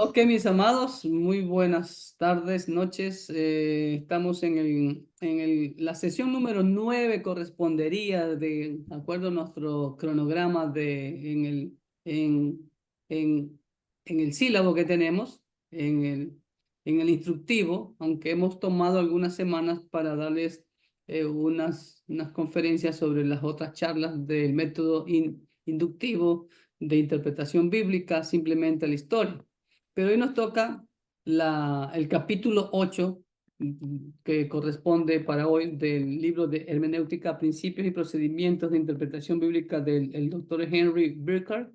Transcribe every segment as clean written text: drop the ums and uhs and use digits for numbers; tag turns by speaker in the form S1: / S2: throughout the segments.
S1: Ok, mis amados, muy buenas tardes, noches. Estamos la sesión número 9 correspondería, de acuerdo a nuestro cronograma en, en, en el sílabo que tenemos, en el instructivo, aunque hemos tomado algunas semanas para darles unas conferencias sobre las otras charlas del método inductivo de interpretación bíblica, simplemente la historia. Pero hoy nos toca el capítulo 8, que corresponde para hoy del libro de Hermenéutica, Principios y Procedimientos de Interpretación Bíblica del doctor Henry Burkhardt.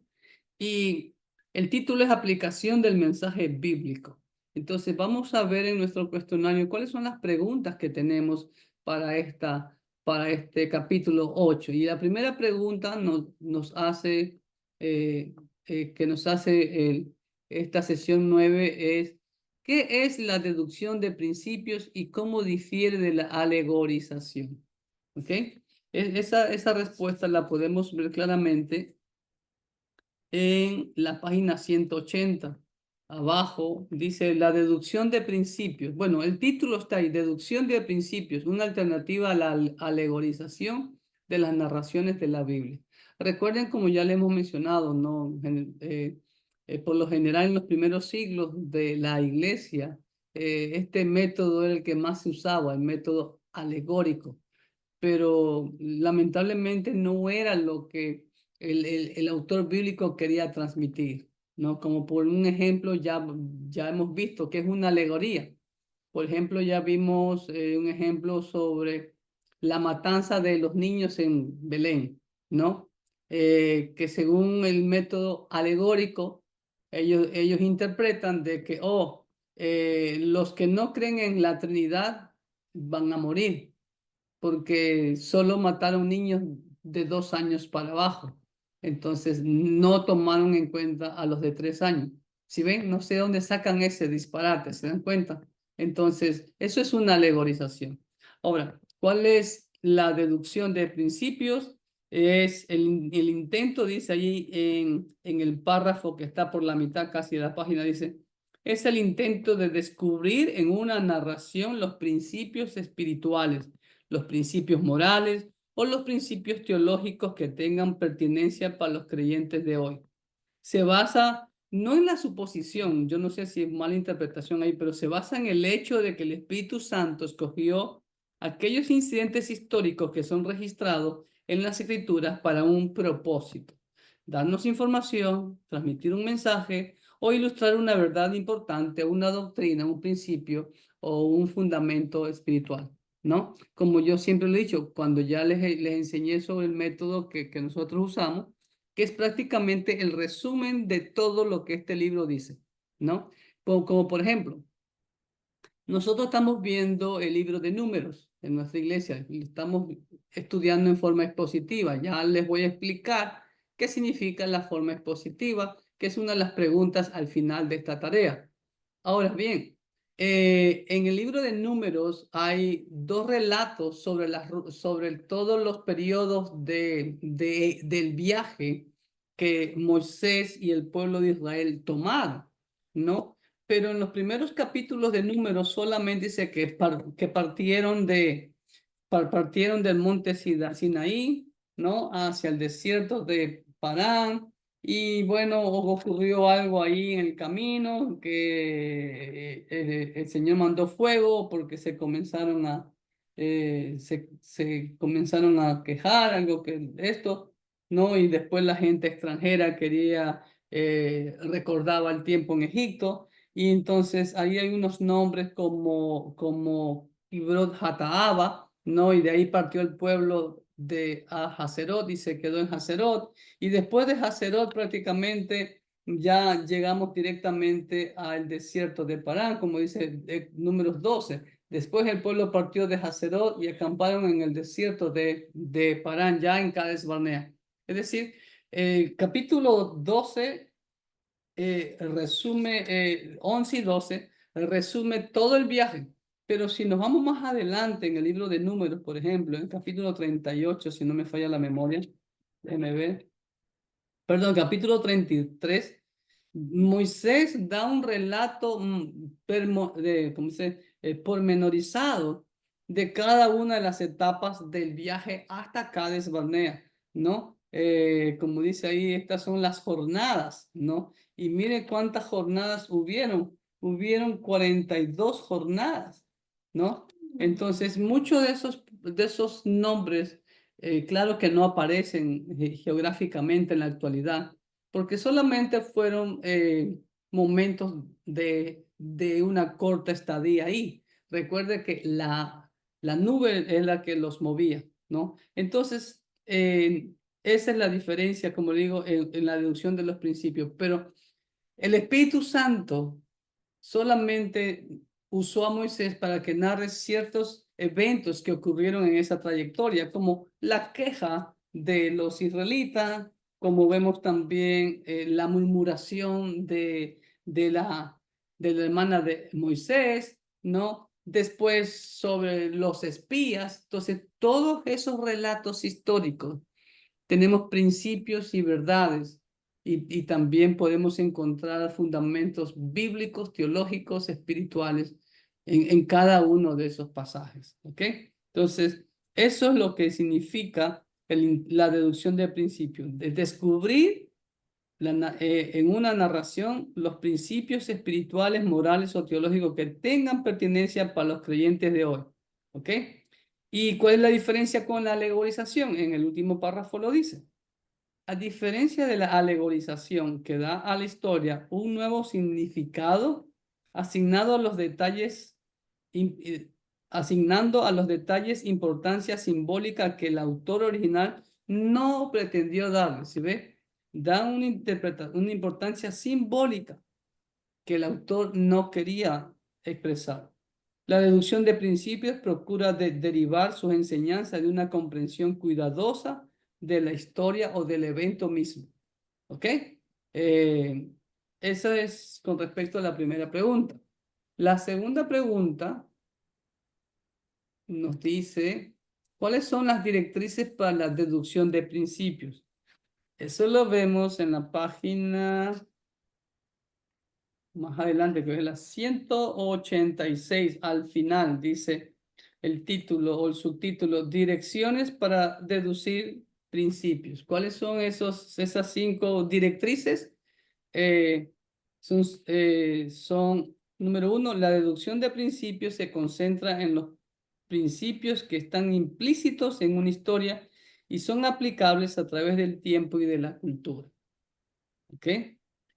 S1: Y el título es Aplicación del mensaje bíblico. Entonces vamos a ver en nuestro cuestionario cuáles son las preguntas que tenemos para este capítulo 8. Y la primera pregunta nos hace, que nos hace esta sesión 9 es: ¿qué es la deducción de principios y cómo difiere de la alegorización? ¿Ok? Esa respuesta la podemos ver claramente en la página 180. Abajo dice la deducción de principios. Bueno, el título está ahí: deducción de principios, una alternativa a la alegorización de las narraciones de la Biblia. Recuerden, como ya le hemos mencionado, ¿no? Por lo general en los primeros siglos de la iglesia, este método era el que más se usaba, el método alegórico, pero lamentablemente no era lo que el autor bíblico quería transmitir, ¿no? Como por un ejemplo, ya hemos visto que es una alegoría. Por ejemplo, ya vimos un ejemplo sobre la matanza de los niños en Belén, ¿no? Que según el método alegórico, ellos interpretan de que, los que no creen en la Trinidad van a morir porque solo mataron niños de 2 años para abajo. Entonces no tomaron en cuenta a los de 3 años. Si ven, no sé dónde sacan ese disparate, ¿se dan cuenta? Entonces, eso es una alegorización. Ahora, ¿cuál es la deducción de principios? Es el intento, dice allí en el párrafo que está por la mitad casi de la página, dice: es el intento de descubrir en una narración los principios espirituales, los principios morales o los principios teológicos que tengan pertinencia para los creyentes de hoy. Se basa no en la suposición, yo no sé si es mala interpretación ahí, pero se basa en el hecho de que el Espíritu Santo escogió aquellos incidentes históricos que son registrados en las Escrituras para un propósito: darnos información, transmitir un mensaje o ilustrar una verdad importante, una doctrina, un principio o un fundamento espiritual, ¿no? Como yo siempre le he dicho, cuando ya les enseñé sobre el método que nosotros usamos, que es prácticamente el resumen de todo lo que este libro dice, ¿no? Como por ejemplo, nosotros estamos viendo el libro de Números en nuestra iglesia, lo estamos estudiando en forma expositiva. Ya les voy a explicar qué significa la forma expositiva, que es una de las preguntas al final de esta tarea. Ahora bien, en el libro de Números hay dos relatos sobre todos los periodos del viaje que Moisés y el pueblo de Israel tomaron, ¿no? Pero en los primeros capítulos de Números solamente dice que partieron del monte Sinaí, ¿no? Hacia el desierto de Parán. Y bueno, ocurrió algo ahí en el camino, que el Señor mandó fuego porque se comenzaron a quejar, algo que esto, ¿no? Y después la gente extranjera recordaba el tiempo en Egipto. Y entonces ahí hay unos nombres como Kibrot Hataaba, ¿no? Y de ahí partió el pueblo a Hazerot y se quedó en Hazerot. Y después de Hazerot prácticamente ya llegamos directamente al desierto de Parán, como dice Números 12. Después el pueblo partió de Hazerot y acamparon en el desierto de Parán, ya en Cades Barnea. Es decir, el capítulo 12 11 y 12 resume todo el viaje. Pero si nos vamos más adelante en el libro de Números, por ejemplo, en el capítulo 38, si no me falla la memoria, déjeme ver, perdón, capítulo 33, Moisés da un relato ¿cómo se dice? Pormenorizado de cada una de las etapas del viaje hasta Cades Barnea, ¿no? Como dice ahí, estas son las jornadas, ¿no? Y mire cuántas jornadas hubieron. Hubieron 42 jornadas, ¿no? Entonces, muchos de esos nombres, claro que no aparecen geográficamente en la actualidad, porque solamente fueron momentos de una corta estadía ahí. Recuerde que la nube es la que los movía, ¿no? Entonces, esa es la diferencia, como digo, en la deducción de los principios. Pero el Espíritu Santo solamente usó a Moisés para que narre ciertos eventos que ocurrieron en esa trayectoria, como la queja de los israelitas, como vemos también la murmuración de la hermana de Moisés, ¿no? Después sobre los espías. Entonces, todos esos relatos históricos tenemos principios y verdades y también podemos encontrar fundamentos bíblicos, teológicos, espirituales en cada uno de esos pasajes. ¿Ok? Entonces, eso es lo que significa la deducción de principios, de descubrir en una narración los principios espirituales, morales o teológicos que tengan pertinencia para los creyentes de hoy. ¿Ok? ¿Y cuál es la diferencia con la alegorización? En el último párrafo lo dice. A diferencia de la alegorización que da a la historia un nuevo significado asignado a los detalles, asignando a los detalles importancia simbólica que el autor original no pretendió darle, ¿sí ve? Da una importancia simbólica que el autor no quería expresar. La deducción de principios procura derivar sus enseñanzas de una comprensión cuidadosa de la historia o del evento mismo. ¿Ok? Eh, Eso es con respecto a la primera pregunta. La segunda pregunta nos dice, ¿cuáles son las directrices para la deducción de principios? Eso lo vemos en la página más adelante, que es la 186, al final, dice el título o el subtítulo, Direcciones para deducir principios. ¿Cuáles son esas 5 directrices? Eh, son, número 1, la deducción de principios se concentra en los principios que están implícitos en una historia y son aplicables a través del tiempo y de la cultura. ¿Ok?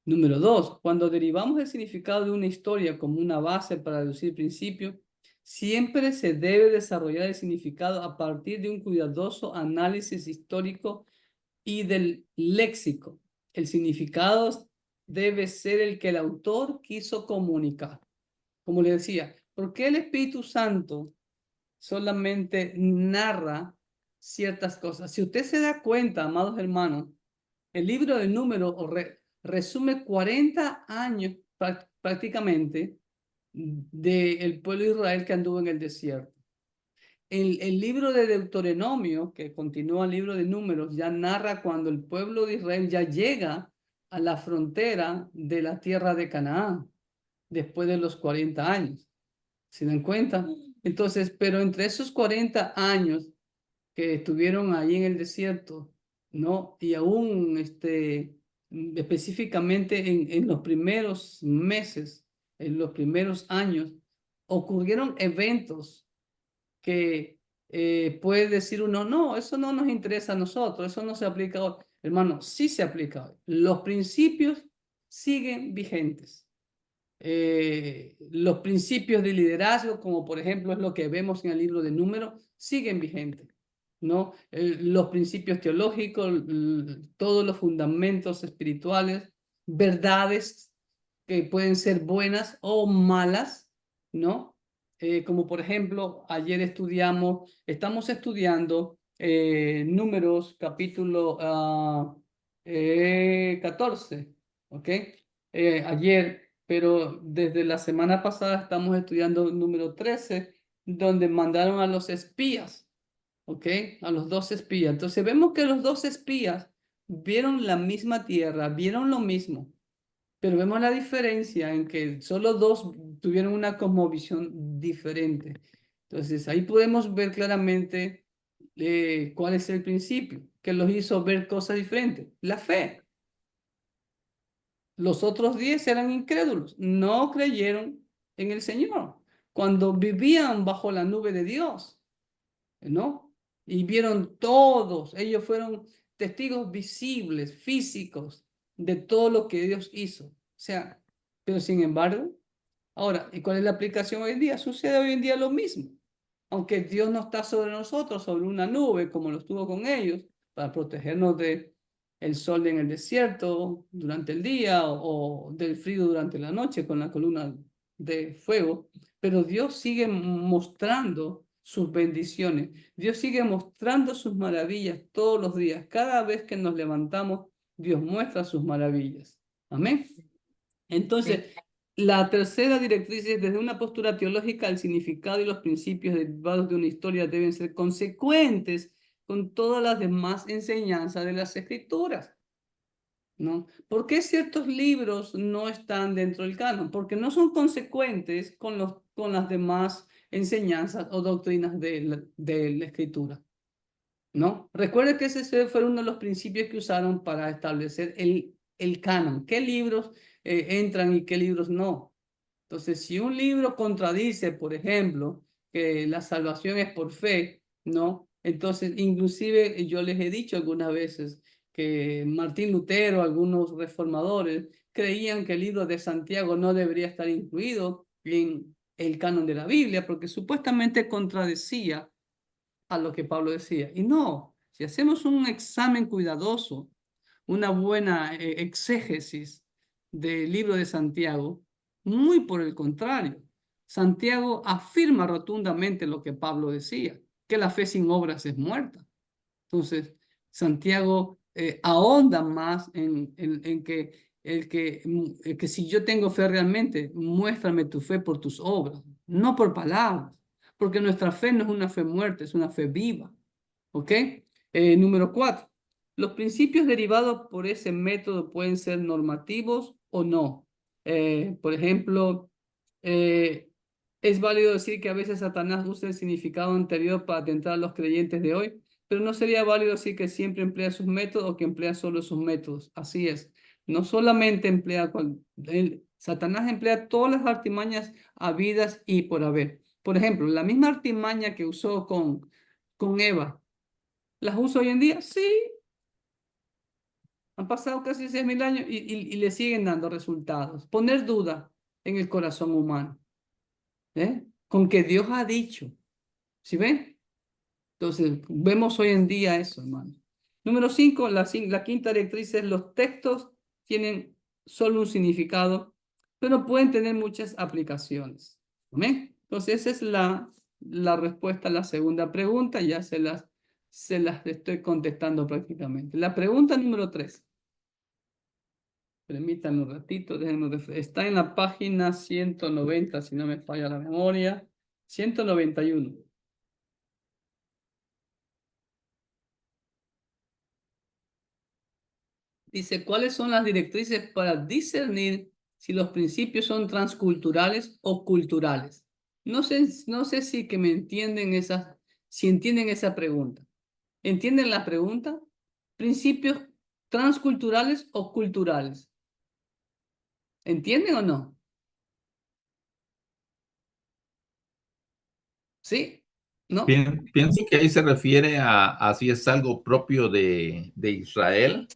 S1: Número 2, cuando derivamos el significado de una historia como una base para deducir principios, siempre se debe desarrollar el significado a partir de un cuidadoso análisis histórico y del léxico. El significado debe ser el que el autor quiso comunicar. Como le decía, ¿por qué el Espíritu Santo solamente narra ciertas cosas? Si usted se da cuenta, amados hermanos, el libro de Números resume 40 años prácticamente del pueblo de Israel que anduvo en el desierto. El libro de Deuteronomio, que continúa el libro de Números, ya narra cuando el pueblo de Israel ya llega a la frontera de la tierra de Canaán, después de los 40 años. ¿Se dan cuenta? Entonces, pero entre esos 40 años que estuvieron ahí en el desierto, ¿no? Y aún específicamente en los primeros meses, en los primeros años, ocurrieron eventos que puede decir uno, no, eso no nos interesa a nosotros, eso no se aplica hoy. Hermano, sí se aplica hoy. Los principios siguen vigentes. Los principios de liderazgo, como por ejemplo es lo que vemos en el libro de Números, siguen vigentes, ¿no? Los principios teológicos, todos los fundamentos espirituales, verdades que pueden ser buenas o malas, ¿no? Como por ejemplo, ayer estamos estudiando Números capítulo 14, ¿ok? Ayer, pero desde la semana pasada estamos estudiando número 13, donde mandaron a los espías, ¿ok? A los 2 espías. Entonces vemos que los 2 espías vieron la misma tierra, vieron lo mismo, Pero vemos la diferencia en que solo dos tuvieron una cosmovisión diferente. Entonces, ahí podemos ver claramente cuál es el principio que los hizo ver cosas diferentes. La fe. Los otros 10 eran incrédulos, no creyeron en el Señor cuando vivían bajo la nube de Dios, ¿no? Y vieron todos, ellos fueron testigos visibles, físicos, de todo lo que Dios hizo. O sea, pero sin embargo, ahora, ¿y cuál es la aplicación hoy en día? Sucede hoy en día lo mismo. Aunque Dios no está sobre nosotros, sobre una nube, como lo estuvo con ellos, para protegernos de el sol en el desierto durante el día o del frío durante la noche con la columna de fuego, pero Dios sigue mostrando sus bendiciones. Dios sigue mostrando sus maravillas todos los días. Cada vez que nos levantamos, Dios muestra sus maravillas. Amén.
S2: Sí.
S1: Entonces, la tercera directriz es: desde una postura teológica, el significado y los principios derivados de una historia deben ser consecuentes con todas las demás enseñanzas de las Escrituras, ¿no? ¿Por qué ciertos libros no están dentro del canon? Porque no son consecuentes con las demás enseñanzas o doctrinas de la Escritura, ¿no? Recuerde que ese fue uno de los principios que usaron para establecer el canon. ¿Qué libros entran y qué libros no? Entonces, si un libro contradice, por ejemplo, que la salvación es por fe, ¿no? Entonces, inclusive yo les he dicho algunas veces que Martín Lutero, algunos reformadores, creían que el libro de Santiago no debería estar incluido en el canon de la Biblia porque supuestamente contradecía a lo que Pablo decía. Y no, si hacemos un examen cuidadoso, una buena exégesis del libro de Santiago, muy por el contrario, Santiago afirma rotundamente lo que Pablo decía, que la fe sin obras es muerta. Entonces, Santiago ahonda más en que que si yo tengo fe realmente, muéstrame tu fe por tus obras, no por palabras, porque nuestra fe no es una fe muerta, es una fe viva. ¿Ok? Número 4. Los principios derivados por ese método pueden ser normativos o no. Por ejemplo, eh, es válido decir que a veces Satanás usa el significado anterior para atentar a los creyentes de hoy, pero no sería válido decir que siempre emplea sus métodos o que emplea solo sus métodos. Así es. No solamente emplea, Satanás emplea todas las artimañas habidas y por haber. Por ejemplo, la misma artimaña que usó con Eva, ¿las usa hoy en día? Sí, han pasado casi 6.000 años y le siguen dando resultados. Poner duda en el corazón humano, ¿eh? Con que Dios ha dicho. ¿Sí ven? Entonces, vemos hoy en día eso, hermano. Número 5, la quinta directriz es: los textos tienen solo un significado, pero pueden tener muchas aplicaciones. ¿Amén? Entonces, esa es la respuesta a la segunda pregunta. Ya se las estoy contestando prácticamente. La pregunta número 3. Permítanme un ratito, está en la página 190, si no me falla la memoria. 191. Dice: ¿cuáles son las directrices para discernir si los principios son transculturales o culturales? No sé si que me entienden si entienden esa pregunta. ¿Entienden la pregunta? ¿Principios transculturales o culturales? ¿Entienden o no? ¿Sí? ¿No?
S2: Pienso que ahí se refiere a si es algo propio de Israel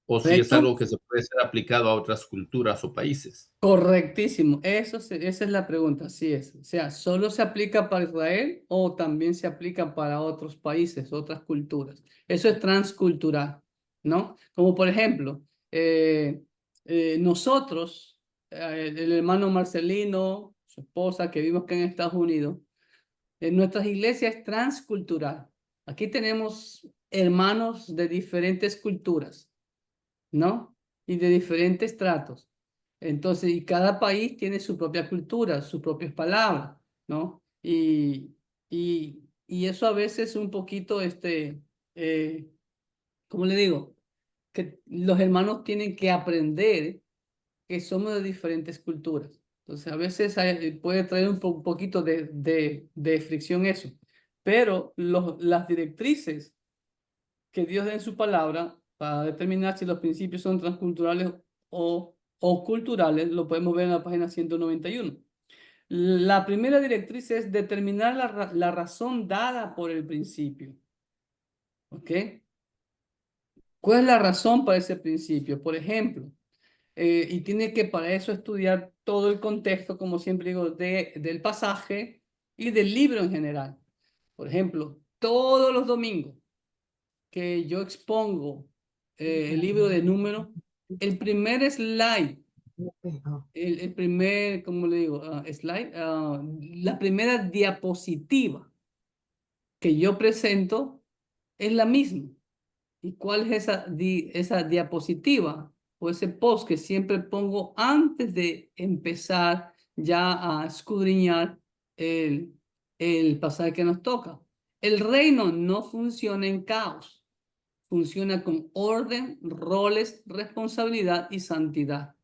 S2: o si es
S1: ¿Correcto?
S2: algo que se puede ser aplicado a otras culturas o países.
S1: Correctísimo, esa es la pregunta, así es. O sea, ¿solo se aplica para Israel o también se aplica para otros países, otras culturas? Eso es transcultural, ¿no? Como por ejemplo, nosotros, el hermano Marcelino, su esposa, que vivimos acá en Estados Unidos, en nuestras iglesias es transcultural. Aquí tenemos hermanos de diferentes culturas, ¿no? Y de diferentes tratos. Entonces, y cada país tiene su propia cultura, sus propias palabras, ¿no? Y eso a veces un poquito, ¿cómo le digo? Que los hermanos tienen que aprender, que somos de diferentes culturas. Entonces, a veces puede traer un poquito de fricción eso. Pero las directrices que Dios da en su palabra para determinar si los principios son transculturales o culturales, lo podemos ver en la página 191. La primera directriz es determinar la razón dada por el principio. ¿Ok? ¿Cuál es la razón para ese principio? Por ejemplo, y tiene que para eso estudiar todo el contexto, como siempre digo, del pasaje y del libro en general. Por ejemplo, todos los domingos que yo expongo el libro de Números, el primer slide, el primer, ¿cómo le digo? Slide, la primera diapositiva que yo presento es la misma. ¿Y cuál es esa diapositiva o ese post que siempre pongo antes de empezar ya a escudriñar el pasaje que nos toca? El reino no funciona en caos, funciona con orden, roles, responsabilidad y santidad,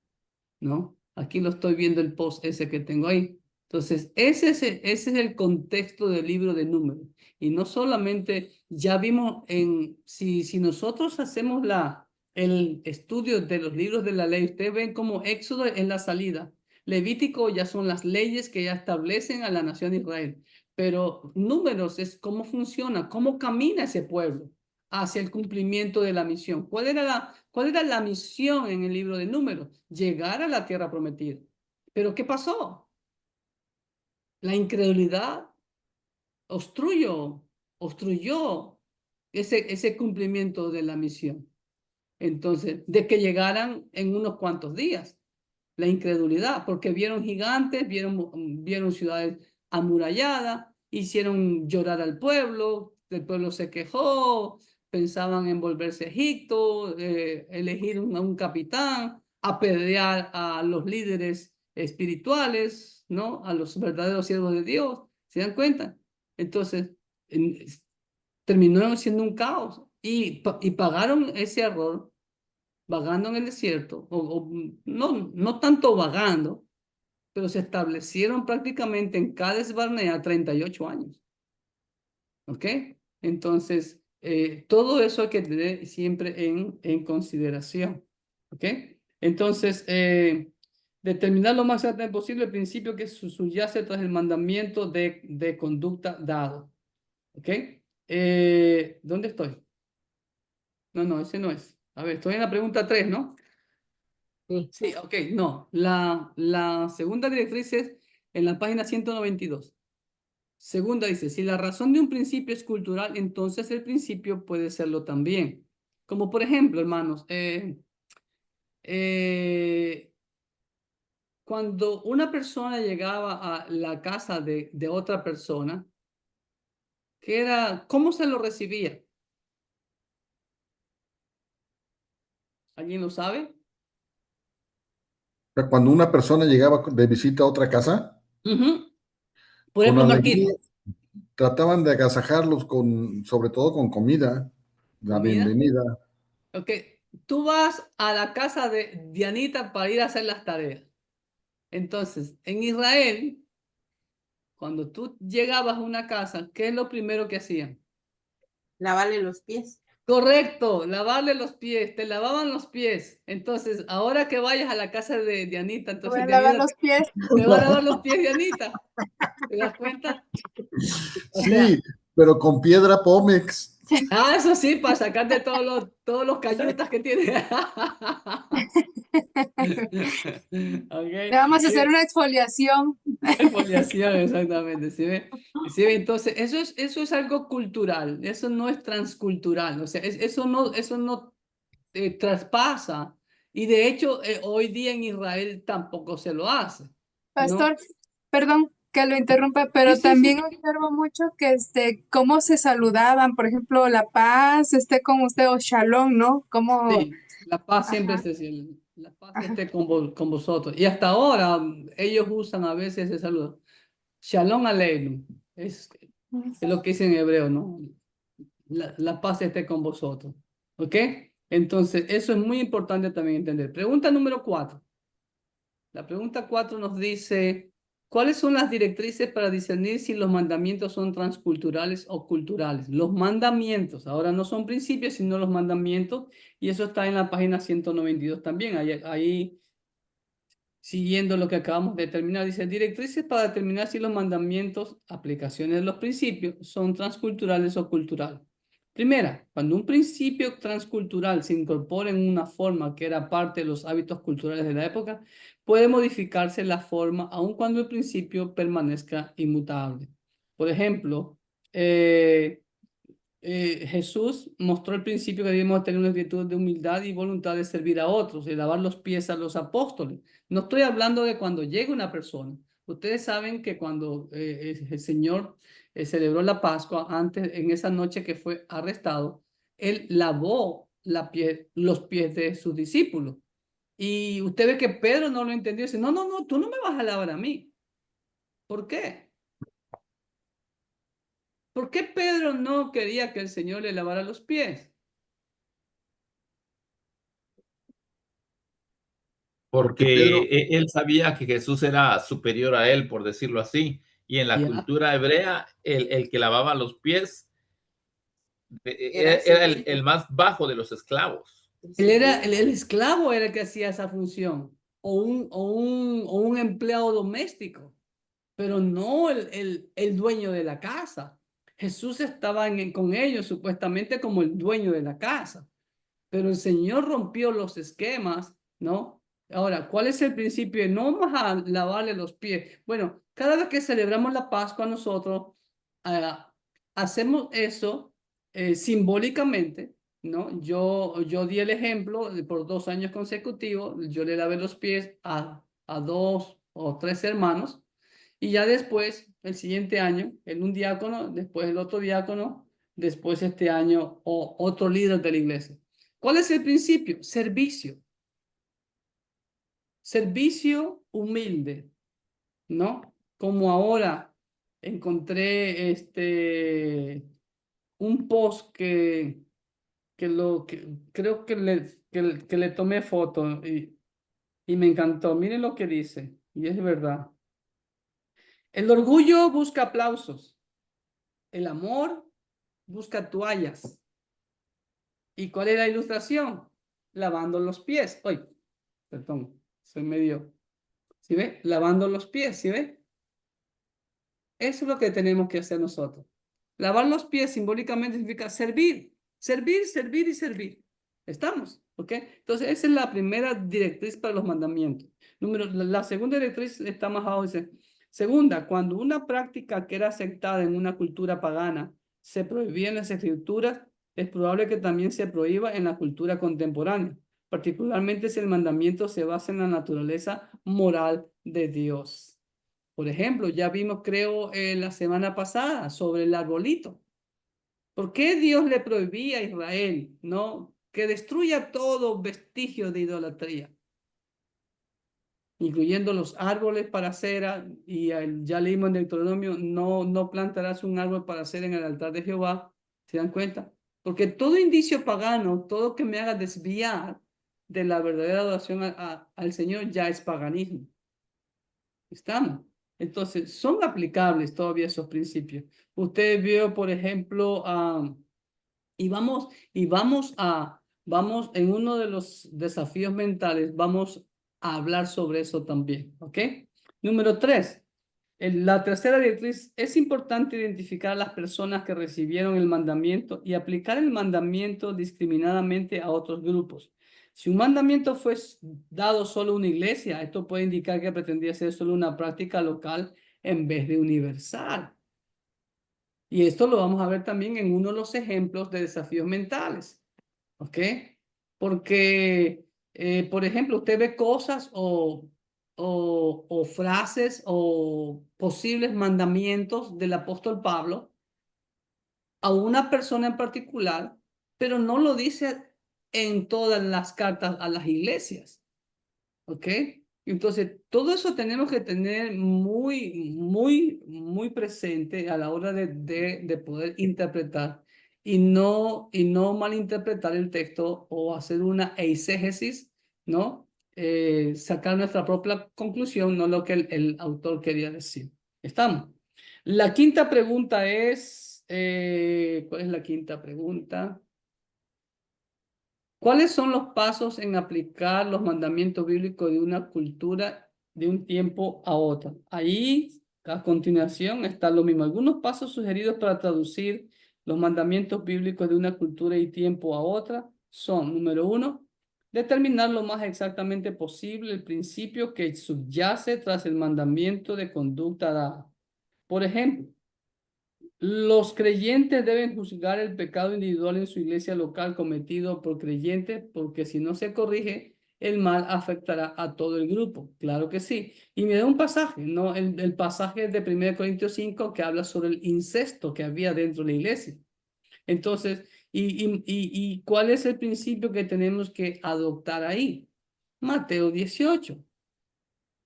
S1: ¿no? Aquí lo estoy viendo el post ese que tengo ahí. Entonces, ese es el contexto del libro de Números. Y no solamente, ya vimos si nosotros hacemos el estudio de los libros de la ley, ustedes ven como Éxodo en la salida. Levítico ya son las leyes que ya establecen a la nación de Israel. Pero Números es cómo funciona, cómo camina ese pueblo hacia el cumplimiento de la misión. ¿Cuál era la misión en el libro de Números? Llegar a la tierra prometida. ¿Pero qué pasó? La incredulidad obstruyó ese cumplimiento de la misión. Entonces, de que llegaran en unos cuantos días. La incredulidad, porque vieron gigantes, vieron ciudades amuralladas, hicieron llorar al pueblo, el pueblo se quejó, pensaban en volverse a Egipto, elegir a un capitán, apedrear a los líderes espirituales, ¿no? A los verdaderos siervos de Dios, ¿se dan cuenta? Entonces, terminó siendo un caos y pagaron ese error vagando en el desierto, o no tanto vagando, pero se establecieron prácticamente en Cades Barnea 38 años. ¿Ok? Entonces, todo eso hay que tener siempre en consideración. ¿Ok? Entonces, determinar lo más certero posible el principio que subyace tras el mandamiento de conducta dado. ¿Ok? ¿Dónde estoy? No, ese no es. A ver, estoy en la pregunta 3, ¿no? Sí, ok, no. La segunda directriz es en la página 192. Segunda dice, si la razón de un principio es cultural, entonces el principio puede serlo también. Como por ejemplo, hermanos, cuando una persona llegaba a la casa de otra persona, ¿cómo se lo recibía? ¿Alguien lo sabe?
S3: Cuando una persona llegaba de visita a otra casa,
S1: Ujú. Por
S3: con
S1: ejemplo,
S3: alegría,
S1: Marquito,
S3: trataban de agasajarlos sobre todo con comida, la
S1: comida.
S3: bienvenida.
S1: Ok, tú vas a la casa de Dianita para ir a hacer las tareas. Entonces, en Israel, cuando tú llegabas a una casa, ¿qué es lo primero que hacían?
S4: Lavarle los pies.
S1: Correcto, lavarle los pies, te lavaban los pies. Entonces, ahora que vayas a la casa de Dianita,
S4: Te voy
S1: entonces
S4: a lavar
S1: Dianita
S4: los pies.
S1: te va a lavar los pies, Dianita. ¿Te das cuenta? O sea,
S3: Sí, pero con piedra Pómex.
S1: eso sí, para sacarte todos los cayutas que tiene.
S4: Le vamos a
S1: Ok.
S4: hacer una exfoliación.
S1: Exfoliación, exactamente. ¿Sí ve? ¿Sí ve? Entonces, eso es algo cultural, eso no es transcultural, o sea, eso no traspasa. Y de hecho, hoy día en Israel tampoco se lo hace, ¿no?
S4: Pastor, perdón que lo interrumpa,
S1: Sí,
S4: pero
S1: sí,
S4: también
S1: sí.
S4: observo mucho que cómo se saludaban, por ejemplo, la paz esté con usted o shalom, ¿no? Como,
S1: Sí, la paz siempre
S4: ajá,
S1: es decir, la paz
S4: ajá.
S1: esté con vosotros. Y hasta ahora ellos usan a veces ese saludo. Shalom Aleinu. Es lo que dice en hebreo, ¿no? La paz esté con vosotros. ¿Ok? Entonces, eso es muy importante también entender. Pregunta número 4. La pregunta 4 nos dice, ¿cuáles son las directrices para discernir si los mandamientos son transculturales o culturales? Los mandamientos, ahora no son principios, sino los mandamientos, y eso está en la página 192 también. Ahí siguiendo lo que acabamos de determinar, dice, directrices para determinar si los mandamientos, aplicaciones de los principios, son transculturales o culturales. Primera, cuando un principio transcultural se incorpora en una forma que era parte de los hábitos culturales de la época, puede modificarse la forma aun cuando el principio permanezca inmutable. Por ejemplo, Jesús mostró al principio que debemos tener una actitud de humildad y voluntad de servir a otros, de lavar los pies a los apóstoles. No estoy hablando de cuando llegue una persona. Ustedes saben que cuando el Señor celebró la Pascua, antes, en esa noche que fue arrestado, Él lavó los pies de sus discípulos. Y usted ve que Pedro no lo entendió. Dice, no, no, no, tú no me vas a lavar a mí. ¿Por qué? ¿Por qué Pedro no quería que el Señor le lavara los pies?
S2: Porque
S3: Pedro,
S2: él sabía que Jesús era superior a él, por decirlo así. Y en la
S1: Ya.
S2: cultura hebrea, el que lavaba los pies
S1: Era
S2: era el más bajo de los esclavos.
S1: Él era el esclavo era el que hacía esa función, o un empleado doméstico, pero no el dueño de la casa. Jesús estaba con ellos supuestamente como el dueño de la casa, pero el Señor rompió los esquemas, ¿no? Ahora, ¿cuál es el principio? No vamos a lavarle los pies. Bueno, cada vez que celebramos la Pascua nosotros hacemos eso simbólicamente, ¿no? Yo di el ejemplo por 2 años consecutivos, yo le lavé los pies a 2 o 3 hermanos y ya después, el siguiente año, un diácono, después el otro diácono, después este año otro líder de la iglesia. ¿Cuál es el principio? Servicio. Servicio humilde, ¿no? Como ahora encontré un post que creo que le tomé foto y me encantó. Miren lo que dice, y es verdad. El orgullo busca aplausos. El amor busca toallas. ¿Y cuál es la ilustración? Lavando los pies. Ay, perdón, soy medio. ¿Sí ve? Lavando los pies, ¿sí ve? Eso es lo que tenemos que hacer nosotros. Lavar los pies simbólicamente significa servir, servir, servir y servir. ¿Estamos? ¿Ok? Entonces, esa es la primera directriz para los mandamientos. La segunda directriz está más abajo, dice, segunda, cuando una práctica que era aceptada en una cultura pagana se prohibía en las escrituras, es probable que también se prohíba en la cultura contemporánea, particularmente si el mandamiento se basa en la naturaleza moral de Dios. Por ejemplo, ya vimos, creo, la semana pasada sobre el arbolito. ¿Por qué Dios le prohibía a Israel, no, que destruya todo vestigio de idolatría, incluyendo los árboles para cera? Y ya leímos en Deuteronomio, no plantarás un árbol para cera en el altar de Jehová. ¿Se dan cuenta? Porque todo indicio pagano, todo que me haga desviar de la verdadera adoración al Señor ya es paganismo. ¿Estamos? Entonces, son aplicables todavía esos principios. Usted vio, por ejemplo, vamos en uno de los desafíos mentales, vamos a hablar sobre eso también, ¿ok? Número 3, la tercera directriz, es importante identificar a las personas que recibieron el mandamiento y aplicar el mandamiento discriminadamente a otros grupos. Si un mandamiento fue dado solo a una iglesia, esto puede indicar que pretendía ser solo una práctica local en vez de universal. Y esto lo vamos a ver también en uno de los ejemplos de desafíos mentales. ¿Ok? Porque, por ejemplo, usted ve cosas o frases o posibles mandamientos del apóstol Pablo a una persona en particular, pero no lo dice en todas las cartas a las iglesias. ¿Ok? Entonces, todo eso tenemos que tener muy presente a la hora de poder interpretar y no malinterpretar el texto o hacer una eisegesis, ¿no? sacar nuestra propia conclusión, no lo que el autor quería decir. ¿Estamos? La quinta pregunta es, ¿cuál es la quinta pregunta? ¿Cuáles son los pasos en aplicar los mandamientos bíblicos de una cultura de un tiempo a otra? Ahí, a continuación, está lo mismo. Algunos pasos sugeridos para traducir los mandamientos bíblicos de una cultura y tiempo a otra son, número 1, determinar lo más exactamente posible el principio que subyace tras el mandamiento de conducta dada. Por ejemplo, los creyentes deben juzgar el pecado individual en su iglesia local cometido por creyentes, porque si no se corrige, el mal afectará a todo el grupo. Claro que sí. Y me da un pasaje, ¿no? El pasaje de 1 Corintios 5 que habla sobre el incesto que había dentro de la iglesia. Entonces, ¿y cuál es el principio que tenemos que adoptar ahí? Mateo 18.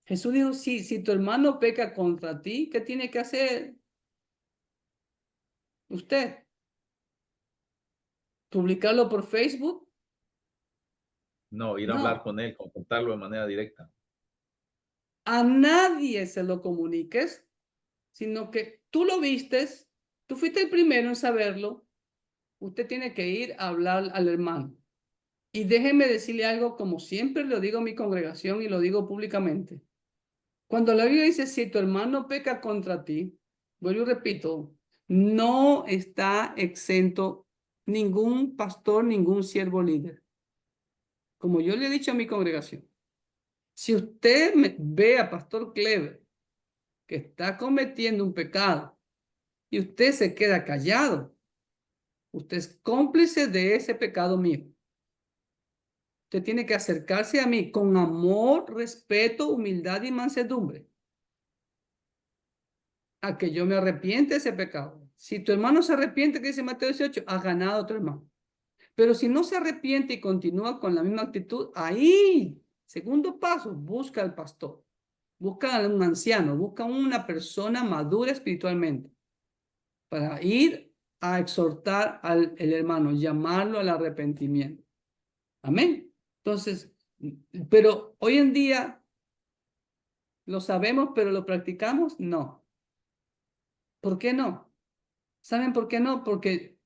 S1: Jesús dijo, si tu hermano peca contra ti, ¿qué tiene que hacer usted? ¿Publicarlo por Facebook?
S2: No, ir a hablar con él, confrontarlo de manera directa.
S1: A nadie se lo comuniques, sino que tú lo vistes, tú fuiste el primero en saberlo, usted tiene que ir a hablar al hermano. Y déjeme decirle algo, como siempre lo digo a mi congregación y lo digo públicamente. Cuando la Biblia dice, si tu hermano peca contra ti, vuelvo y repito, no está exento ningún pastor, ningún siervo líder. Como yo le he dicho a mi congregación, si usted ve a Pastor Clever que está cometiendo un pecado y usted se queda callado, usted es cómplice de ese pecado mío. Usted tiene que acercarse a mí con amor, respeto, humildad y mansedumbre, a que yo me arrepiente de ese pecado. Si tu hermano se arrepiente, que dice Mateo 18, has ganado a tu hermano. Pero si no se arrepiente y continúa con la misma actitud, ahí, segundo paso, busca al pastor. Busca a un anciano, busca a una persona madura espiritualmente para ir a exhortar al hermano, llamarlo al arrepentimiento. Amén. Entonces, pero hoy en día lo sabemos, pero lo practicamos, no. ¿Por qué no? ¿Saben por qué no? Porque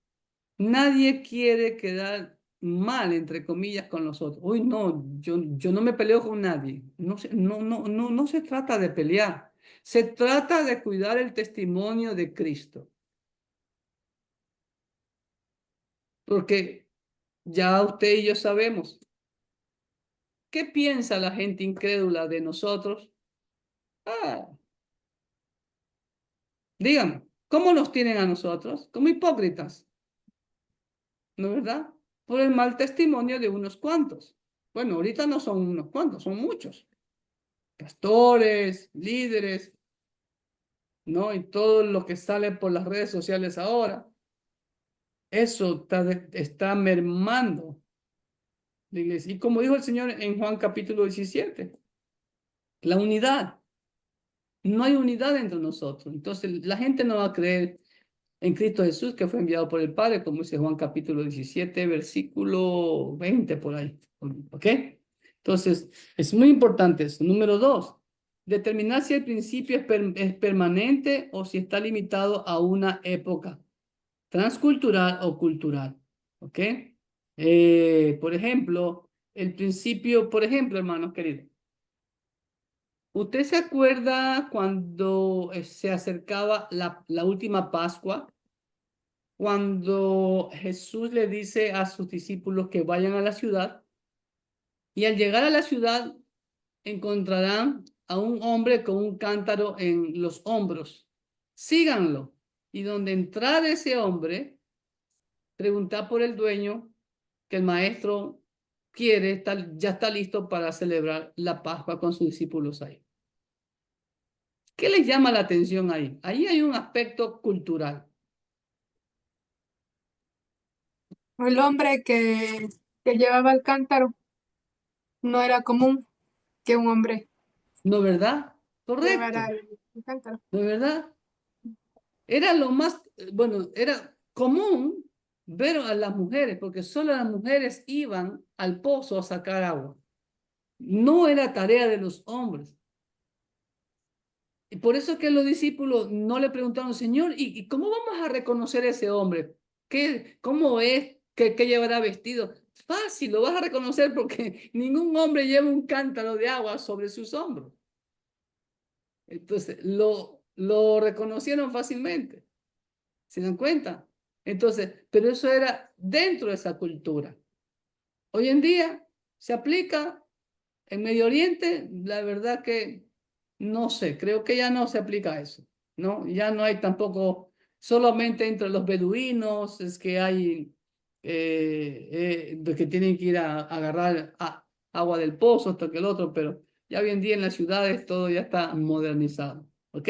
S1: nadie quiere quedar mal, entre comillas, con los otros. Uy, no, yo no me peleo con nadie. No se trata de pelear. Se trata de cuidar el testimonio de Cristo. Porque ya usted y yo sabemos. ¿Qué piensa la gente incrédula de nosotros? Díganme, ¿cómo nos tienen a nosotros? Como hipócritas. ¿No es verdad? Por el mal testimonio de unos cuantos. Bueno, ahorita no son unos cuantos, son muchos. Pastores, líderes, ¿no? Y todo lo que sale por las redes sociales ahora. Eso está mermando la iglesia. Y como dijo el Señor en Juan capítulo 17, la unidad. No hay unidad entre nosotros. Entonces la gente no va a creer en Cristo Jesús, que fue enviado por el Padre, como dice Juan capítulo 17, versículo 20 por ahí. ¿Ok? Entonces, es muy importante eso. Número 2, determinar si el principio es permanente o si está limitado a una época transcultural o cultural. ¿Ok? Por ejemplo, el principio, por ejemplo, hermanos queridos, ¿usted se acuerda cuando se acercaba la última Pascua? Cuando Jesús le dice a sus discípulos que vayan a la ciudad, y al llegar a la ciudad encontrarán a un hombre con un cántaro en los hombros. Síganlo. Y donde entrar ese hombre, preguntar por el dueño, que el maestro quiere, ya está listo para celebrar la Pascua con sus discípulos ahí. ¿Qué les llama la atención ahí? Ahí hay un aspecto cultural.
S4: El hombre que llevaba el cántaro no era común que un hombre
S1: ¿No es verdad? Correcto.
S4: llevara el cántaro.
S1: ¿No es verdad? Era lo más, bueno, era común ver a las mujeres, porque solo las mujeres iban al pozo a sacar agua. No era tarea de los hombres. Y por eso es que los discípulos no le preguntaron, Señor, ¿y cómo vamos a reconocer a ese hombre? ¿Cómo es? ¿Qué llevará vestido? Fácil, lo vas a reconocer porque ningún hombre lleva un cántaro de agua sobre sus hombros. Entonces, lo reconocieron fácilmente. ¿Se dan cuenta? Entonces, pero eso era dentro de esa cultura. Hoy en día se aplica en Medio Oriente, la verdad que no sé, creo que ya no se aplica eso, ¿no? Ya no hay tampoco, solamente entre los beduinos es que hay de que tienen que ir a agarrar agua del pozo, esto que el otro, pero ya hoy en día en las ciudades todo ya está modernizado, ¿ok?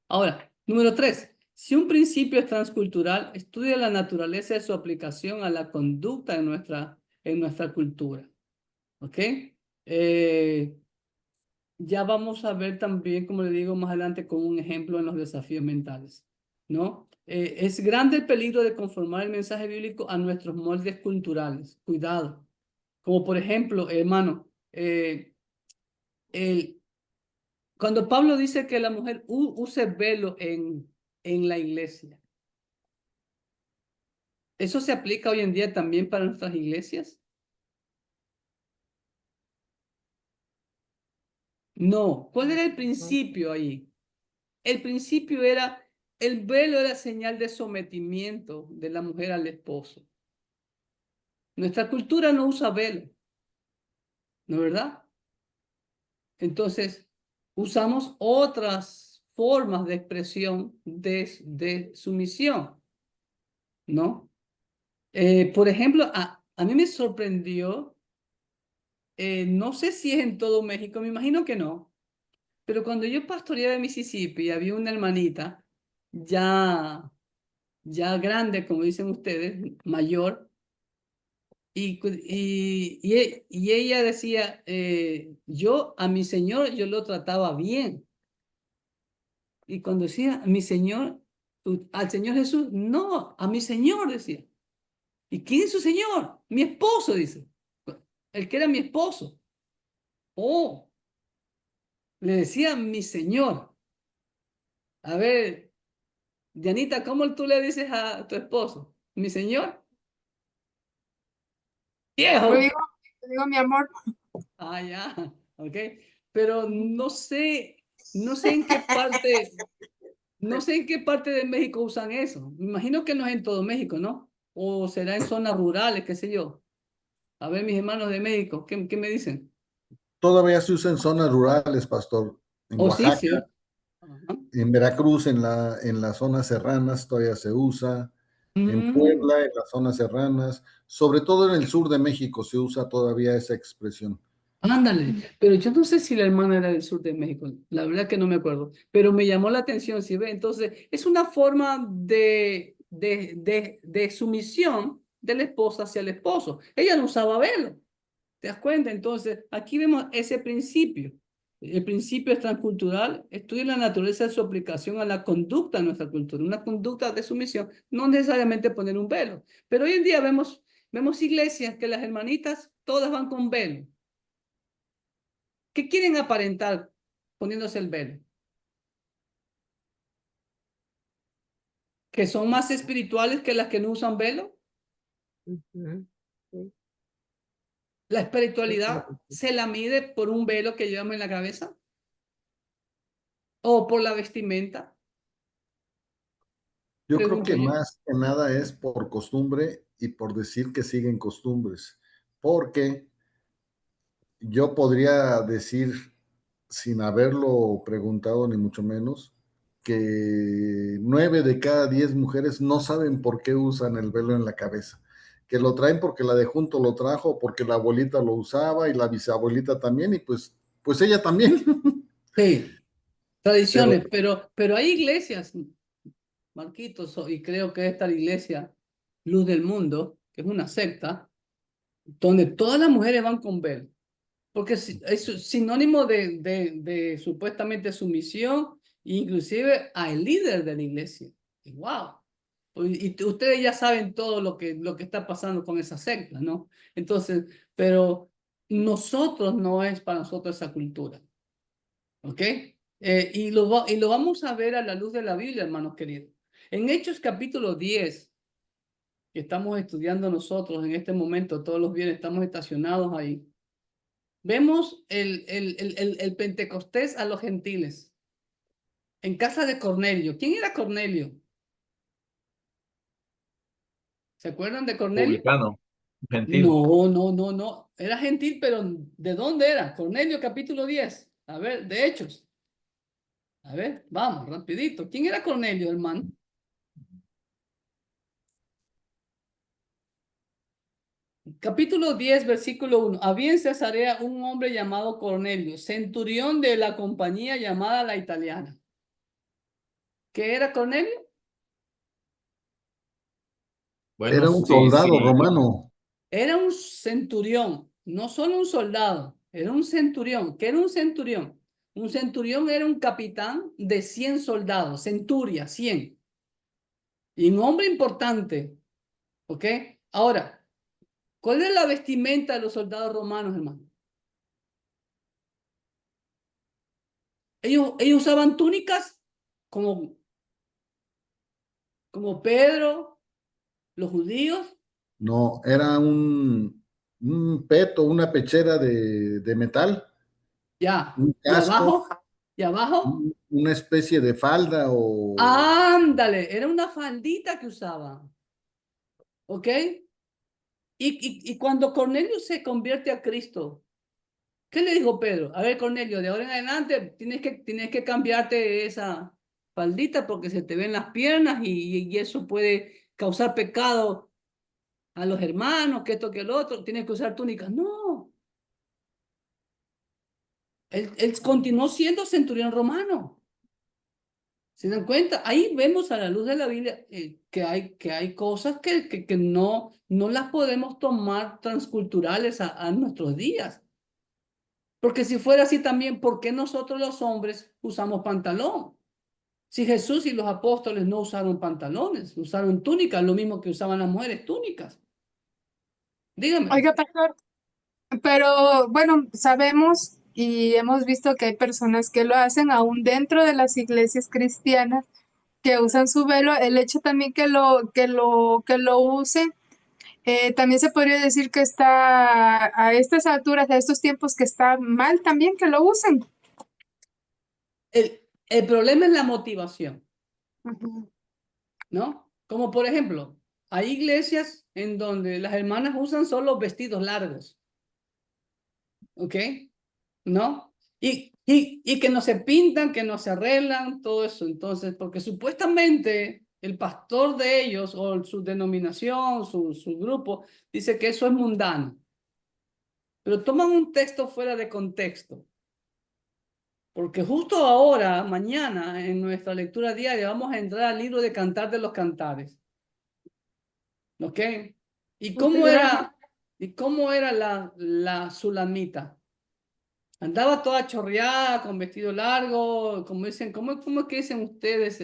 S1: Ahora, número 3. Si un principio es transcultural, estudia la naturaleza de su aplicación a la conducta en nuestra cultura. ¿Ok? Ya vamos a ver también, como le digo más adelante, con un ejemplo en los desafíos mentales. ¿No? Es grande el peligro de conformar el mensaje bíblico a nuestros moldes culturales. Cuidado. Como por ejemplo, hermano, cuando Pablo dice que la mujer use velo en la iglesia, ¿eso se aplica hoy en día también para nuestras iglesias? No. ¿Cuál era el principio ahí? El principio era, el velo era señal de sometimiento de la mujer al esposo. Nuestra cultura no usa velo, ¿no es verdad? Entonces, usamos otras formas de expresión de sumisión, ¿no? Por ejemplo, a mí me sorprendió, no sé si es en todo México, me imagino que no, pero cuando yo pastoreaba en Mississippi, había una hermanita ya grande, como dicen ustedes, mayor, y ella decía, yo a mi Señor, yo lo trataba bien. Y cuando decía, mi Señor, al Señor Jesús, no, a mi Señor decía. ¿Y quién es su Señor? Mi esposo, dice. El que era mi esposo. Oh, le decía mi Señor. A ver, Dianita, ¿cómo tú le dices a tu esposo? Mi Señor.
S4: Le
S1: Viejo.
S4: digo, le digo mi amor.
S1: Ah, ya, ok. Pero no sé en qué parte, no sé en qué parte de México usan eso. Me imagino que no es en todo México, ¿no? O será en zonas rurales, qué sé yo. A ver, mis hermanos de México, ¿qué me dicen?
S3: Todavía se usa en zonas rurales, pastor. En
S1: Oh, sí,
S3: Oaxaca,
S1: sí. Ajá.
S3: en Veracruz, en las zonas serranas todavía se usa. En
S1: Mm,
S3: Puebla, en las zonas serranas. Sobre todo en el sur de México se usa todavía esa expresión.
S1: ándale, pero yo no sé si la hermana era del sur de México, la verdad que no me acuerdo, pero me llamó la atención, ¿sí ve? Entonces, es una forma de sumisión de la esposa hacia el esposo. Ella no usaba velo. ¿Te das cuenta? Entonces, aquí vemos ese principio. El principio es transcultural, estudia la naturaleza de su aplicación a la conducta de nuestra cultura, una conducta de sumisión, no necesariamente poner un velo. Pero hoy en día vemos iglesias que las hermanitas todas van con velo. ¿Qué quieren aparentar poniéndose el velo? ¿Que son más espirituales que las que no usan velo?
S5: Ujú, sí.
S1: ¿La espiritualidad se la mide por un velo que llevamos en la cabeza? ¿O por la vestimenta?
S3: Yo creo
S1: Pregunto
S3: que
S1: yo.
S3: más que nada es por costumbre y por decir que siguen costumbres. Porque yo podría decir, sin haberlo preguntado ni mucho menos, que 9 de cada 10 mujeres no saben por qué usan el velo en la cabeza. Que lo traen porque la de junto lo trajo, porque la abuelita lo usaba y la bisabuelita también, y pues ella también.
S1: Sí,
S3: Pero
S1: tradiciones, pero hay iglesias, Marquitos, y creo que esta es la iglesia Luz del Mundo, que es una secta, donde todas las mujeres van con velo, porque es sinónimo de supuestamente sumisión, inclusive al líder de la iglesia. Y wow. Y ustedes ya saben todo lo que está pasando con esa secta, ¿no? Entonces, pero nosotros no es para nosotros esa cultura. ¿Ok? Y lo vamos a ver a la luz de la Biblia, hermanos queridos. En Hechos capítulo 10, que estamos estudiando nosotros en este momento, todos los viernes estamos estacionados ahí, vemos el Pentecostés a los gentiles en casa de Cornelio. ¿Quién era Cornelio? ¿Se acuerdan de Cornelio?
S2: Publicano, gentil.
S1: No. Era gentil, pero ¿de dónde era? Cornelio capítulo 10. A ver, de Hechos. A ver, vamos, rapidito. ¿Quién era Cornelio, hermano? Capítulo 10, versículo 1. Había en Cesarea un hombre llamado Cornelio, centurión de la compañía llamada La Italiana. ¿Qué era Cornelio?
S2: Bueno,
S3: Era un
S2: sí,
S3: soldado
S2: sí.
S3: romano.
S1: Era un centurión, no solo un soldado, era un centurión. ¿Qué era un centurión? Un centurión era un capitán de 100 soldados, centuria, 100. Y un hombre importante, ¿ok? Ahora, ¿cuál es la vestimenta de los soldados romanos, hermano? Ellos usaban túnicas como Pedro, los judíos,
S3: No, era un peto, una pechera de metal,
S1: ya,
S3: un casco,
S1: y abajo,
S3: una especie de falda o...
S1: ándale, era una faldita que usaban, ¿ok? Y cuando Cornelio se convierte a Cristo, ¿qué le dijo Pedro? A ver, Cornelio, de ahora en adelante tienes que cambiarte esa faldita porque se te ven las piernas y eso puede causar pecado a los hermanos, que esto, que el otro, tienes que usar túnicas. No, él continuó siendo centurión romano. ¿Se dan cuenta? Ahí vemos a la luz de la Biblia que hay cosas que no las podemos tomar transculturales a nuestros días. Porque si fuera así también, ¿por qué nosotros los hombres usamos pantalón? Si Jesús y los apóstoles no usaron pantalones, usaron túnicas, lo mismo que usaban las mujeres, túnicas. Dígame.
S4: Oiga, pastor, pero bueno, sabemos y hemos visto que hay personas que lo hacen aún dentro de las iglesias cristianas, que usan su velo. El hecho también que lo usen, también se podría decir que está a estas alturas, a estos tiempos, que está mal también que lo usen.
S1: El problema es la motivación,
S4: Ujú.
S1: ¿no? Como por ejemplo, hay iglesias en donde las hermanas usan solo vestidos largos, ¿ok? ¿No? Y que no se pintan, que no se arreglan, todo eso. Entonces, porque supuestamente el pastor de ellos o su denominación, su grupo, dice que eso es mundano. Pero toman un texto fuera de contexto. Porque justo ahora, mañana, en nuestra lectura diaria, vamos a entrar al libro de Cantar de los Cantares. ¿Ok? ¿Y cómo era la Sulamita? Andaba toda chorreada, con vestido largo, como dicen, ¿cómo es que dicen ustedes?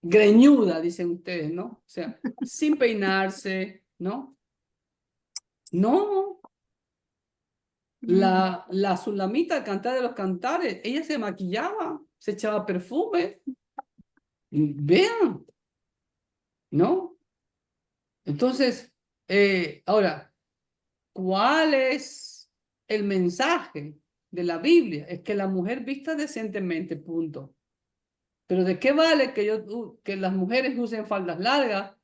S1: Greñuda, dicen ustedes, ¿no? O sea, sin peinarse, ¿no? No, la Sulamita al cantar de los cantares, ella se maquillaba, se echaba perfume. Vean, ¿no? Entonces, ahora, ¿cuál es el mensaje de la Biblia? Es que la mujer vista decentemente, punto. Pero ¿de qué vale que las mujeres usen faldas largas,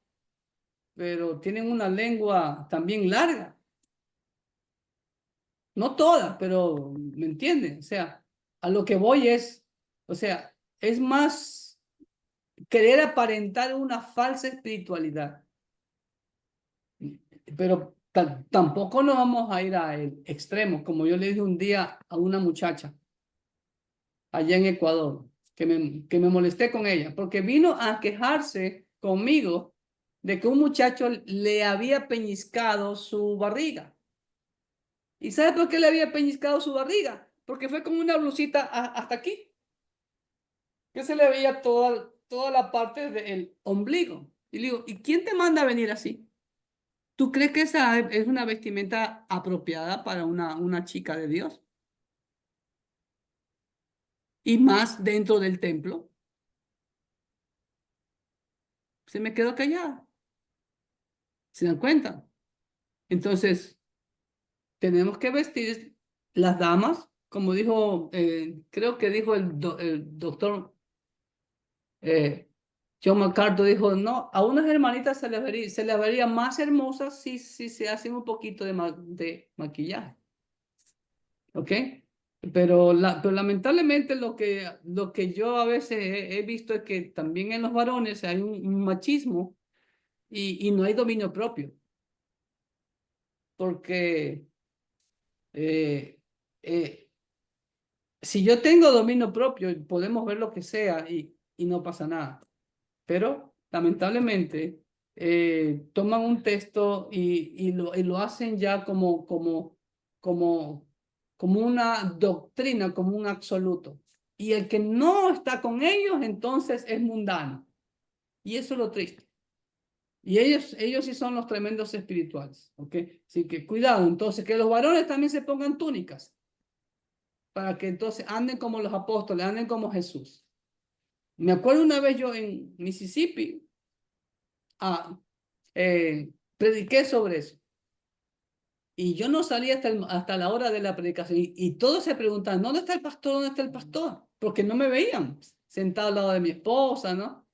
S1: pero tienen una lengua también larga? No todas, pero ¿me entienden? O sea, a lo que voy es, o sea, es más querer aparentar una falsa espiritualidad. Pero tampoco nos vamos a ir al extremo, como yo le dije un día a una muchacha allá en Ecuador, que me molesté con ella, porque vino a quejarse conmigo de que un muchacho le había peñiscado su barriga. ¿Y sabe por qué le había peñiscado su barriga? Porque fue con una blusita hasta aquí, que se le veía toda la parte del ombligo. Y le digo, ¿y quién te manda a venir así? ¿Tú crees que esa es una vestimenta apropiada para una chica de Dios? Y más dentro del templo. Se me quedó callada. ¿Se dan cuenta? Entonces, tenemos que vestir las damas, como dijo, creo que dijo el doctor John MacArthur, dijo, no, a unas hermanitas se les vería más hermosas si se hacen un poquito de maquillaje. ¿Ok? Pero lamentablemente lo que yo a veces he visto es que también en los varones hay un machismo y no hay dominio propio. Porque si yo tengo dominio propio, podemos ver lo que sea y no pasa nada. Pero lamentablemente toman un texto y lo hacen ya como una doctrina, como un absoluto. Y el que no está con ellos, entonces es mundano. Y eso es lo triste. Y ellos sí son los tremendos espirituales, ¿ok? Así que cuidado, entonces, que los varones también se pongan túnicas, para que entonces anden como los apóstoles, anden como Jesús. Me acuerdo una vez yo en Mississippi, prediqué sobre eso. Y yo no salí hasta la hora de la predicación. Y todos se preguntaban, ¿dónde está el pastor? ¿Dónde está el pastor? Porque no me veían sentado al lado de mi esposa, ¿no?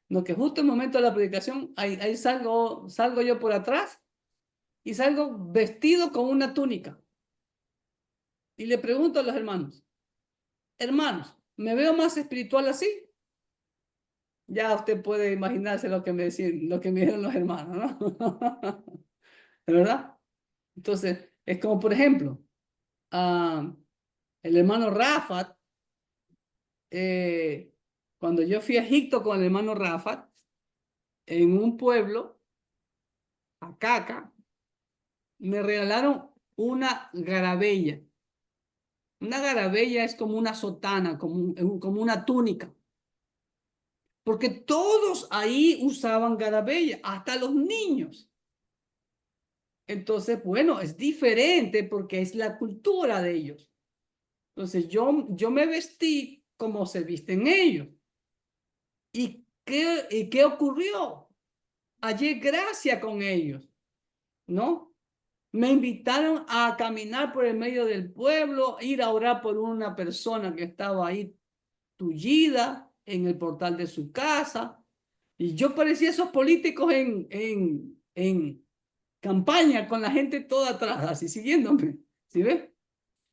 S1: No, que justo en el momento de la predicación, ahí salgo yo por atrás y salgo vestido con una túnica. Y le pregunto a los hermanos, ¿me veo más espiritual así? Ya usted puede imaginarse lo que me dijeron los hermanos, ¿no? ¿De verdad? Entonces, es como, por ejemplo, el hermano Rafat, cuando yo fui a Egipto con el hermano Rafat, en un pueblo, Acaca, me regalaron una garabella. Una garabella es como una sotana, como una túnica. Porque todos ahí usaban garabella, hasta los niños. Entonces, bueno, es diferente porque es la cultura de ellos. Entonces, yo me vestí como se visten ellos. ¿Y qué ocurrió? Hallé gracia con ellos, ¿no? Me invitaron a caminar por el medio del pueblo, ir a orar por una persona que estaba ahí tullida en el portal de su casa. Y yo parecía esos políticos en campaña con la gente toda atrás, así siguiéndome. ¿Sí ves?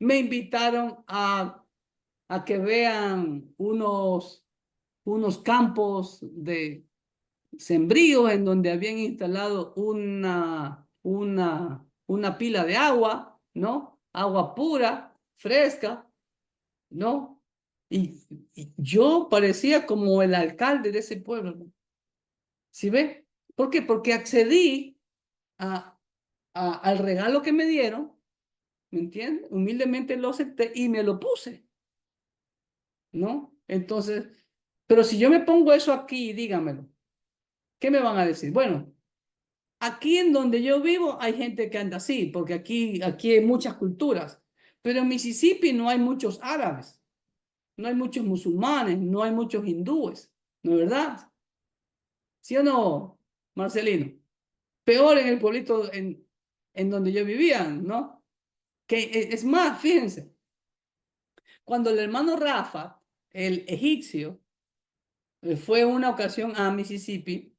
S1: Me invitaron a que vean unos campos de sembríos en donde habían instalado una pila de agua, ¿no? Agua pura, fresca, ¿no? Y yo parecía como el alcalde de ese pueblo, ¿no? ¿Sí ve? ¿Por qué? Porque accedí al regalo que me dieron, ¿me entiendes? Humildemente lo acepté y me lo puse, ¿no? Entonces, pero si yo me pongo eso aquí, dígamelo, ¿qué me van a decir? Bueno, aquí en donde yo vivo hay gente que anda así, porque aquí hay muchas culturas, pero en Mississippi no hay muchos árabes, no hay muchos musulmanes, no hay muchos hindúes, ¿no es verdad? ¿Sí o no, Marcelino? Peor en el pueblito en donde yo vivía, ¿no? Que es más, fíjense, cuando el hermano Rafa, el egipcio, fue una ocasión a Mississippi,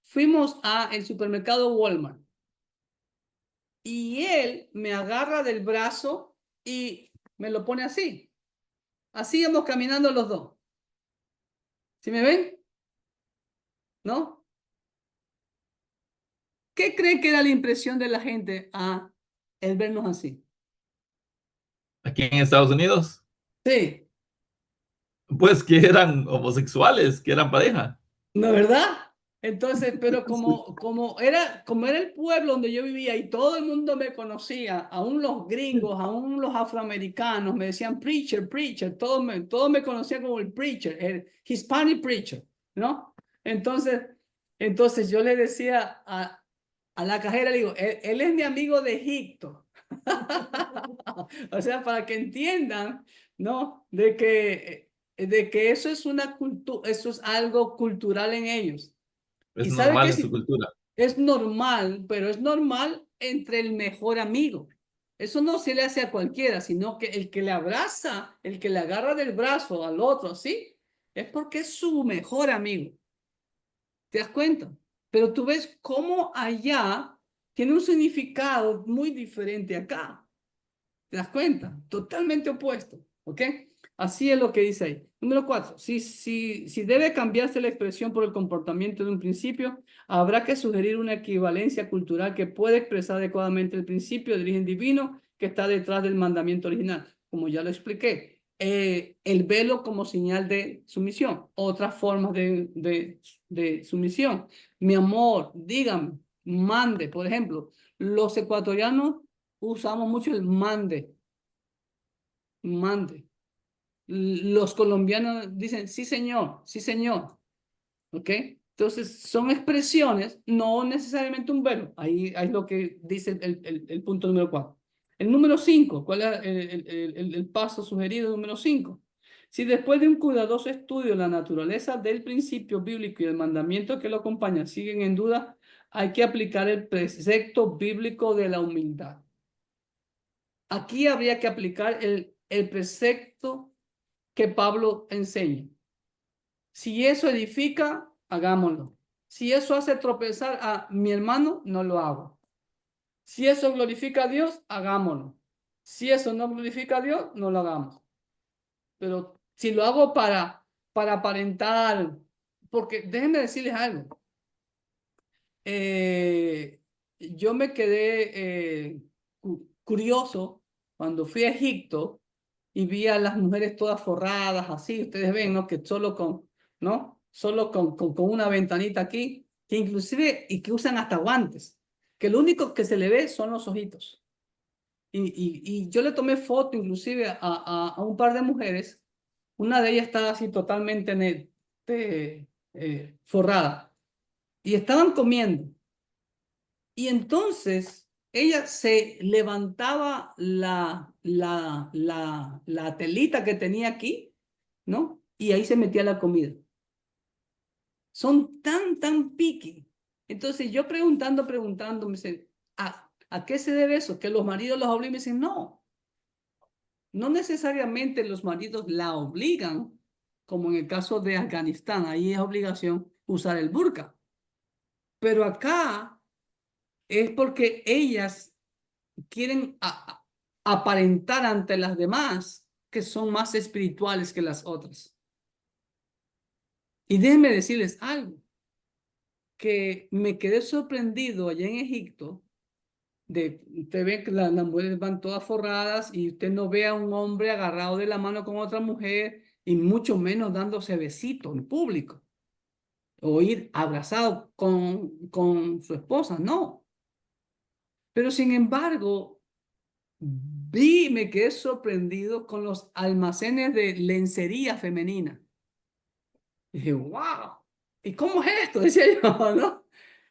S1: fuimos al supermercado Walmart y él me agarra del brazo y me lo pone así. Así íbamos caminando los dos. ¿Sí me ven? ¿No? ¿Qué creen que era la impresión de la gente el vernos así?
S2: Aquí en Estados Unidos,
S1: Sí,
S2: pues que eran homosexuales, que eran pareja.
S1: ¿no es verdad? Entonces, pero como era el pueblo donde yo vivía y todo el mundo me conocía, aún los gringos, aún los afroamericanos, me decían preacher, preacher, todos me conocían como el preacher, el Hispanic preacher, ¿no? Entonces yo le decía A la cajera le digo, él es mi amigo de Egipto. O sea, para que entiendan, ¿no? De que eso es una cultura, eso es algo cultural en ellos.
S2: Es
S1: Y sabe
S2: normal
S1: que
S2: en su
S1: sí,
S2: cultura.
S1: es normal, pero es normal entre el mejor amigo. Eso no se le hace a cualquiera, sino que el que le abraza, el que le agarra del brazo al otro, ¿sí? Es porque es su mejor amigo. ¿Te das cuenta? Pero tú ves cómo allá tiene un significado muy diferente acá. ¿Te das cuenta? Totalmente opuesto. ¿Ok? Así es lo que dice ahí. Número 4. Si debe cambiarse la expresión por el comportamiento de un principio, habrá que sugerir una equivalencia cultural que pueda expresar adecuadamente el principio de origen divino que está detrás del mandamiento original. Como ya lo expliqué. El velo como señal de sumisión. Otras formas de sumisión. Mi amor, dígame, mande. Por ejemplo, los ecuatorianos usamos mucho el mande. Mande. Los colombianos dicen sí, señor, sí, señor. ¿Ok? Entonces, son expresiones, no necesariamente un verbo. Ahí es lo que dice el punto número 4. El número 5, ¿cuál es el paso sugerido número 5? Si después de un cuidadoso estudio la naturaleza del principio bíblico y el mandamiento que lo acompaña siguen en duda, hay que aplicar el precepto bíblico de la humildad. Aquí habría que aplicar el precepto que Pablo enseña. Si eso edifica, hagámoslo. Si eso hace tropezar a mi hermano, no lo hago. Si eso glorifica a Dios, hagámoslo. Si eso no glorifica a Dios, no lo hagamos. Pero si lo hago para aparentar, porque déjenme decirles algo. Yo me quedé curioso cuando fui a Egipto y vi a las mujeres todas forradas así, ustedes ven, ¿no? Que solo con, ¿no? Solo con una ventanita aquí, que inclusive, y que usan hasta guantes, que lo único que se le ve son los ojitos. Y yo le tomé foto inclusive a un par de mujeres, una de ellas estaba así totalmente forrada, y estaban comiendo. Y entonces ella se levantaba la telita que tenía aquí, ¿no? Y ahí se metía la comida. Son tan picky. Entonces yo preguntando, me dicen, ¿a qué se debe eso? Que los maridos los obligan. Me dicen, no necesariamente los maridos la obligan, como en el caso de Afganistán, ahí es obligación usar el burka. Pero acá es porque ellas quieren aparentar ante las demás que son más espirituales que las otras. Y déjenme decirles algo, que me quedé sorprendido allá en Egipto, usted ve que las mujeres van todas forradas y usted no ve a un hombre agarrado de la mano con otra mujer y mucho menos dándose besito en público o ir abrazado con su esposa, no. Pero sin embargo, me quedé sorprendido con los almacenes de lencería femenina. Dije, wow, ¿y cómo es esto? Decía yo, ¿no?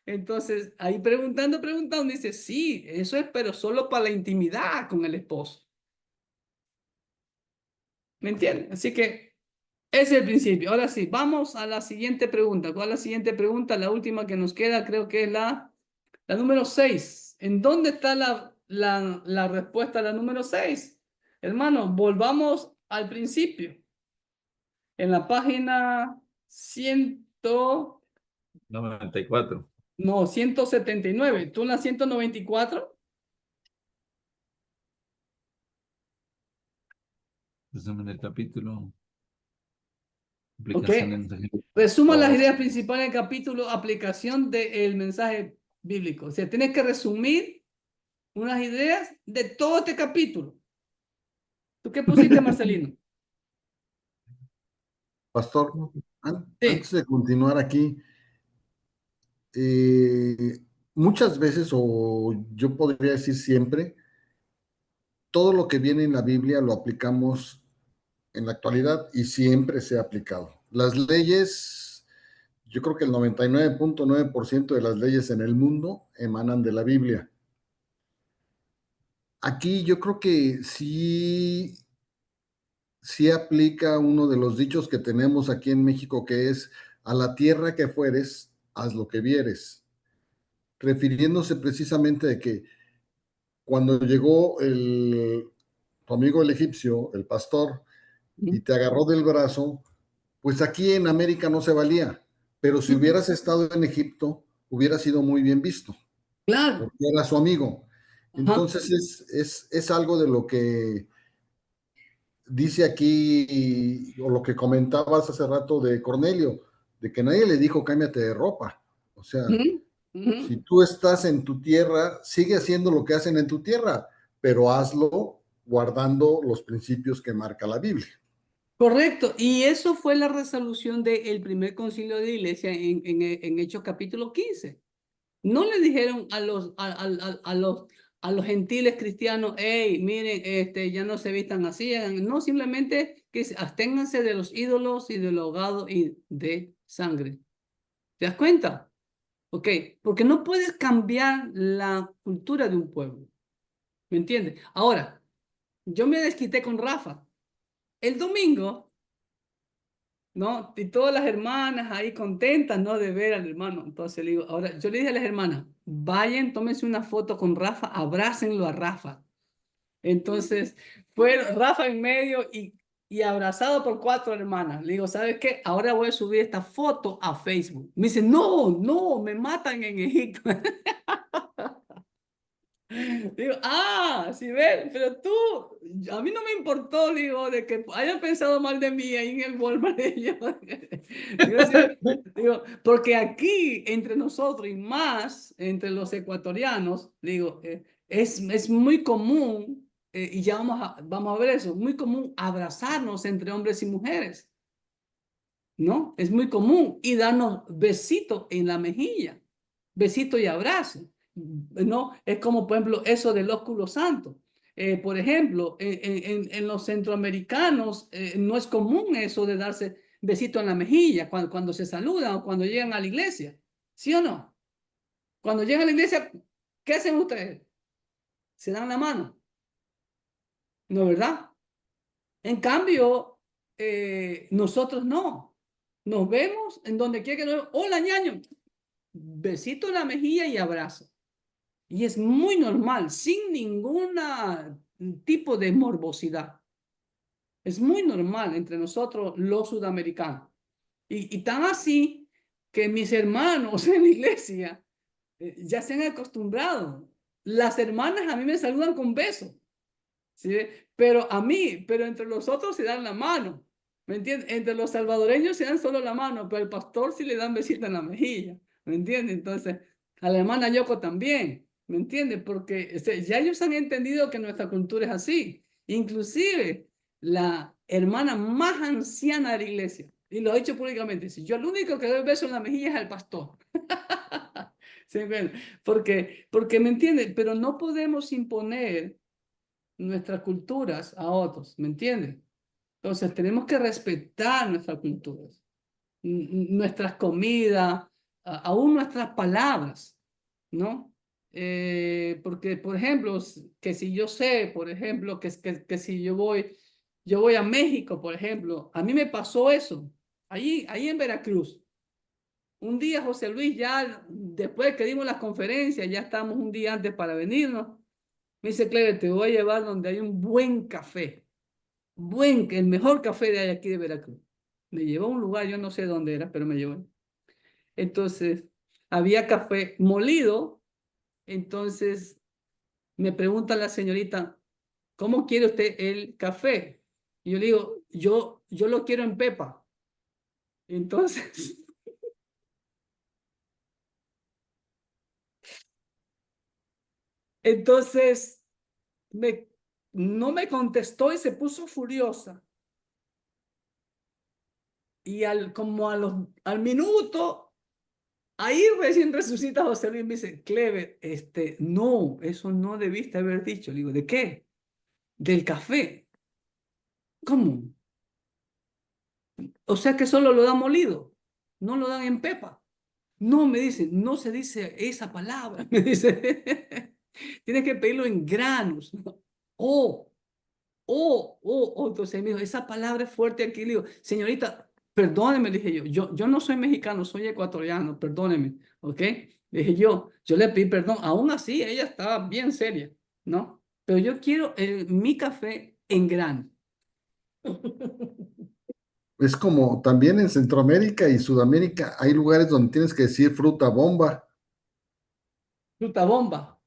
S1: Entonces, ahí preguntando, dice, sí, eso es, pero solo para la intimidad con el esposo. ¿Me entienden? Así que ese es el principio. Ahora sí, vamos a la siguiente pregunta. ¿Cuál es la siguiente pregunta? La última que nos queda, creo que es la número 6. ¿En dónde está la respuesta a la número 6? Hermano, volvamos al principio. En la página
S2: 94.
S1: 179. ¿Tú en la 194?
S2: Resumen del capítulo.
S1: Ok.
S2: Aplicación del mensaje.
S1: Resuma las ideas principales del capítulo, aplicación del mensaje bíblico. O sea, tienes que resumir unas ideas de todo este capítulo. ¿Tú qué pusiste, Marcelino?
S3: Pastor,
S1: Sí.
S3: antes de continuar aquí, muchas veces, o yo podría decir siempre, todo lo que viene en la Biblia lo aplicamos en la actualidad y siempre se ha aplicado. Las leyes, yo creo que el 99.9% de las leyes en el mundo emanan de la Biblia. Aquí yo creo que sí aplica uno de los dichos que tenemos aquí en México, que es: a la tierra que fueres, haz lo que vieres, refiriéndose precisamente de que cuando llegó tu amigo el egipcio, el pastor, y te agarró del brazo, pues aquí en América no se valía, pero si hubieras estado en Egipto, hubiera sido muy bien visto,
S1: Claro.
S3: porque era su amigo.
S1: Ajá.
S3: Entonces es algo de lo que dice aquí, o lo que comentabas hace rato de Cornelio, de que nadie le dijo cámbiate de ropa. O sea,
S1: Ujú, ujú.
S3: si tú estás en tu tierra, sigue haciendo lo que hacen en tu tierra, pero hazlo guardando los principios que marca la Biblia.
S1: Correcto, y eso fue la resolución del primer concilio de la iglesia en Hechos capítulo 15. No le dijeron a los gentiles cristianos: hey, miren, ya no se vistan así. No, simplemente que absténganse de los ídolos y del ahogado y de sangre. ¿Te das cuenta? Ok, porque no puedes cambiar la cultura de un pueblo. ¿Me entiendes? Ahora, yo me desquité con Rafa. El domingo, ¿no? Y todas las hermanas ahí contentas, ¿no? De ver al hermano. Entonces le digo, ahora, yo le dije a las hermanas: vayan, tómense una foto con Rafa, abrácenlo a Rafa. Entonces, fue Rafa en medio y abrazado por 4 hermanas. Le digo, ¿sabes qué? Ahora voy a subir esta foto a Facebook. Me dice: no, no, me matan en Egipto. Digo, sí ven, pero tú, a mí no me importó, digo, de que hayan pensado mal de mí ahí en el Walmart. Digo, sí, digo, porque aquí, entre nosotros y más entre los ecuatorianos, digo, es muy común, y ya vamos a ver eso, muy común abrazarnos entre hombres y mujeres, ¿no? Es muy común, y darnos besitos en la mejilla, besito y abrazo, ¿no? Es como, por ejemplo, eso del ósculo santo. Por ejemplo, en los centroamericanos no es común eso de darse besito en la mejilla cuando se saludan o cuando llegan a la iglesia, ¿sí o no? Cuando llegan a la iglesia, ¿qué hacen ustedes? Se dan la mano, ¿no, verdad? En cambio, nosotros no. Nos vemos en donde quiera que nos vemos. Hola, ñaño. Besito en la mejilla y abrazo. Y es muy normal, sin ningún tipo de morbosidad. Es muy normal entre nosotros los sudamericanos. Y tan así que mis hermanos en la iglesia ya se han acostumbrado. Las hermanas a mí me saludan con besos, ¿sí? Pero entre los otros se dan la mano. ¿Me entiendes? Entre los salvadoreños se dan solo la mano, pero el pastor sí le dan besito en la mejilla. ¿Me entiendes? Entonces, a la hermana Yoko también. ¿Me entiendes? Porque ya ellos han entendido que nuestra cultura es así. Inclusive, la hermana más anciana de la iglesia, y lo he dicho públicamente, si yo el único que doy beso en la mejilla es al pastor. ¿Sí? Porque, ¿me entiendes? Pero no podemos imponer nuestras culturas a otros, ¿me entiendes? Entonces tenemos que respetar nuestras culturas, nuestras comidas, aún nuestras palabras, ¿no? Porque, por ejemplo, que si yo sé, por ejemplo, que si yo voy a México, por ejemplo, a mí me pasó eso, ahí en Veracruz. Un día, José Luis, ya después que dimos las conferencias, ya estábamos un día antes para venirnos. Me dice: Clever, te voy a llevar donde hay un buen café. El mejor café de aquí de Veracruz. Me llevó a un lugar, yo no sé dónde era, pero me llevó. Entonces, había café molido. Entonces, me pregunta la señorita: ¿cómo quiere usted el café? Y yo le digo: yo lo quiero en pepa. Entonces, entonces no me contestó y se puso furiosa. Y como al minuto, ahí recién resucita José Luis y me dice: Clever, no, eso no debiste haber dicho. Le digo: ¿de qué? Del café. ¿Cómo? O sea que solo lo da molido. no lo dan en pepa. No, me dice, no se dice esa palabra, me dice. Tienes que pedirlo en granos. Entonces me dijo, esa palabra es fuerte aquí. Le digo, señorita, perdóneme, le dije yo no soy mexicano, soy ecuatoriano, perdóneme, ¿ok? Le dije yo le pedí perdón, aún así ella estaba bien seria, ¿no? Pero yo quiero mi café en grano.
S3: Es como también en Centroamérica y Sudamérica hay lugares donde tienes que decir fruta bomba,
S1: Fruta bomba.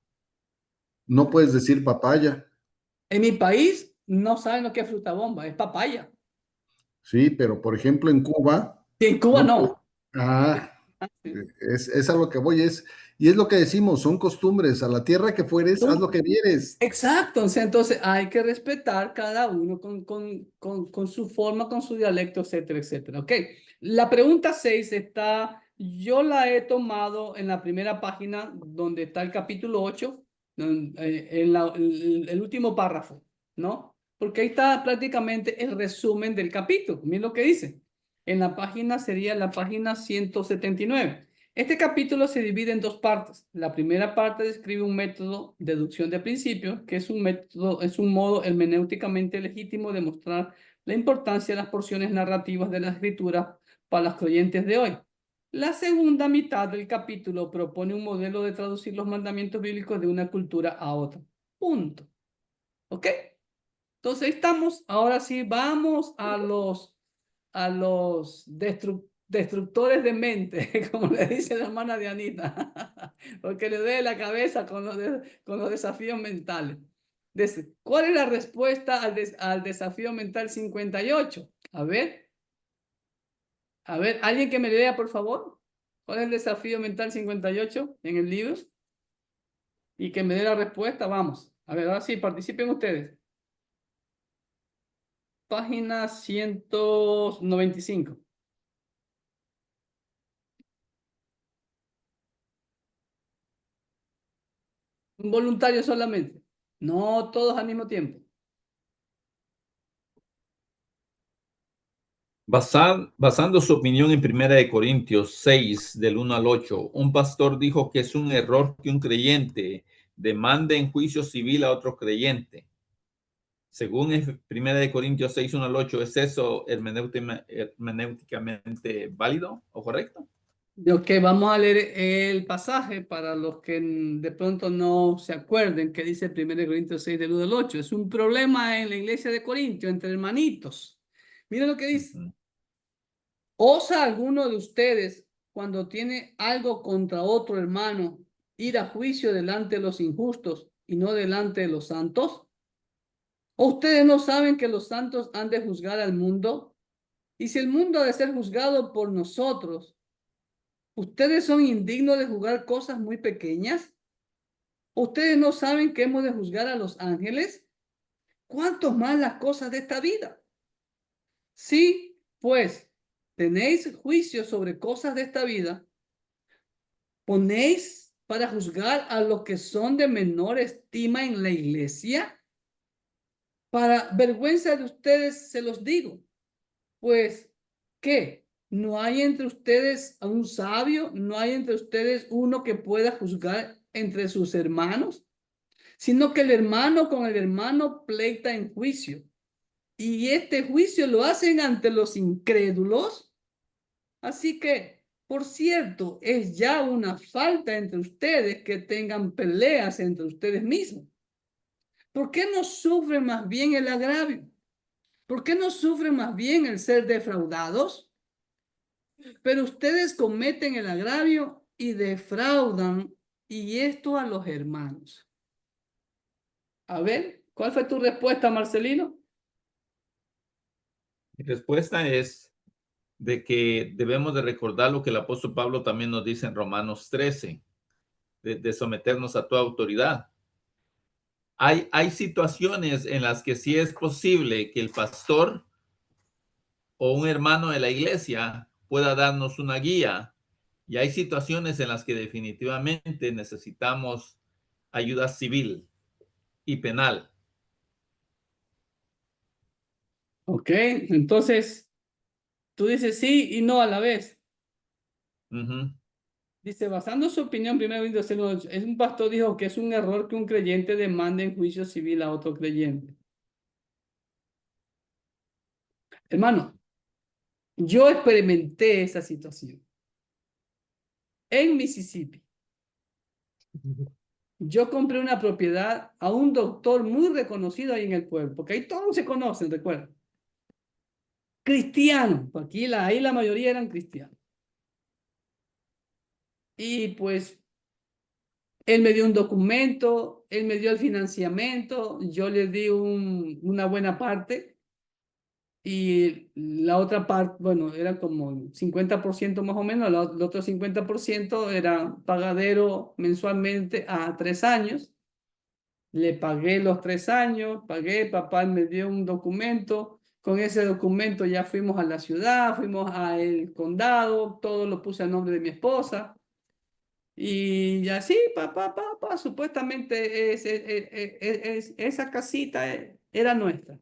S3: no puedes decir papaya.
S1: En mi país no saben lo que es fruta bomba, es papaya.
S3: Sí, pero por ejemplo en Cuba,
S1: Y en Cuba
S3: no puede-
S1: no.
S3: ah,
S1: Sí.
S3: es a lo que voy, y es lo que decimos, son costumbres, a la tierra que fueres, haz lo que vieres.
S1: Exacto, o sea, entonces hay que respetar cada uno con su forma, con su dialecto, etcétera, etcétera. Ok, la pregunta 6 está, yo la he tomado en la primera página donde está el capítulo 8, en el último párrafo, ¿no? Porque ahí está prácticamente el resumen del capítulo. Miren lo que dice. En la página sería la página 179. Este capítulo se divide en dos partes. La primera parte describe un método de deducción de principios, que es un modo hermenéuticamente legítimo de mostrar la importancia de las porciones narrativas de la escritura para los creyentes de hoy. La segunda mitad del capítulo propone un modelo de traducir los mandamientos bíblicos de una cultura a otra. Punto. ¿Ok? Entonces ahí estamos. Ahora sí, vamos a los destructores de mente, como le dice la hermana de Anita, porque le duele la cabeza con los desafíos mentales. ¿Cuál es la respuesta al desafío mental 58? A ver, alguien que me lea, por favor. ¿Cuál es el desafío mental 58 en el libro? Y que me dé la respuesta, vamos. A ver, ahora sí, participen ustedes. Página 195. Un voluntario solamente. No todos al mismo tiempo.
S2: Basando su opinión en 1 Corintios 6, del 1 al 8, un pastor dijo que es un error que un creyente demande en juicio civil a otro creyente. Según 1 Corintios 6, 1 al 8, ¿es eso hermenéuticamente válido o correcto?
S1: Ok, vamos a leer el pasaje para los que de pronto no se acuerden que dice 1 Corintios 6 del 1 al 8. Es un problema en la iglesia de Corintio entre hermanitos. Miren lo que dice. ¿Osa alguno de ustedes cuando tiene algo contra otro hermano ir a juicio delante de los injustos y no delante de los santos? ¿O ustedes no saben que los santos han de juzgar al mundo? Y si el mundo ha de ser juzgado por nosotros, ¿ustedes son indignos de juzgar cosas muy pequeñas? ¿Ustedes no saben que hemos de juzgar a los ángeles? ¿Cuántos más las cosas de esta vida? Sí, pues, tenéis juicio sobre cosas de esta vida, ¿ponéis para juzgar a los que son de menor estima en la iglesia? Para vergüenza de ustedes se los digo, pues, ¿qué? ¿No hay entre ustedes a un sabio? ¿No hay entre ustedes uno que pueda juzgar entre sus hermanos? Sino que el hermano con el hermano pleita en juicio. Y este juicio lo hacen ante los incrédulos. Así que, por cierto, es ya una falta entre ustedes que tengan peleas entre ustedes mismos. ¿Por qué no sufren más bien el agravio? ¿Por qué no sufren más bien el ser defraudados? Pero ustedes cometen el agravio y defraudan, y esto a los hermanos. A ver, ¿cuál fue tu respuesta, Marcelino?
S2: Mi respuesta es de que debemos de recordar lo que el apóstol Pablo también nos dice en Romanos 13, de someternos a toda autoridad. Hay situaciones en las que sí es posible que el pastor o un hermano de la iglesia pueda darnos una guía, y hay situaciones en las que definitivamente necesitamos ayuda civil y penal.
S1: Ok, entonces tú dices sí y no a la vez.
S2: Ujú.
S1: Dice, basando su opinión, 1 Corintios 6:8, es un pastor dijo que es un error que un creyente demande en juicio civil a otro creyente. Hermano, yo experimenté esa situación en Mississippi. Yo compré una propiedad a un doctor muy reconocido ahí en el pueblo, porque ahí todos se conocen, recuerda. Cristiano, aquí ahí la mayoría eran cristianos. Y pues él me dio un documento, él me dio el financiamiento, yo le di una buena parte y la otra parte, bueno, era como 50% más o menos, el otro 50% era pagadero mensualmente a 3 años. Le pagué los 3 años, pagué, papá me dio un documento, con ese documento ya fuimos a la ciudad, fuimos al condado, todo lo puse a nombre de mi esposa. Y así, supuestamente esa casita era nuestra.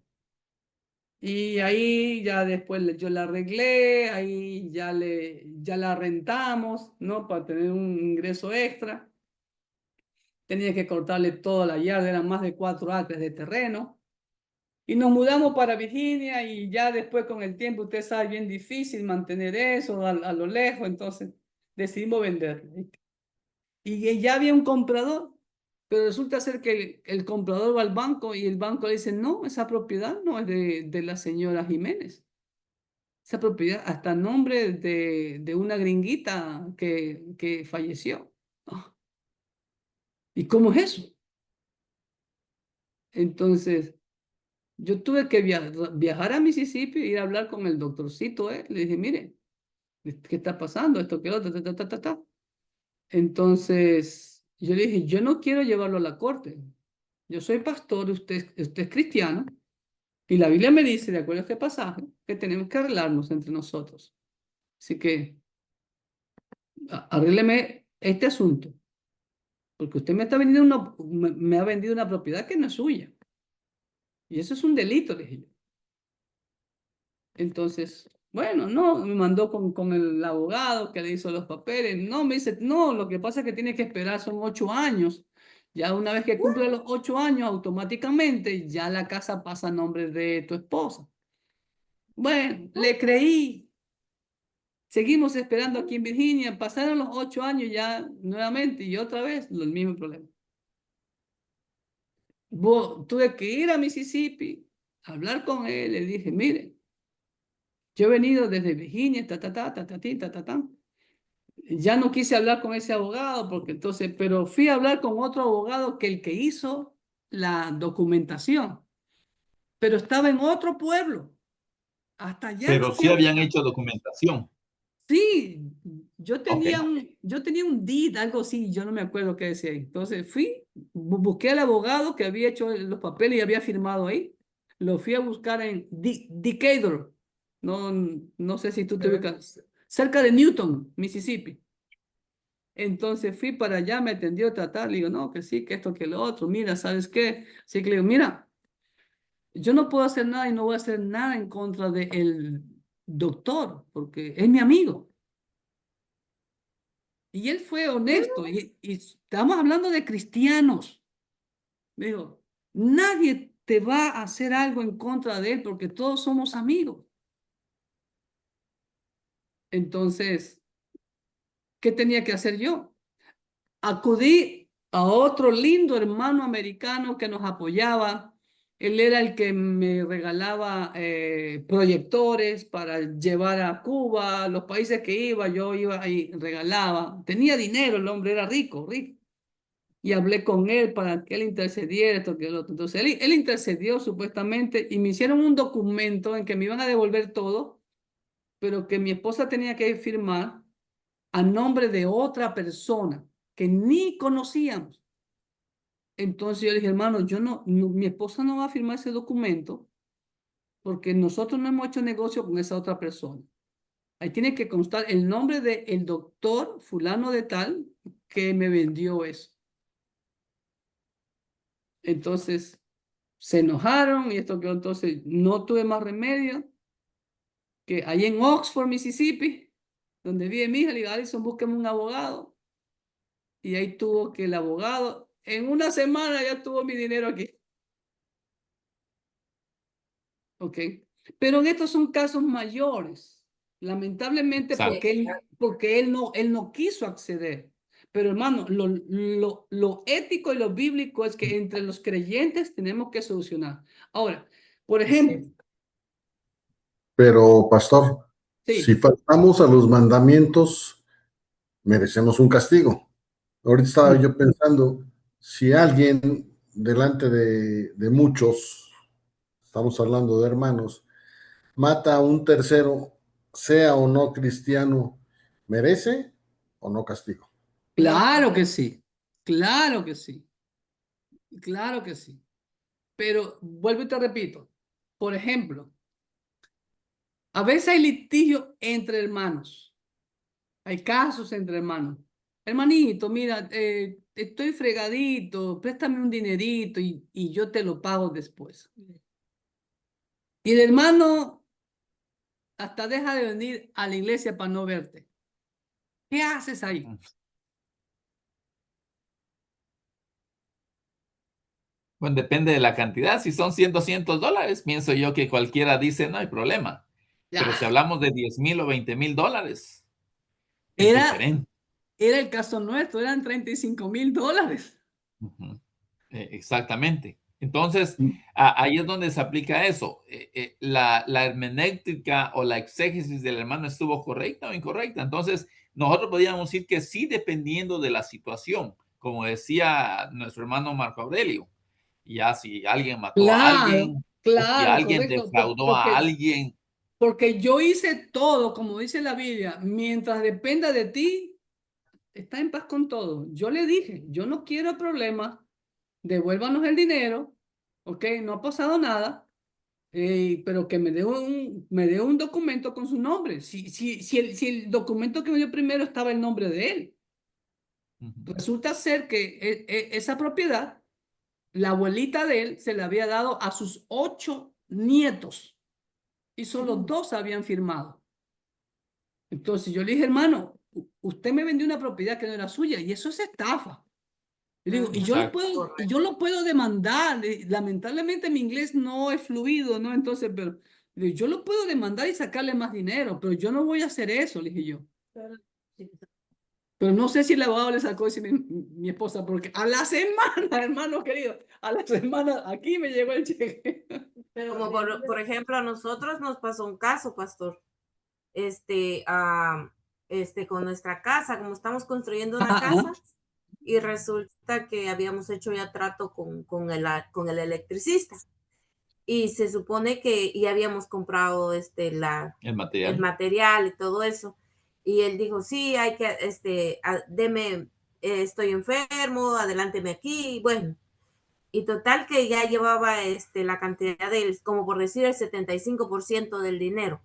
S1: Y ahí ya después yo la arreglé, ahí ya la rentamos, ¿no? Para tener un ingreso extra. Tenía que cortarle toda la yarda, eran más de 4 acres de terreno. Y nos mudamos para Virginia y ya después con el tiempo, usted sabe, bien difícil mantener eso a lo lejos, entonces decidimos venderlo. Y ya había un comprador, pero resulta ser que el comprador va al banco y el banco le dice, no, esa propiedad no es de la señora Jiménez. Esa propiedad hasta nombre de una gringuita que falleció. Ah, ¿y cómo es eso? Entonces, yo tuve que viajar a Mississippi e ir a hablar con el doctorcito. Le dije, mire, ¿qué está pasando? Esto, que lo otro, ta. Entonces, yo le dije, yo no quiero llevarlo a la corte. Yo soy pastor, usted es cristiano, y la Biblia me dice, de acuerdo a este pasaje, que tenemos que arreglarnos entre nosotros. Así que, arrégleme este asunto, porque usted me está vendiendo me ha vendido una propiedad que no es suya. Y eso es un delito, le dije yo. Entonces, bueno, no, me mandó con el abogado que le hizo los papeles. No, me dice, no, lo que pasa es que tiene que esperar, son 8 años. Ya una vez que cumple los 8 años, automáticamente ya la casa pasa a nombre de tu esposa. Bueno, le creí. Seguimos esperando aquí en Virginia. Pasaron los 8 años ya nuevamente y otra vez el mismo problema. Tuve que ir a Mississippi, hablar con él. Le dije, mire, yo he venido desde Virginia, Ya no quise hablar con ese abogado porque entonces, pero fui a hablar con otro abogado que el que hizo la documentación, pero estaba en otro pueblo. Hasta allá lo
S2: Pero
S1: fui
S2: sí
S1: a
S2: habían
S1: buscar.
S2: hecho documentación.
S1: Sí,
S2: Ok.
S1: yo tenía un deed, algo así, yo no me acuerdo qué decía ahí. Entonces fui, busqué al abogado que había hecho los papeles y había firmado ahí. Lo fui a buscar en Decatur. No, no sé si tú te ubicas. Cerca de Newton, Mississippi. Entonces fui para allá, me atendió a tratar. Le digo, no, que sí, que esto, que lo otro. Mira, ¿sabes qué? Así que le digo, mira, yo no puedo hacer nada y no voy a hacer nada en contra del doctor, porque es mi amigo. Y él fue honesto, y estamos hablando de cristianos. Me dijo, nadie te va a hacer algo en contra de él porque todos somos amigos. Entonces, ¿qué tenía que hacer yo? Acudí a otro lindo hermano americano que nos apoyaba. Él era el que me regalaba proyectores para llevar a Cuba, los países que iba, yo iba y regalaba. Tenía dinero, el hombre era rico, rico. Y hablé con él para que él intercediera, esto que el otro. Entonces él intercedió supuestamente y me hicieron un documento en que me iban a devolver todo, pero que mi esposa tenía que firmar a nombre de otra persona que ni conocíamos. Entonces yo le dije, hermano, mi esposa no va a firmar ese documento porque nosotros no hemos hecho negocio con esa otra persona. Ahí tiene que constar el nombre del doctor fulano de tal que me vendió eso. Entonces se enojaron y esto que entonces no tuve más remedio que ahí en Oxford, Mississippi, donde vive mi hija, le digo, Alison, búsqueme un abogado. Y ahí tuvo que el abogado, en una semana ya tuvo mi dinero aquí. ¿Ok? Pero en estos son casos mayores, lamentablemente
S2: Exacto.
S1: porque él no quiso acceder. Pero hermano, lo ético y lo bíblico es que entre los creyentes tenemos que solucionar. Ahora, por ejemplo,
S3: Pero, pastor, si
S1: sí,
S3: faltamos a los mandamientos, merecemos un castigo. Ahorita estaba yo pensando, si alguien delante de muchos, estamos hablando de hermanos, mata a un tercero, sea o no cristiano, ¿merece o no castigo?
S1: claro que sí, claro que sí, claro que sí. Pero vuelvo y te repito, por ejemplo, a veces hay litigio entre hermanos. Hay casos entre hermanos. Hermanito, mira, estoy fregadito, préstame un dinerito y yo te lo pago después. Y el hermano hasta deja de venir a la iglesia para no verte. ¿Qué haces ahí?
S2: Bueno, depende de la cantidad. Si son 100, $200, pienso yo que cualquiera dice, no hay problema. Pero si
S1: Ya,
S2: hablamos de 10,000 o $20,000, es
S1: era
S2: diferente.
S1: el caso nuestro, eran $35,000.
S2: Ujú. Exactamente. Entonces, ahí es donde se aplica eso. La hermenéutica o la exégesis del hermano estuvo correcta o incorrecta. Entonces, nosotros podríamos decir que sí, dependiendo de la situación, como decía nuestro hermano Marco Aurelio. Ya si alguien mató a
S1: Claro,
S2: alguien o si
S1: claro,
S2: alguien
S1: correcto,
S2: defraudó a alguien.
S1: porque yo hice todo, como dice la Biblia, mientras dependa de ti, está en paz con todo. Yo le dije, yo no quiero problemas, devuélvanos el dinero, ¿ok? No ha pasado nada, pero que me dé un documento con su nombre. Si el documento que me dio primero estaba el nombre de él.
S2: Ujú.
S1: Resulta ser que esa propiedad, la abuelita de él se la había dado a sus 8 nietos y solo 2 habían firmado. Entonces yo le dije, hermano, usted me vendió una propiedad que no era suya y eso es estafa. Yo digo,
S2: Exacto.
S1: y yo lo puedo demandar. Lamentablemente mi inglés no es fluido, ¿no? Entonces, pero digo, yo lo puedo demandar y sacarle más dinero, pero yo no voy a hacer eso, le dije yo. Pero no sé si el abogado le sacó eso a mi esposa, porque a la semana, hermano querido, a la semana aquí me llegó el cheque.
S5: Como por ejemplo, a nosotros nos pasó un caso, pastor. Con nuestra casa, como estamos construyendo una casa, y resulta que habíamos hecho ya trato con el electricista. Y se supone que ya habíamos comprado
S2: El
S5: el
S2: material.
S5: material y todo eso. Y él dijo, sí, hay que, deme, estoy enfermo, adelánteme aquí. Bueno, y total que ya llevaba la cantidad del, como por decir, el 75% del dinero.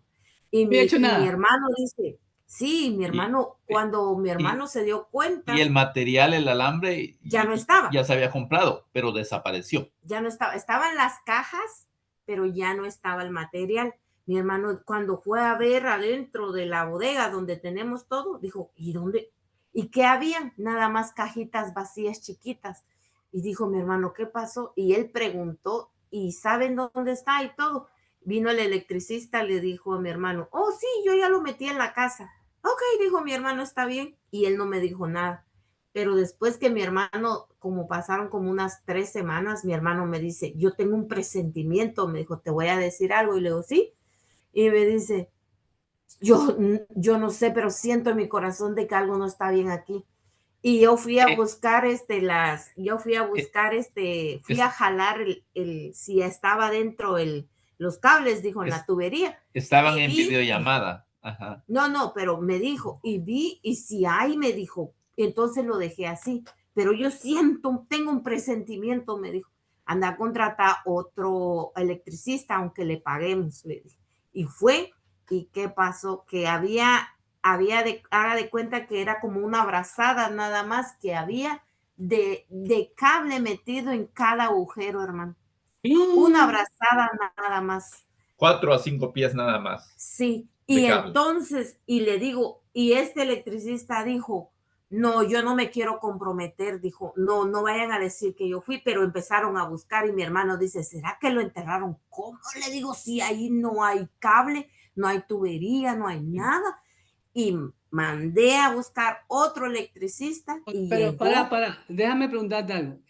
S5: Y
S1: No he hecho
S5: mi
S1: nada.
S5: hermano dice, sí, mi hermano, cuando mi hermano se dio
S2: Y
S5: cuenta,
S2: el material, el alambre,
S5: ya no estaba.
S2: ya se había comprado, pero desapareció.
S5: Ya no estaba, estaban las cajas, pero ya no estaba el material. Mi hermano, cuando fue a ver adentro de la bodega donde tenemos todo, dijo, ¿y dónde? ¿Y qué había? Nada más cajitas vacías chiquitas. Y dijo mi hermano, ¿qué pasó? Y él preguntó, ¿y saben dónde está? Y todo. Vino el electricista, le dijo a mi hermano, oh, sí, yo ya lo metí en la casa. Ok, dijo mi hermano, está bien. Y él no me dijo nada. Pero después que mi hermano, como pasaron como unas 3 semanas, mi hermano me dice, yo tengo un presentimiento, me dijo, te voy a decir algo. Y le digo, sí. Y me dice, yo no sé, pero siento en mi corazón de que algo no está bien aquí. Y yo fui a buscar fui a jalar si estaba dentro los cables, dijo, en la tubería.
S2: Estaban
S5: Y
S2: en
S5: vi,
S2: videollamada. Ajá.
S5: no, pero me dijo, y vi, y si hay, me dijo, entonces lo dejé así. Pero yo tengo un presentimiento, me dijo, anda a contratar otro electricista, aunque le paguemos, le dije. Y fue, ¿y qué pasó? Que haga de cuenta que era como una brazada nada más que había de cable metido en cada agujero, hermano. Una brazada nada más.
S2: 4 a 5 pies nada más.
S5: Sí,
S2: De
S5: y
S2: cable.
S5: entonces, y le digo, Y este electricista dijo, no, yo no me quiero comprometer, dijo, no, no vayan a decir que yo fui, pero empezaron a buscar y mi hermano dice, ¿será que lo enterraron? ¿Cómo? Le digo, si ahí no hay cable, no hay tubería, no hay nada. Y mandé a buscar otro electricista y
S1: Pero
S5: llegó.
S1: déjame preguntarte algo.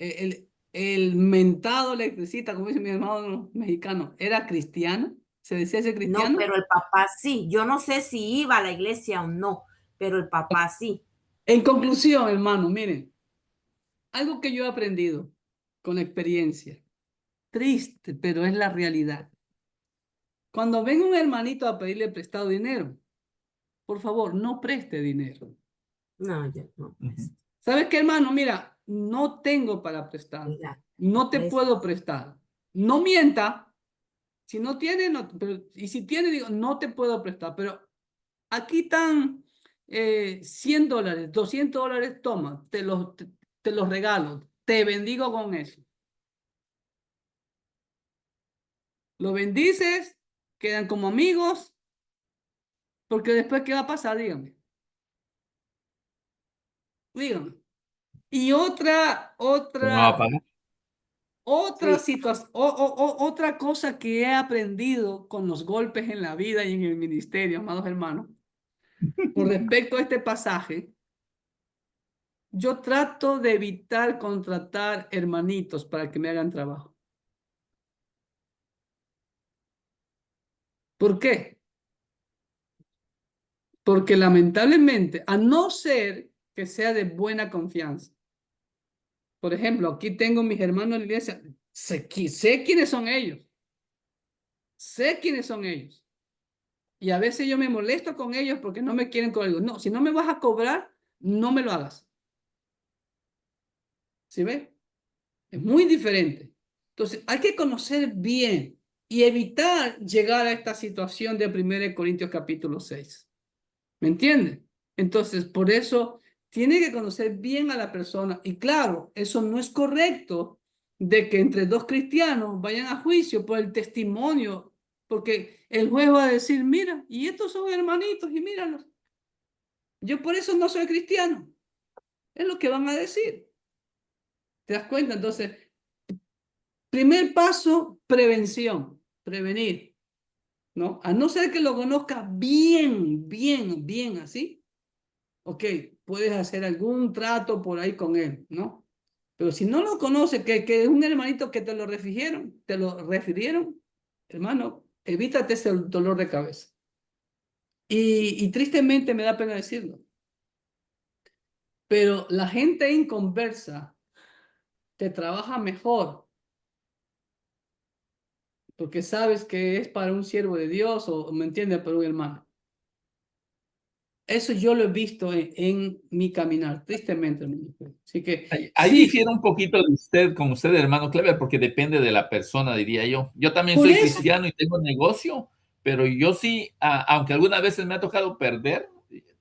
S1: El mentado electricista, como dice mi hermano mexicano, ¿era cristiano? ¿Se decía ese
S5: No,
S1: cristiano?
S5: pero el papá sí. Yo no sé si iba a la iglesia o no, pero el papá sí.
S1: En conclusión, hermano, miren, algo que yo he aprendido con experiencia, triste, pero es la realidad. Cuando venga un hermanito a pedirle prestado dinero, por favor, no preste dinero.
S5: No, yo no.
S1: ¿Sabes qué, hermano? Mira, no tengo para prestar.
S5: Mira,
S1: No te
S5: presta.
S1: puedo prestar. No mienta. Si no tiene, no, y si tiene, digo, no te puedo prestar. Pero aquí están $100, $200, toma, te los regalo. Te bendigo con eso. Lo bendices, quedan como amigos, porque después, ¿qué va a pasar? Dígame. Dígame. Y
S2: ¿No va a pagar?
S1: otra
S5: Sí.
S1: situación, otra cosa que he aprendido con los golpes en la vida y en el ministerio, amados hermanos, con respecto a este pasaje, yo trato de evitar contratar hermanitos para que me hagan trabajo. ¿Por qué? Porque lamentablemente, a no ser que sea de buena confianza. Por ejemplo, aquí tengo mis hermanos en la iglesia, sé quiénes son ellos. Sé quiénes son ellos. Y a veces yo me molesto con ellos porque no me quieren cobrar. No, si no me vas a cobrar, no me lo hagas. ¿Sí ves? Es muy diferente. Entonces, hay que conocer bien y evitar llegar a esta situación de 1 Corintios capítulo 6. ¿Me entiendes? Entonces, por eso tiene que conocer bien a la persona. Y claro, eso no es correcto de que entre dos cristianos vayan a juicio por el testimonio, porque el juez va a decir, mira, y estos son hermanitos y míralos. Yo por eso no soy cristiano. Es lo que van a decir. ¿Te das cuenta? Entonces, primer paso, prevención, prevenir, ¿no? A no ser que lo conozcas bien, bien, bien así, ok, puedes hacer algún trato por ahí con él, ¿no? Pero si no lo conoces, que es un hermanito que te lo refirieron, hermano, evítate ese dolor de cabeza. Y tristemente me da pena decirlo, pero la gente inconversa te trabaja mejor porque sabes que es para un siervo de Dios o, ¿me entiendes?, para un hermano. Eso yo lo he visto en mi caminar, tristemente, hermano. Así que
S2: Ahí
S1: sí,
S2: difiere un poquito de usted, con usted, hermano Clever, porque depende de la persona, diría yo. Yo también
S1: por
S2: soy
S1: eso,
S2: cristiano y tengo negocio, pero yo sí, aunque algunas veces me ha tocado perder,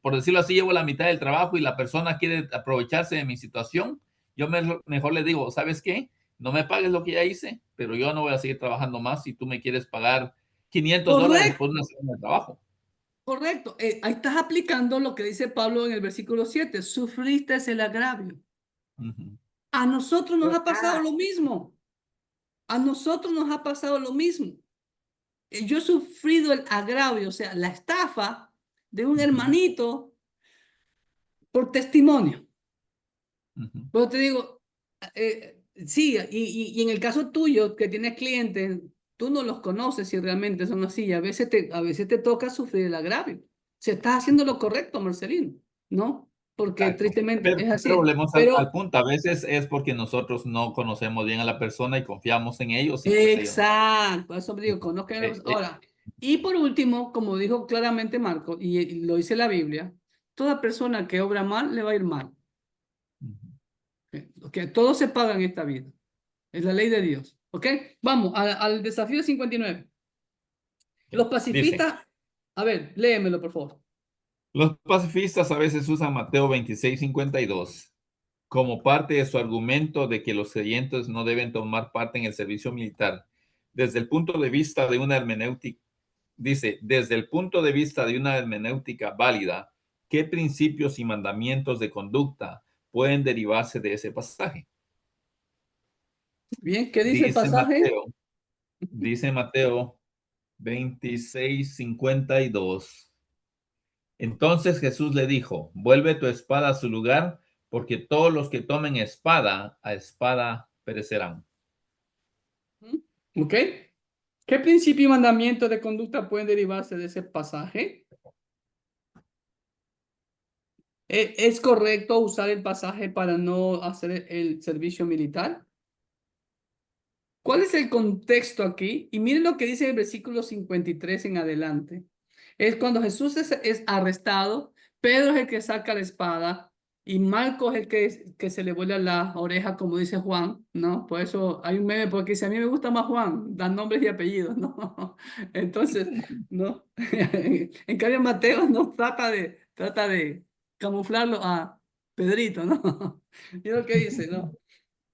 S2: por decirlo así, llevo la mitad del trabajo y la persona quiere aprovecharse de mi situación, yo mejor le digo, ¿sabes qué? No me pagues lo que ya hice, pero yo no voy a seguir trabajando más si tú me quieres pagar $500 por
S1: correcto,
S2: una semana de trabajo.
S1: correcto. Ahí estás aplicando lo que dice Pablo en el versículo 7, sufriste el agravio.
S2: Ujú.
S1: A nosotros nos ha pasado
S5: Ah,
S1: lo mismo. A nosotros nos ha pasado lo mismo. Yo he sufrido el agravio, o sea, la estafa de un
S2: Ujú.
S1: hermanito por testimonio.
S2: Ujú.
S1: Pero te digo, sí, y en el caso tuyo, que tienes clientes, tú no los conoces si realmente son así, y a veces te toca sufrir el agravio. Si estás haciendo lo correcto, Marcelino, ¿no? Porque
S2: Exacto.
S1: tristemente es
S2: Pero
S1: así.
S2: volvemos al
S1: Pero,
S2: punto. A veces es porque nosotros no conocemos bien a la persona y confiamos en ellos y pues ellos no.
S1: exacto, eso me digo, conozcan a la
S2: Eh,
S1: persona.
S2: eh,
S1: Ahora, y por último, como dijo claramente Marco, y lo dice la Biblia, toda persona que obra mal le va a ir mal. Que todo se paga en esta vida. Es la ley de Dios. ¿Ok? Vamos al desafío 59. Los
S2: Dice,
S1: pacifistas, a ver, léemelo, por favor.
S2: los pacifistas a veces usan Mateo 26:52 como parte de su argumento de que los creyentes no deben tomar parte en el servicio militar. Desde el punto de vista de una hermenéutica, dice, desde el punto de vista de una hermenéutica válida, ¿qué principios y mandamientos de conducta pueden derivarse de ese pasaje?
S1: Bien, ¿qué dice el pasaje?
S2: Dice Mateo 26:52. Entonces Jesús le dijo, vuelve tu espada a su lugar, porque todos los que tomen espada, a espada perecerán.
S1: ¿Ok? ¿Qué principio y mandamiento de conducta pueden derivarse de ese pasaje? ¿Es correcto usar el pasaje para no hacer el servicio militar? ¿Cuál es el contexto aquí? Y miren lo que dice el versículo 53 en adelante. Es cuando Jesús es arrestado, Pedro es el que saca la espada y Marcos es el que se le vuela la oreja, como dice Juan, ¿no? Por eso hay un meme porque dice, a mí me gusta más Juan, dan nombres y apellidos, ¿no? Entonces, ¿no? En cambio Mateo no trata de camuflarlo a Pedrito, ¿no? Mira lo que dice, ¿no?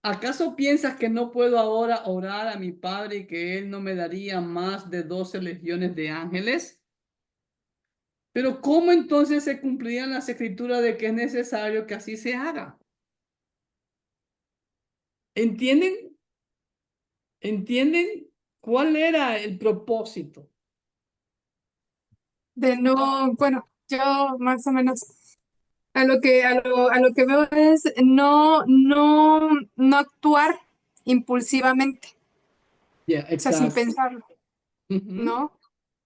S1: ¿Acaso piensas que no puedo ahora orar a mi Padre y que Él no me daría más de 12 legiones de ángeles? Pero ¿cómo entonces se cumplirían las escrituras de que es necesario que así se haga? ¿Entienden? ¿Entienden cuál era el propósito?
S4: De no, bueno, yo más o menos a lo que veo es no actuar impulsivamente,
S1: Ya,
S4: o sea, sin
S1: exacto.
S4: pensarlo,
S1: Ujú.
S4: ¿no?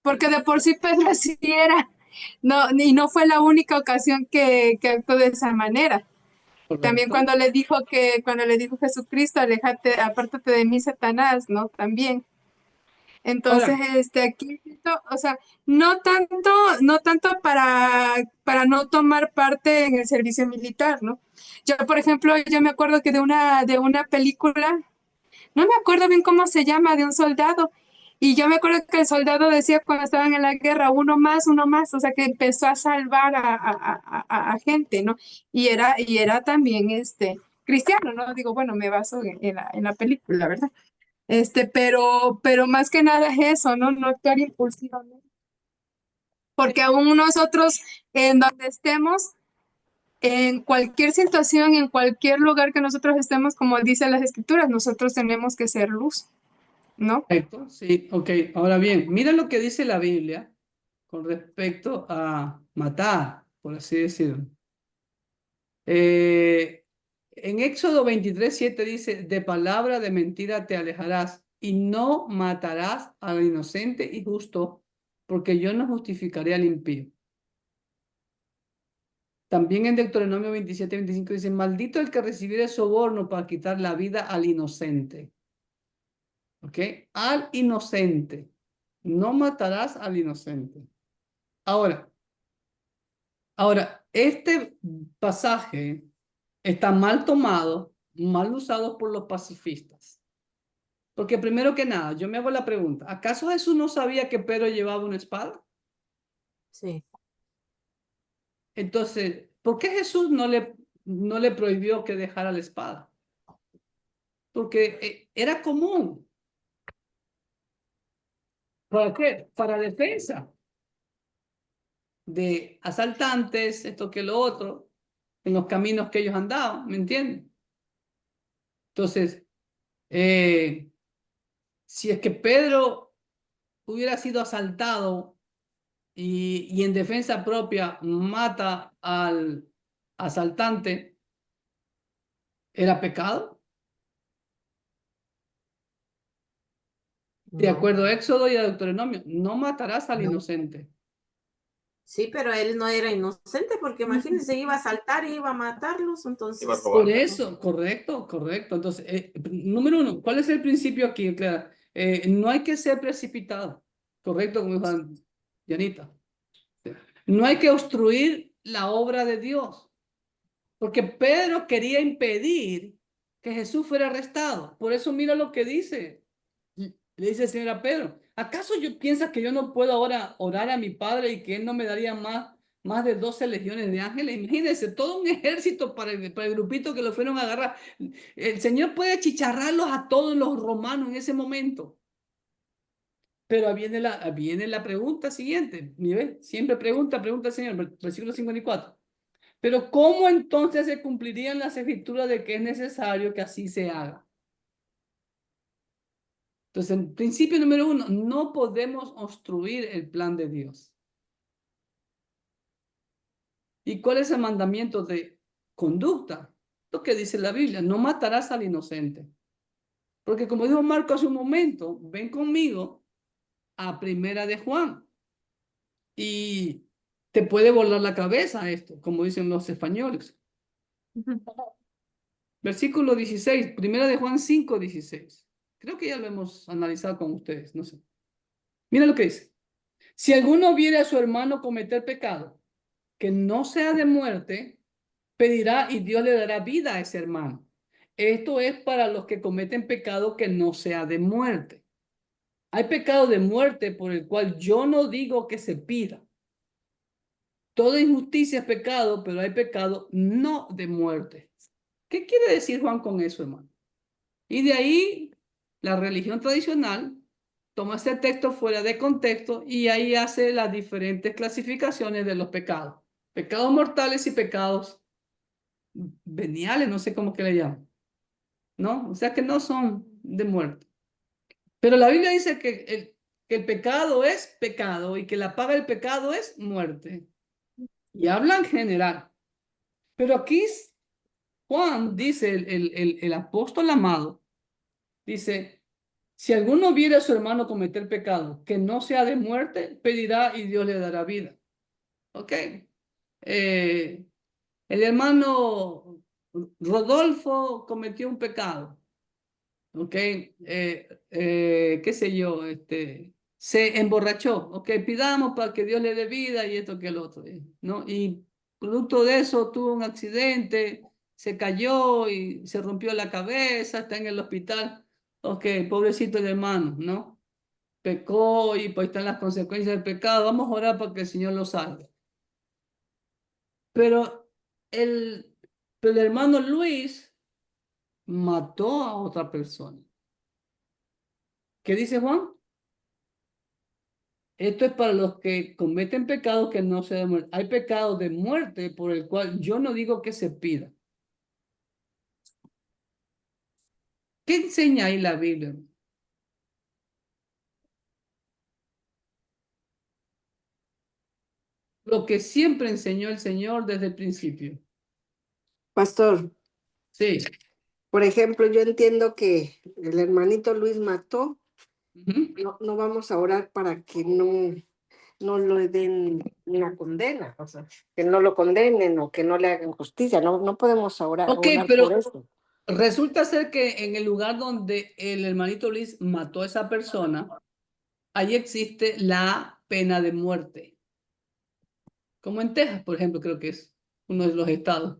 S4: Porque de por sí Pedro así era, no, y no fue la única ocasión que actuó de esa manera. También
S1: Correcto.
S4: cuando le dijo Jesucristo, aléjate, apártate de mí, Satanás, ¿no? También. Entonces,
S1: Ahora,
S4: aquí, o sea, no tanto para no tomar parte en el servicio militar, ¿no? Yo, por ejemplo, yo me acuerdo que de una película, no me acuerdo bien cómo se llama, de un soldado, y yo me acuerdo que el soldado decía cuando estaban en la guerra, uno más, o sea, que empezó a salvar a gente, ¿no? Y era también cristiano, ¿no? Digo, bueno, me baso en la película, ¿verdad? Pero más que nada es eso, ¿no? No actuar impulsivamente. Porque aún nosotros, en donde estemos, en cualquier situación, en cualquier lugar que nosotros estemos, como dicen las escrituras, nosotros tenemos que ser luz, ¿no?
S1: correcto, sí, ok. Ahora bien, mira lo que dice la Biblia con respecto a matar, por así decirlo. En Éxodo 23:7 dice, de palabra de mentira te alejarás y no matarás al inocente y justo, porque yo no justificaré al impío. También en Deuteronomio 27:25 dice, maldito el que recibiere soborno para quitar la vida al inocente. ¿Ok? Al inocente. No matarás al inocente. Ahora, este pasaje está mal tomado, mal usado por los pacifistas. Porque primero que nada, yo me hago la pregunta, ¿acaso Jesús no sabía que Pedro llevaba una espada?
S5: Sí.
S1: Entonces, ¿por qué Jesús no le prohibió que dejara la espada? Porque era común. ¿Para qué? Para defensa de asaltantes, esto que lo otro, en los caminos que ellos andaban, ¿me entienden? Entonces, si es que Pedro hubiera sido asaltado y en defensa propia mata al asaltante, ¿era pecado? De
S5: No.
S1: acuerdo a Éxodo y a Deuteronomio, no matarás al
S5: No.
S1: inocente.
S5: Sí, pero él no era inocente porque imagínense, iba a saltar y iba a matarlos, entonces.
S2: Iba a robar.
S1: Por eso, correcto, correcto. Entonces, número uno, ¿cuál es el principio aquí, Clara? No hay que ser precipitado, correcto, como dijo Janita. No hay que obstruir la obra de Dios, porque Pedro quería impedir que Jesús fuera arrestado. Por eso mira lo que dice. Le dice el Señor a Pedro, ¿acaso piensas que yo no puedo ahora orar a mi Padre y que Él no me daría más de 12 legiones de ángeles? Imagínense, todo un ejército para el grupito que lo fueron a agarrar. El Señor puede chicharrarlos a todos los romanos en ese momento. Pero viene la pregunta siguiente. Mire, siempre pregunta el Señor, versículo 54. Pero ¿cómo entonces se cumplirían las escrituras de que es necesario que así se haga? Entonces, en principio número 1, no podemos obstruir el plan de Dios. ¿Y cuál es el mandamiento de conducta? Lo que dice la Biblia, no matarás al inocente. Porque como dijo Marco hace un momento, ven conmigo a Primera de Juan. Y te puede volar la cabeza esto, como dicen los españoles. Versículo 16, Primera de Juan 5, 16. Creo que ya lo hemos analizado con ustedes, no sé. Mira lo que dice. Si alguno viere a su hermano cometer pecado, que no sea de muerte, pedirá y Dios le dará vida a ese hermano. Esto es para los que cometen pecado que no sea de muerte. Hay pecado de muerte por el cual yo no digo que se pida. Toda injusticia es pecado, pero hay pecado no de muerte. ¿Qué quiere decir Juan con eso, hermano? Y de ahí la religión tradicional toma este texto fuera de contexto y ahí hace las diferentes clasificaciones de los pecados. Pecados mortales y pecados veniales, no sé cómo que le llaman. ¿No? O sea que no son de muerte. Pero la Biblia dice que el pecado es pecado y que la paga del pecado es muerte. Y habla en general. Pero aquí Juan dice, el apóstol amado, dice, si alguno viera a su hermano cometer pecado que no sea de muerte, pedirá y Dios le dará vida. ¿Ok? El hermano Rodolfo cometió un pecado. ¿Ok? Qué sé yo, se emborrachó. ¿Ok? Pidamos para que Dios le dé vida y esto que el otro. ¿No? Y producto de eso tuvo un accidente, se cayó y se rompió la cabeza, está en el hospital. Ok, pobrecito el hermano, ¿no? Pecó y pues están las consecuencias del pecado. Vamos a orar para que el Señor lo salve. Pero el hermano Luis mató a otra persona. ¿Qué dice Juan? Esto es para los que cometen pecados que no se demuestran. Hay pecados de muerte por el cual yo no digo que se pida. ¿Qué enseña ahí la Biblia? Lo que siempre enseñó el Señor desde el principio.
S6: Pastor,
S1: Sí.
S6: por ejemplo, yo entiendo que el hermanito Luis mató,
S1: Ujú.
S6: no vamos a orar para que no le den una condena, o sea, que no lo condenen o que no le hagan justicia, no podemos orar
S1: Ok,
S6: por
S1: pero
S6: eso.
S1: resulta ser que en el lugar donde el hermanito Luis mató a esa persona, ahí existe la pena de muerte. Como en Texas, por ejemplo, creo que es uno de los estados.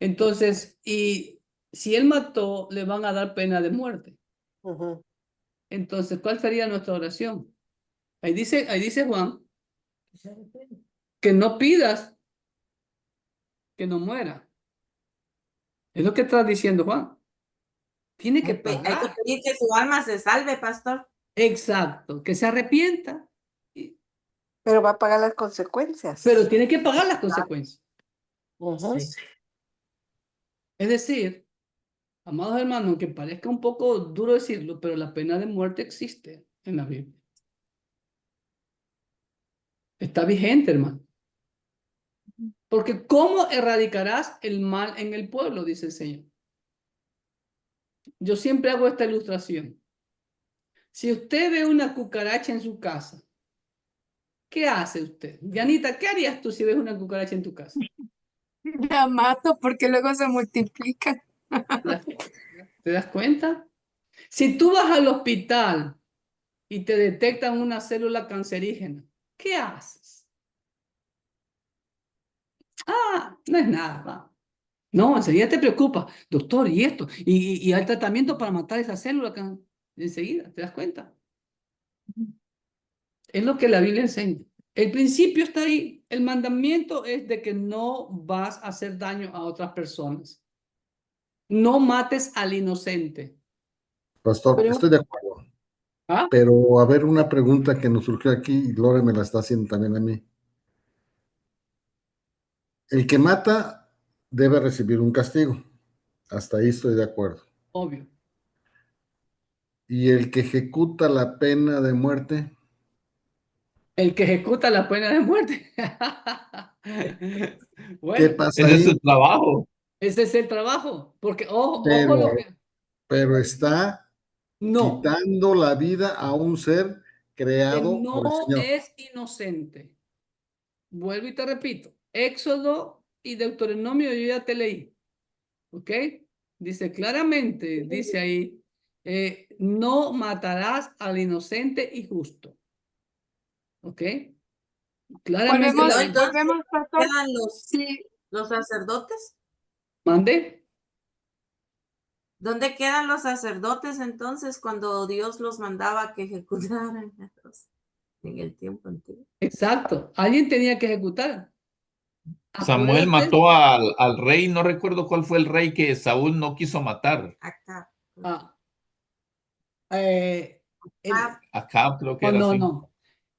S1: Entonces, y si él mató, le van a dar pena de muerte.
S6: Ujú.
S1: Entonces, ¿cuál sería nuestra oración? Ahí dice Juan, que no pidas que no muera. Es lo que está diciendo Juan. Tiene que
S5: Hay que
S1: pagar.
S5: pedir que su alma se salve, pastor.
S1: Exacto, que se arrepienta,
S6: Pero va a pagar las consecuencias.
S1: pero tiene que pagar las consecuencias.
S6: Ujú.
S5: Sí.
S1: Es decir, amados hermanos, aunque parezca un poco duro decirlo, pero la pena de muerte existe en la Biblia. Está vigente, hermano. Porque ¿cómo erradicarás el mal en el pueblo? Dice el Señor. Yo siempre hago esta ilustración. Si usted ve una cucaracha en su casa, ¿qué hace usted? Dianita, ¿qué harías tú si ves una cucaracha en tu casa?
S4: La mato porque luego se multiplican.
S1: ¿Te das cuenta? Si tú vas al hospital y te detectan una célula cancerígena, ¿qué haces? No es nada. Va. No, enseguida te preocupa. Doctor, ¿y esto? ¿Y hay tratamiento para matar esa célula? Enseguida, ¿te das cuenta? Es lo que la Biblia enseña. El principio está ahí. El mandamiento es de que no vas a hacer daño a otras personas. No mates al inocente.
S3: Pastor,
S1: Pero,
S3: estoy de acuerdo.
S1: ¿Ah?
S3: Pero a ver, una pregunta que nos surgió aquí y Lore me la está haciendo también a mí. El que mata debe recibir un castigo. Hasta ahí estoy de acuerdo.
S1: Obvio.
S3: Y el que ejecuta la pena de muerte,
S1: El que ejecuta la pena de muerte.
S3: ¿qué
S1: Bueno,
S3: pasa
S2: Ese es
S3: ahí?
S2: su trabajo.
S1: ese es el trabajo. Porque ojo
S3: Pero,
S1: lo que...
S3: pero está
S1: No,
S3: quitando la vida a un ser
S1: que
S3: creado por el
S1: no
S3: Señor.
S1: es inocente. Vuelvo y te repito. Éxodo y Deuteronomio yo ya te leí. ¿Ok? Dice claramente, dice ahí, no matarás al inocente y justo. ¿Ok? Claramente
S4: Volvemos,
S5: No,
S1: la
S5: entonces,
S4: volvemos, pastor.
S5: ¿quedan
S4: Sí,
S5: los sacerdotes?
S1: mandé.
S5: ¿Dónde quedan los sacerdotes entonces cuando Dios los mandaba que ejecutaran a los- en el tiempo antiguo?
S1: Exacto. Alguien tenía que ejecutar.
S2: Samuel
S1: Acuérdate.
S2: mató al rey, no recuerdo cuál fue el rey que Saúl no quiso matar.
S5: Acá.
S1: Ah, eh, el-
S2: Acá creo que
S1: no,
S2: era
S1: no,
S2: así.
S1: no.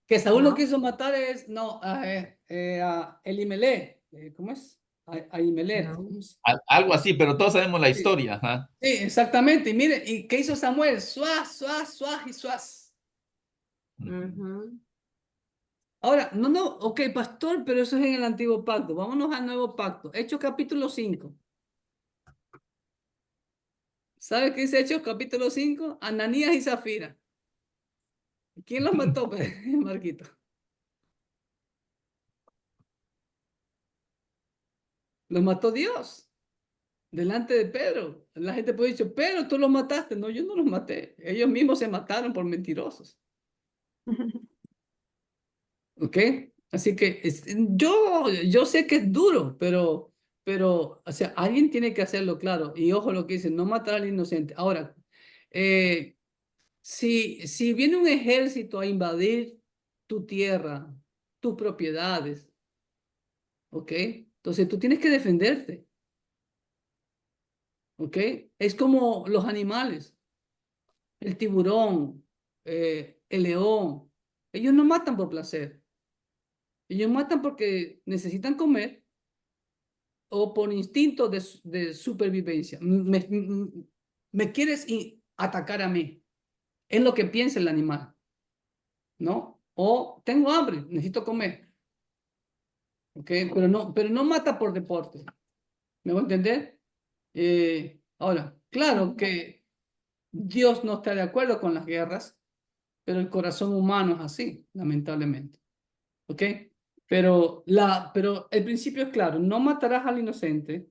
S1: Que Saúl lo
S5: ¿No?
S1: quiso matar es, no, a Elimelech. ¿Cómo es? Ahimelech.
S5: No.
S2: Algo así, pero todos sabemos la
S1: Sí,
S2: historia. Ajá.
S1: sí, exactamente. Y mire, ¿y qué hizo Samuel? Suaz, suaz, suaz y suaz.
S5: Ujú.
S1: Ahora, no, no, ok, pastor, pero eso es en el antiguo pacto. Vámonos al nuevo pacto. Hechos capítulo 5. ¿Sabe qué dice Hechos capítulo 5? Ananías y Zafira. ¿Quién los mató, pues, Marquito? Los mató Dios delante de Pedro. La gente puede decir, Pedro, tú los mataste. No, yo no los maté. Ellos mismos se mataron por mentirosos. ¿Ok? Así que yo sé que es duro, o sea, alguien tiene que hacerlo claro. Y ojo lo que dice, no matar al inocente. Ahora, eh, si viene un ejército a invadir tu tierra, tus propiedades, ¿ok? Entonces tú tienes que defenderte, ¿ok? Es como los animales, el tiburón, el león. Ellos no matan por placer. Ellos matan porque necesitan comer o por instinto de supervivencia. Me quieres atacar a mí. Es lo que piensa el animal, ¿no? O tengo hambre, necesito comer. ¿Ok? Pero no mata por deporte. ¿Me voy a entender? Ahora, claro que Dios no está de acuerdo con las guerras, pero el corazón humano es así, lamentablemente. ¿Ok? Pero el principio es claro, no matarás al inocente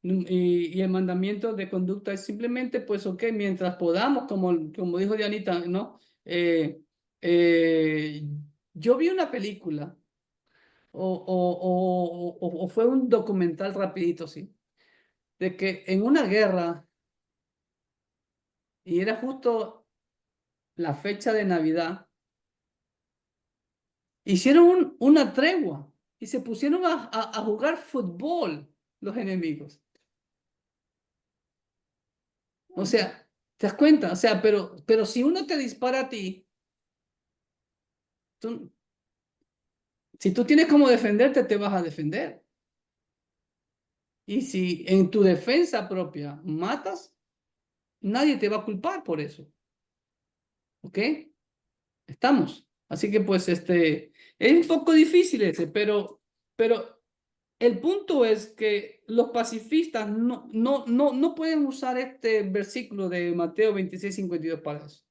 S1: y el mandamiento de conducta es simplemente, pues, ok, mientras podamos, como dijo Dianita, ¿no? Eh, yo vi una película o fue un documental rapidito, sí, de que en una guerra, y era justo la fecha de Navidad, hicieron una tregua y se pusieron a jugar fútbol los enemigos. O sea, ¿te das cuenta? O sea, pero si uno te dispara a ti, tú, si tú tienes cómo defenderte, te vas a defender. Y si en tu defensa propia matas, nadie te va a culpar por eso. ¿Ok? Estamos. Así que pues es un poco difícil ese, pero el punto es que los pacifistas no pueden usar este versículo de Mateo 26:52 para eso.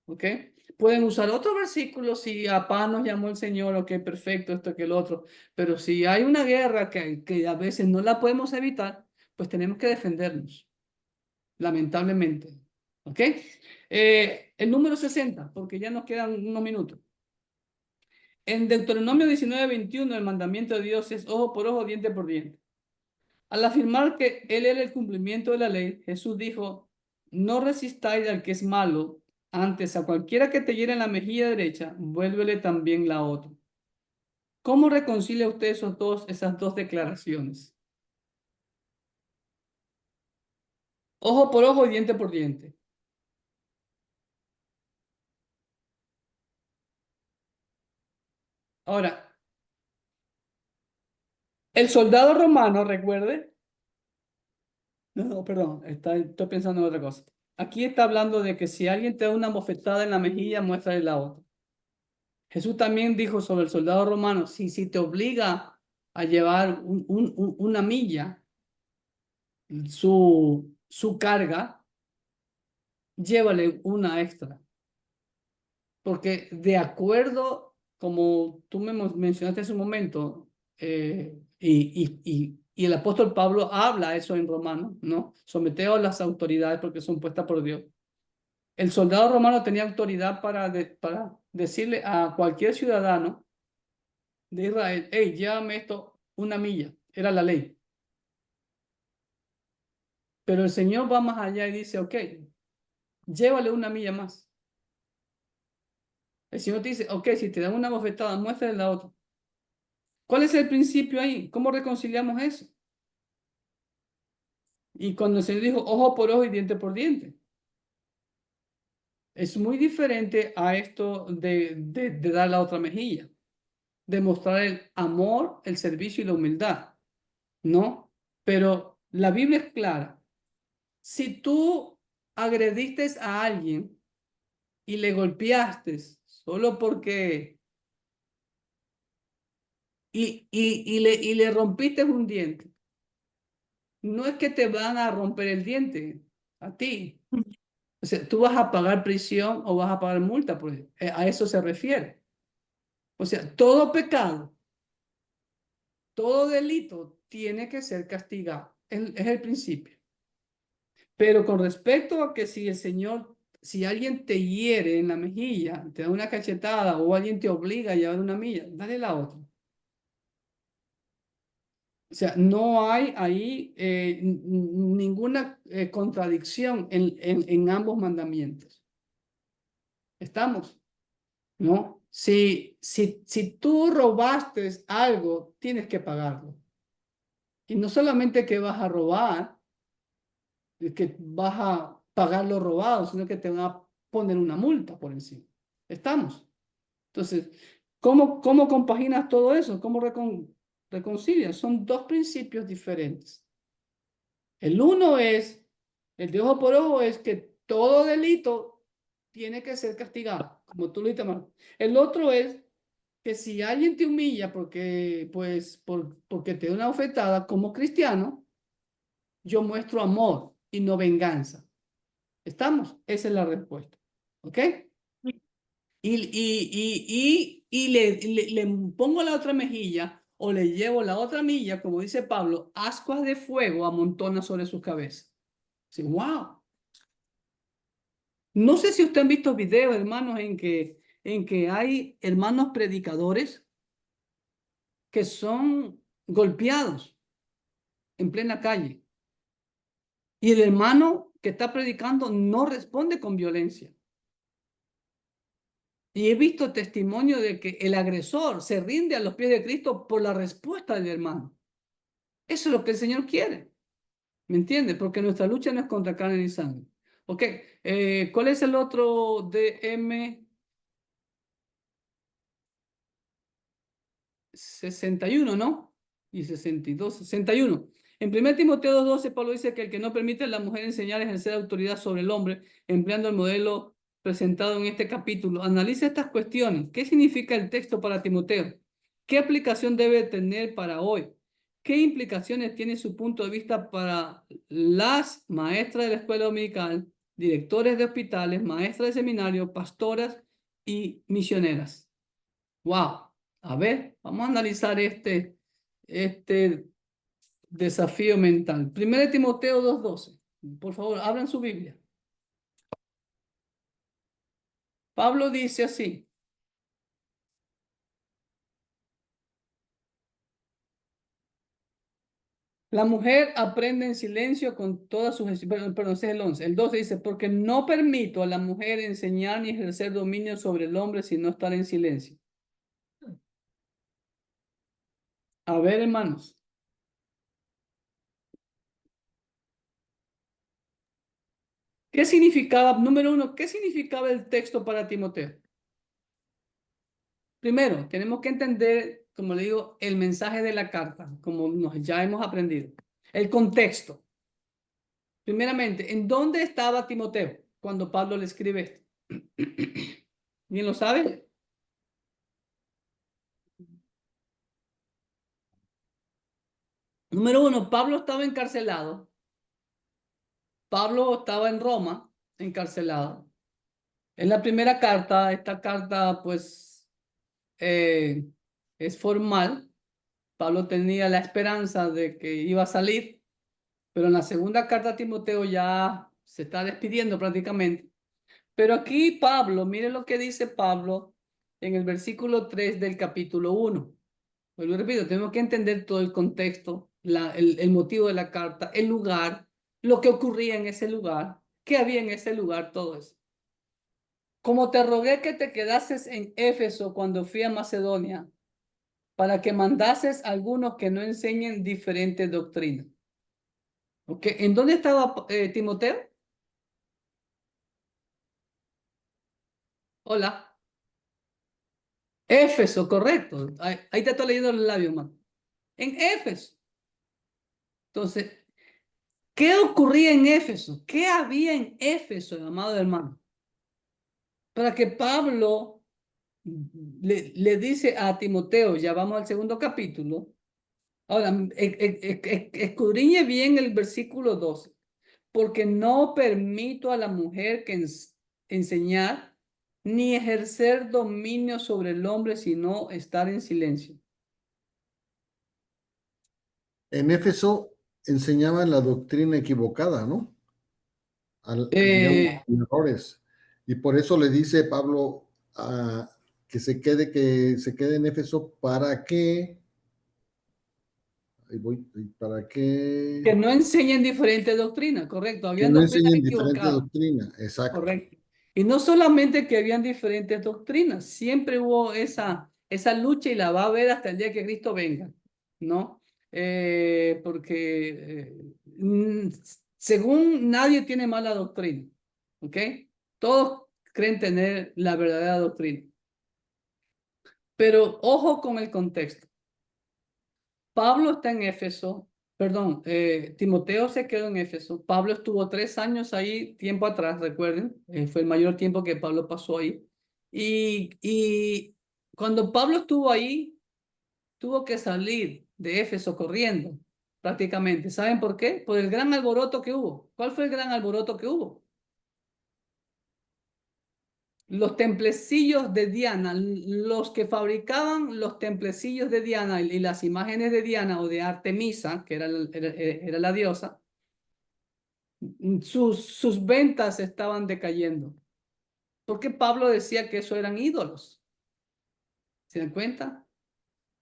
S1: ¿Ok? Pueden usar otro versículo si a paz nos llamó el Señor, ok, perfecto, esto que el otro. Pero si hay una guerra que a veces no la podemos evitar, pues tenemos que defendernos, lamentablemente. ¿Ok? El número 60, porque ya nos quedan unos minutos. En Deuteronomio 19:21, el mandamiento de Dios es ojo por ojo, diente por diente. Al afirmar que Él era el cumplimiento de la ley, Jesús dijo, no resistáis al que es malo, antes a cualquiera que te hiera en la mejilla derecha, vuélvele también la otra. ¿Cómo reconcilia usted esas dos declaraciones? Ojo por ojo y diente por diente. Ahora, el soldado romano, recuerde. No, perdón, estoy pensando en otra cosa. Aquí está hablando de que si alguien te da una bofetada en la mejilla, muéstrale la otra. Jesús también dijo sobre el soldado romano, si te obliga a llevar una milla, su carga, llévale una extra. Porque de acuerdo, como tú me mencionaste hace un momento, y el apóstol Pablo habla eso en Romanos, ¿no? Someteos a las autoridades porque son puestas por Dios. El soldado romano tenía autoridad para decirle a cualquier ciudadano de Israel, hey, llévame esto una milla. Era la ley. Pero el Señor va más allá y dice, ok, llévale una milla más. El Señor te dice, ok, si te dan una bofetada, muéstrale la otra. ¿Cuál es el principio ahí? ¿Cómo reconciliamos eso? Y cuando el Señor dijo ojo por ojo y diente por diente. Es muy diferente a esto de dar la otra mejilla. Demostrar el amor, el servicio y la humildad. ¿No? Pero la Biblia es clara. Si tú agrediste a alguien y le golpeaste solo porque y le rompiste un diente, no es que te van a romper el diente a ti. O sea, tú vas a pagar prisión o vas a pagar multa, pues a eso se refiere. O sea, todo pecado, todo delito tiene que ser castigado. Es el principio. Pero con respecto a que si el Señor, si alguien te hiere en la mejilla, te da una cachetada o alguien te obliga a llevar una milla, dale la otra. O sea, no hay ahí ninguna contradicción en ambos mandamientos. ¿Estamos? ¿No? Si tú robaste algo, tienes que pagarlo. Y no solamente que vas a robar, que vas a pagar lo robado, sino que te van a poner una multa por encima. ¿Estamos? Entonces, ¿cómo compaginas todo eso? ¿Cómo reconcilias? Son dos principios diferentes. El uno es, el de ojo por ojo es que todo delito tiene que ser castigado, como tú lo dijiste, Marco. El otro es que si alguien te humilla porque te da una ofetada como cristiano, yo muestro amor y no venganza. ¿Estamos? Esa es la respuesta. ¿Ok? Le pongo la otra mejilla o le llevo la otra milla, como dice Pablo, ascuas de fuego amontona sobre sus cabezas. Sí, wow. No sé si ustedes han visto videos, hermanos, en que hay hermanos predicadores que son golpeados en plena calle. Y el hermano que está predicando no responde con violencia. Y he visto testimonio de que el agresor se rinde a los pies de Cristo por la respuesta del hermano. Eso es lo que el Señor quiere. ¿Me entiende? Porque nuestra lucha no es contra carne ni sangre. Ok, ¿cuál es el otro DM? 61, ¿no? Y 62, 61. En 1 Timoteo 2:12, Pablo dice que el que no permite a la mujer enseñar a ejercer autoridad sobre el hombre, empleando el modelo presentado en este capítulo. Analiza estas cuestiones. ¿Qué significa el texto para Timoteo? ¿Qué aplicación debe tener para hoy? ¿Qué implicaciones tiene su punto de vista para las maestras de la escuela dominical, directores de hospitales, maestras de seminario, pastoras y misioneras? ¡Wow! A ver, vamos a analizar este desafío mental. 1 Timoteo 2:12. Por favor, abran su Biblia. Pablo dice así. La mujer aprende en silencio con todas sus... Perdón, ese es el 11. El 12 dice, porque no permito a la mujer enseñar ni ejercer dominio sobre el hombre si no estar en silencio. A ver, hermanos. ¿Qué significaba, número uno, qué significaba el texto para Timoteo? Primero, tenemos que entender, como le digo, el mensaje de la carta, como ya hemos aprendido. El contexto. Primeramente, ¿en dónde estaba Timoteo cuando Pablo le escribe esto? ¿Bien lo sabe? Número uno, Pablo estaba encarcelado. Pablo estaba en Roma, encarcelado. En la primera carta, esta carta pues es formal. Pablo tenía la esperanza de que iba a salir, pero en la segunda carta a Timoteo ya se está despidiendo prácticamente. Pero aquí Pablo, mire lo que dice Pablo en el versículo 3 del capítulo 1. Pues lo repito, tenemos que entender todo el contexto, el motivo de la carta, el lugar, lo que ocurría en ese lugar, qué había en ese lugar, todo eso. Como te rogué que te quedases en Éfeso cuando fui a Macedonia, para que mandases a algunos que no enseñen diferentes doctrinas. ¿Ok? ¿En dónde estaba Timoteo? Hola. Éfeso, correcto. Ahí te estoy leyendo los labios, man. En Éfeso. Entonces, ¿qué ocurría en Éfeso? ¿Qué había en Éfeso, amado hermano? Para que Pablo le dice a Timoteo, ya vamos al segundo capítulo. Ahora, escudriñe bien el versículo 12. Porque no permito a la mujer que enseñar ni ejercer dominio sobre el hombre, sino estar en silencio.
S3: En Éfeso enseñaban la doctrina equivocada, ¿no? Digamos, errores. Y por eso le dice Pablo que se quede en Éfeso para que, para
S1: Que
S3: que
S1: no enseñen diferentes doctrinas, correcto. Habían
S3: no
S1: doctrinas
S3: enseñen diferente
S1: equivocadas,
S3: doctrina, exacto.
S1: correcto. Y no solamente que habían diferentes doctrinas, siempre hubo esa lucha y la va a haber hasta el día que Cristo venga, ¿no? Porque según nadie tiene mala doctrina, ¿ok? Todos creen tener la verdadera doctrina. Pero ojo con el contexto. Pablo está en Éfeso, perdón, Timoteo se quedó en Éfeso. Pablo estuvo 3 años ahí, tiempo atrás, recuerden, fue el mayor tiempo que Pablo pasó ahí. Y cuando Pablo estuvo ahí, tuvo que salir de Éfeso corriendo, prácticamente. ¿Saben por qué? Por el gran alboroto que hubo. ¿Cuál fue el gran alboroto que hubo? Los templecillos de Diana, los que fabricaban los templecillos de Diana y las imágenes de Diana o de Artemisa, que era la diosa, sus ventas estaban decayendo. Porque Pablo decía que eso eran ídolos. ¿Se dan cuenta?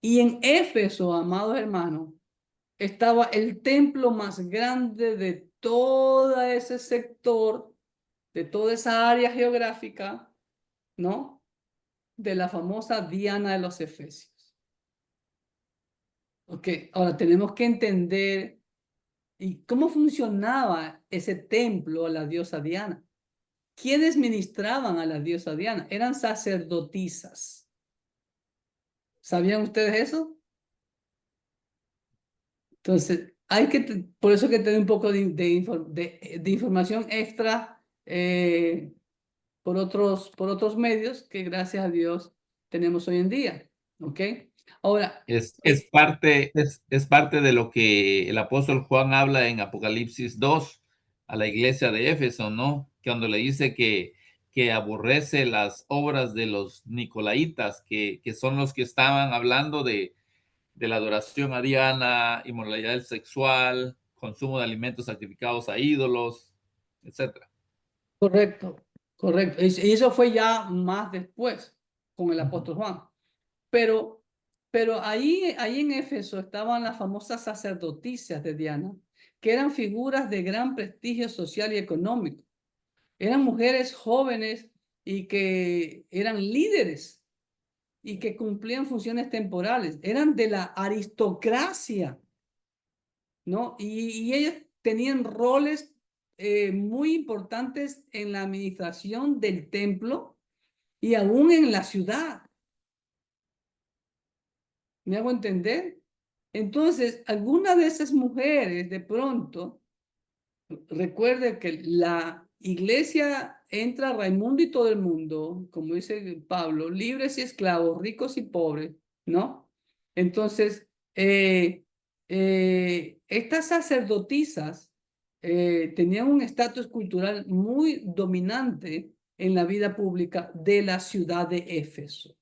S1: Y en Éfeso, amados hermanos, estaba el templo más grande de todo ese sector, de toda esa área geográfica, ¿no? De la famosa Diana de los Efesios. Ok, ahora tenemos que entender y cómo funcionaba ese templo a la diosa Diana. ¿Quiénes ministraban a la diosa Diana? Eran sacerdotisas. ¿Sabían ustedes eso? Entonces, por eso que tener un poco de información extra por otros medios que gracias a Dios tenemos hoy en día. ¿Ok? Ahora,
S2: Es parte de lo que el apóstol Juan habla en Apocalipsis 2 a la iglesia de Éfeso, ¿no? Cuando le dice que aborrece las obras de los nicolaitas, que son los que estaban hablando de la adoración a Diana, inmoralidad sexual, consumo de alimentos sacrificados a ídolos, etcétera.
S1: correcto, correcto. Y eso fue ya más después con el apóstol Juan. Pero ahí en Éfeso estaban las famosas sacerdotisas de Diana, que eran figuras de gran prestigio social y económico. Eran mujeres jóvenes y que eran líderes y que cumplían funciones temporales. Eran de la aristocracia, ¿no? Y ellas tenían roles muy importantes en la administración del templo y aún en la ciudad. ¿Me hago entender? Entonces, alguna de esas mujeres de pronto, recuerde que la iglesia entra a Raimundo y todo el mundo, como dice Pablo, libres y esclavos, ricos y pobres, ¿no? Entonces, estas sacerdotisas tenían un estatus cultural muy dominante en la vida pública de la ciudad de Éfeso.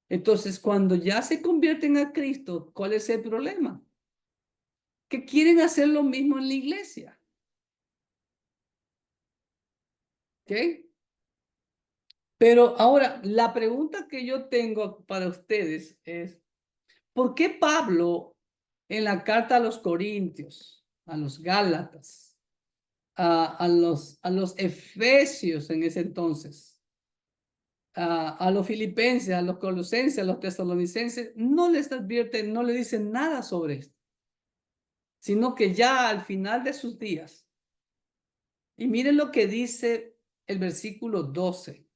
S1: Entonces, cuando ya se convierten a Cristo, ¿cuál es el problema? Que quieren hacer lo mismo en la iglesia. ¿Ok? Pero ahora, la pregunta que yo tengo para ustedes es, ¿por qué Pablo en la carta a los Corintios, a los Gálatas, a los Efesios en ese entonces, a los Filipenses, a los Colosenses, a los Tesalonicenses, no les advierte, no le dicen nada sobre esto, sino que ya al final de sus días, y miren lo que dice el versículo 12,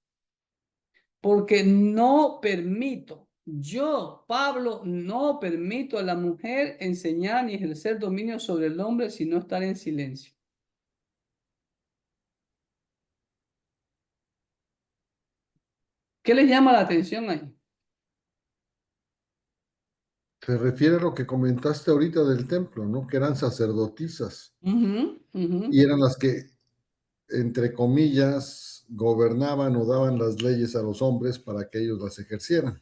S1: porque no permito, yo, Pablo, no permito a la mujer enseñar ni ejercer dominio sobre el hombre, sino estar en silencio. ¿Qué les llama la atención ahí?
S3: Se refiere a lo que comentaste ahorita del templo, ¿no? Que eran sacerdotisas y eran las que, entre comillas, gobernaban o daban las leyes a los hombres para que ellos las ejercieran.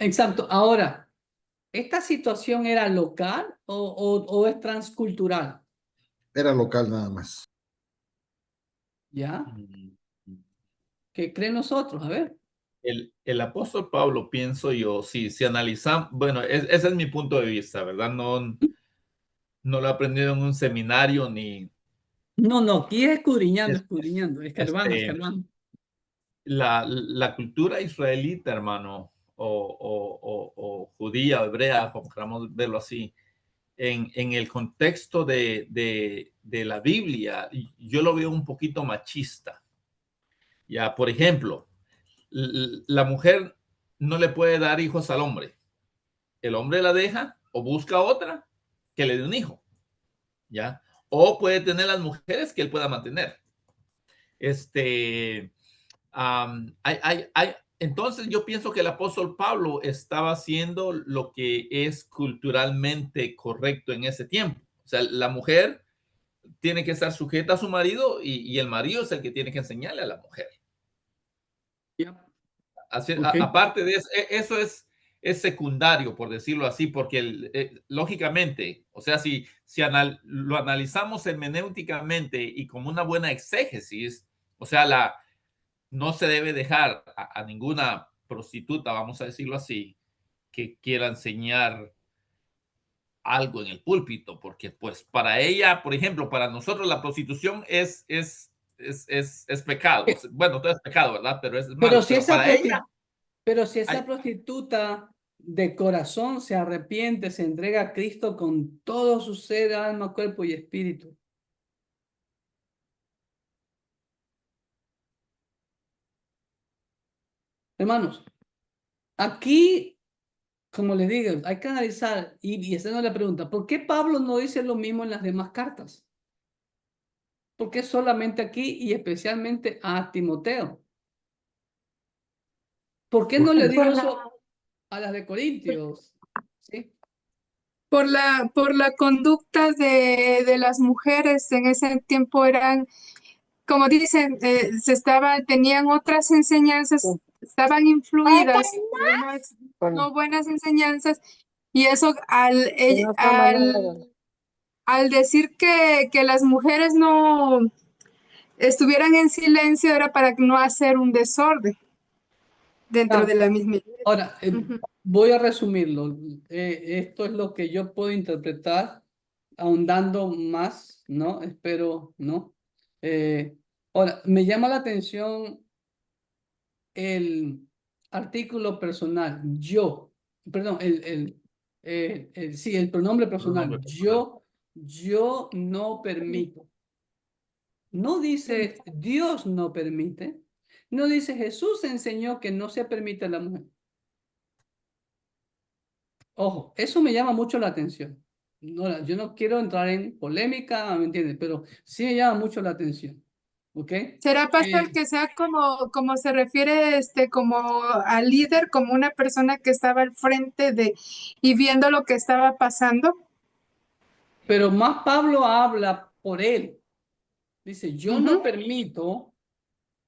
S1: Exacto. Ahora, ¿esta situación era local o es transcultural?
S3: Era local nada más.
S1: ¿Ya?
S2: Mm.
S1: ¿Qué creen nosotros? A ver.
S2: El apóstol Pablo, pienso yo, si analizamos, bueno, ese es mi punto de vista, ¿verdad? No lo he aprendido en un seminario ni
S1: No, aquí es escudriñando,
S2: este,
S1: escudriñando, escarbando.
S2: la cultura israelita, hermano, o judía o hebrea, como queramos verlo así, en el contexto de la Biblia, yo lo veo un poquito machista. Ya, por ejemplo, la mujer no le puede dar hijos al hombre. El hombre la deja o busca otra que le dé un hijo, ¿ya? O puede tener las mujeres que él pueda mantener. Entonces yo pienso que el apóstol Pablo estaba haciendo lo que es culturalmente correcto en ese tiempo. O sea, la mujer tiene que estar sujeta a su marido y el marido es el que tiene que enseñarle a la mujer.
S1: Ya.
S2: Así,
S1: Ok.
S2: aparte de eso, eso es secundario, por decirlo así, porque lógicamente, o sea, si lo analizamos hermenéuticamente y como una buena exégesis, o sea, no se debe dejar a ninguna prostituta, vamos a decirlo así, que quiera enseñar algo en el púlpito, porque pues para ella, por ejemplo, para nosotros la prostitución es pecado. Bueno, todo es pecado, ¿verdad? Pero es
S1: Pero
S2: malo.
S1: si
S2: Pero
S1: esa
S2: para ella, hay,
S1: prostituta de corazón se arrepiente, se entrega a Cristo con todo su ser, alma, cuerpo y espíritu. Hermanos, aquí, como les digo, hay que analizar y hacernos la pregunta, ¿por qué Pablo no dice lo mismo en las demás cartas? ¿Por qué solamente aquí y especialmente a Timoteo? ¿Por qué no le dijo eso a las de Corintios? ¿Sí?
S4: Por la conducta de las mujeres en ese tiempo eran, como dicen, tenían otras enseñanzas, estaban influidas por unas no buenas enseñanzas, y eso al decir que las mujeres no estuvieran en silencio era para no hacer un desorden dentro de la misma iglesia.
S1: Ahora, voy a resumirlo. Esto es lo que yo puedo interpretar, ahondando más, ¿no? Espero, ¿no? Ahora, me llama la atención el artículo personal, yo, perdón, sí, el pronombre personal, yo no permito. No dice Dios no permite, no dice Jesús enseñó que no se permite a la mujer. Ojo, eso me llama mucho la atención. No, yo no quiero entrar en polémica, ¿me entiendes? Pero sí me llama mucho la atención. ¿Ok?
S4: ¿Será, pastor, que sea como se refiere como al líder, como una persona que estaba al frente y viendo lo que estaba pasando?
S1: Pero más Pablo habla por él. Dice, yo no
S4: Ujú.
S1: permito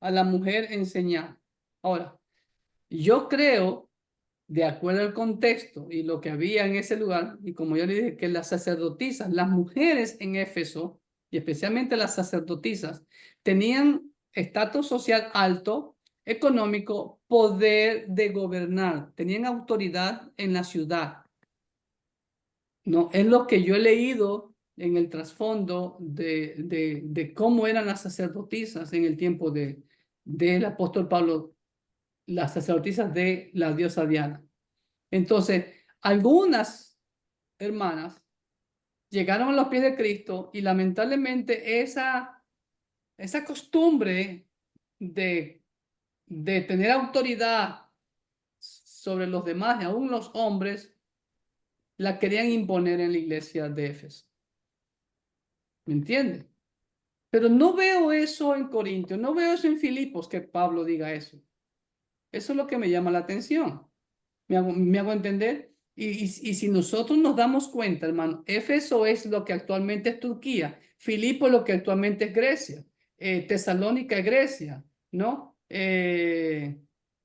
S1: a la mujer enseñar. Ahora, yo creo, de acuerdo al contexto y lo que había en ese lugar, y como yo le dije, que las sacerdotisas, las mujeres en Éfeso, y especialmente las sacerdotisas, tenían estatus social alto, económico, poder de gobernar, tenían autoridad en la ciudad. No, es lo que yo he leído en el trasfondo de cómo eran las sacerdotisas en el tiempo del apóstol Pablo, las sacerdotisas de la diosa Diana. Entonces, algunas hermanas llegaron a los pies de Cristo y lamentablemente esa costumbre de tener autoridad sobre los demás y aún los hombres, la querían imponer en la iglesia de Éfeso. ¿Me entiendes? Pero no veo eso en Corintios, no veo eso en Filipos, que Pablo diga eso. Eso es lo que me llama la atención. ¿Me hago entender? Y si nosotros nos damos cuenta, hermano, Éfeso es lo que actualmente es Turquía, Filipo es lo que actualmente es Grecia, Tesalónica es Grecia, ¿no?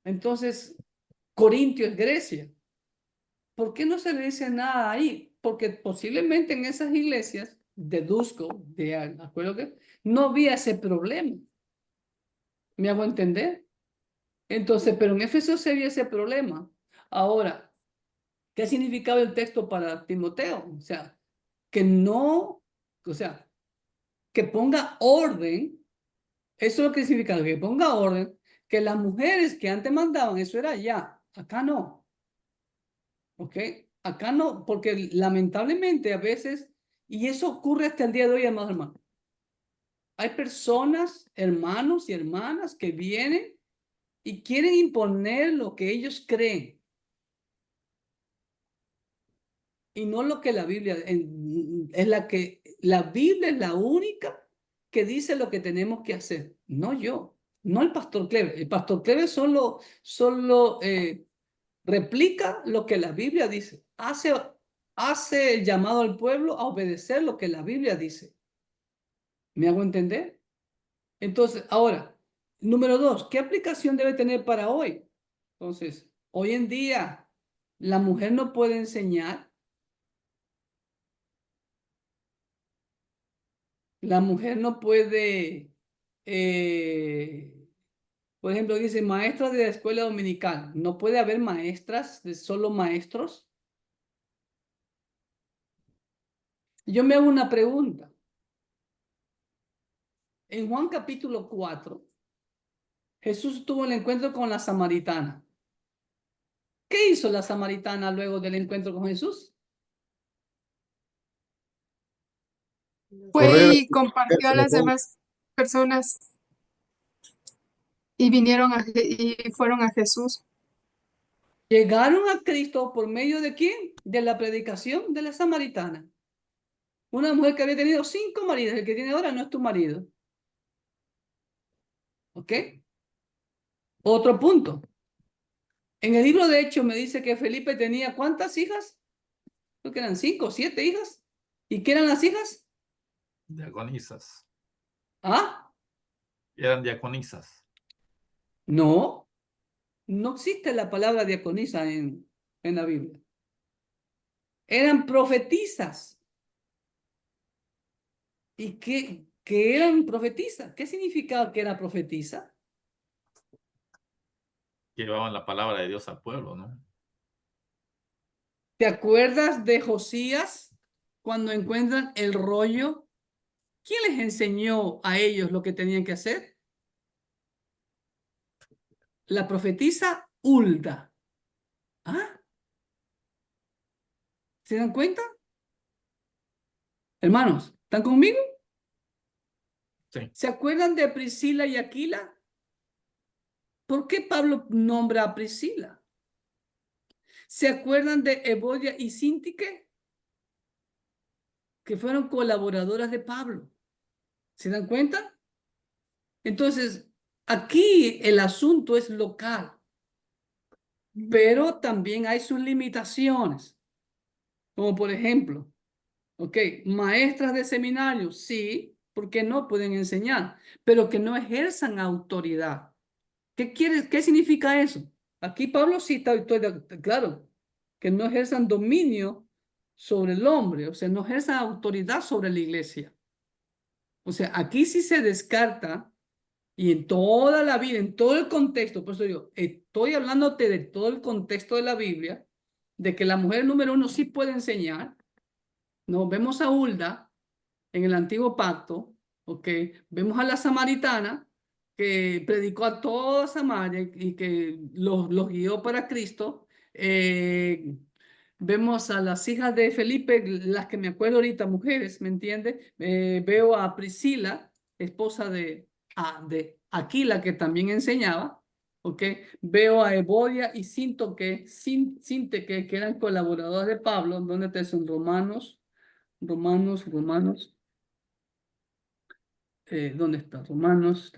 S1: Entonces, Corintio es Grecia. ¿Por qué no se le dice nada ahí? Porque posiblemente en esas iglesias, deduzco, de acuerdo que no había ese problema. ¿Me hago entender? Entonces, pero en Éfeso se había ese problema. Ahora, ¿qué significaba el texto para Timoteo? O sea, que no, o sea, que ponga orden, eso es lo que significa, que ponga orden, que las mujeres que antes mandaban, eso era ya, acá no. ¿Ok? Acá no, porque lamentablemente a veces, y eso ocurre hasta el día de hoy, amados hermanos, hay personas, hermanos y hermanas que vienen y quieren imponer lo que ellos creen y no lo que la Biblia es la Biblia es la única que dice lo que tenemos que hacer, no yo, no el pastor Clever. El pastor Clever solo replica lo que la Biblia dice, hace el llamado al pueblo a obedecer lo que la Biblia dice. ¿Me hago entender? Entonces, ahora, número 2, ¿qué aplicación debe tener para hoy? Entonces, hoy en día, la mujer no puede enseñar, la mujer no puede, por ejemplo, dice maestras de la escuela dominical, no puede haber maestras de solo maestros. Yo me hago una pregunta. En Juan capítulo 4, Jesús tuvo el encuentro con la samaritana. ¿Qué hizo la samaritana luego del encuentro con Jesús?
S4: Fue
S3: Correr
S4: y compartió a las
S3: teléfono.
S4: demás personas y y fueron a Jesús.
S1: Llegaron a Cristo por medio de quién? De la predicación de la samaritana. Una mujer que había tenido 5 maridos, el que tiene ahora no es tu marido. ¿Ok? Otro punto. En el libro de Hechos me dice que Felipe tenía ¿cuántas hijas? Creo que eran 5 o 7 hijas. ¿Y qué eran las hijas?
S2: Diaconisas.
S1: ¿Ah?
S2: Eran diaconisas.
S1: No, no existe la palabra diaconisa en la Biblia. Eran profetisas. ¿Y qué eran profetisas? ¿Qué significaba que era profetisa?
S2: Llevaban la palabra de Dios al pueblo, ¿no?
S1: ¿Te acuerdas de Josías cuando encuentran el rollo? ¿Quién les enseñó a ellos lo que tenían que hacer? La profetisa Hulda. ¿Ah? ¿Se dan cuenta? Hermanos, ¿están conmigo?
S2: Sí.
S1: ¿Se acuerdan de Priscila y Aquila? ¿Por qué Pablo nombra a Priscila? ¿Se acuerdan de Evodia y Síntique? Que fueron colaboradoras de Pablo. ¿Se dan cuenta? Entonces, aquí el asunto es local, pero también hay sus limitaciones. Como por ejemplo, ok, maestras de seminario, sí, porque no pueden enseñar, pero que no ejerzan autoridad. ¿Qué significa eso? Aquí Pablo sí claro, que no ejerzan dominio sobre el hombre, o sea, no ejerzan autoridad sobre la iglesia. O sea, aquí sí se descarta, y en toda la vida, en todo el contexto, por eso digo, estoy hablándote de todo el contexto de la Biblia, de que la mujer número uno sí puede enseñar. No, vemos a Hulda en el antiguo pacto, ¿ok? Vemos a la samaritana que predicó a toda Samaria y que los guió para Cristo. Vemos a las hijas de Felipe, las que me acuerdo ahorita, mujeres, ¿me entiendes? Veo a Priscila, esposa de Aquila, que también enseñaba, ¿ok? Veo a Evodia y Sinte, que eran colaboradores de Pablo. ¿Dónde te son? Romanos. ¿Dónde está? Romanos.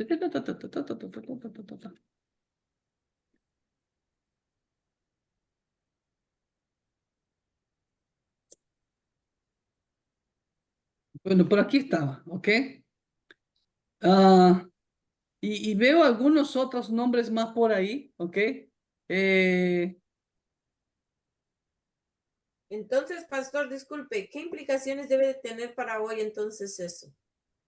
S1: Bueno, por aquí estaba, ¿ok? Ah, y veo algunos otros nombres más por ahí, ¿ok?
S5: Entonces, pastor, disculpe, ¿qué implicaciones debe de tener para hoy entonces eso?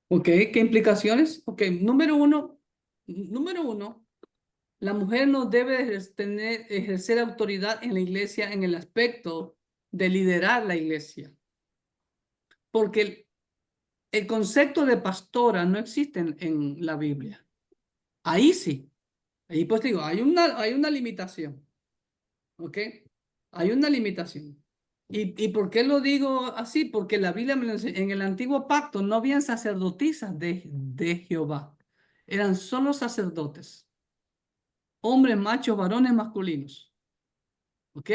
S1: ¿Ok? ¿Qué implicaciones? Ok, número uno, la mujer no debe ejercer autoridad en la iglesia en el aspecto de liderar la iglesia, porque el concepto de pastora no existe en la Biblia. Ahí sí, ahí pues digo, hay una limitación, ¿ok? Hay una limitación. ¿Y por qué lo digo así? Porque la Biblia en el antiguo pacto no habían sacerdotisas de Jehová, eran solo sacerdotes, hombres, machos, varones, masculinos, ¿ok?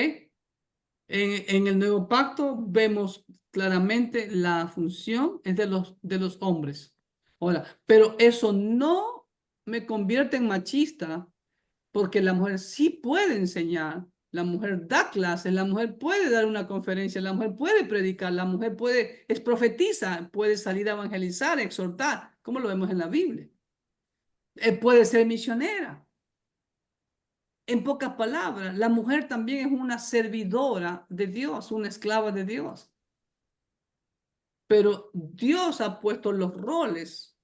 S1: En el nuevo pacto vemos claramente la función es de los hombres. Ahora, pero eso no me convierte en machista, porque la mujer sí puede enseñar, la mujer da clases, la mujer puede dar una conferencia, la mujer puede predicar, la mujer es profetiza, puede salir a evangelizar, exhortar, como lo vemos en la Biblia. Puede ser misionera. En pocas palabras, la mujer también es una servidora de Dios, una esclava de Dios. Pero Dios ha puesto los roles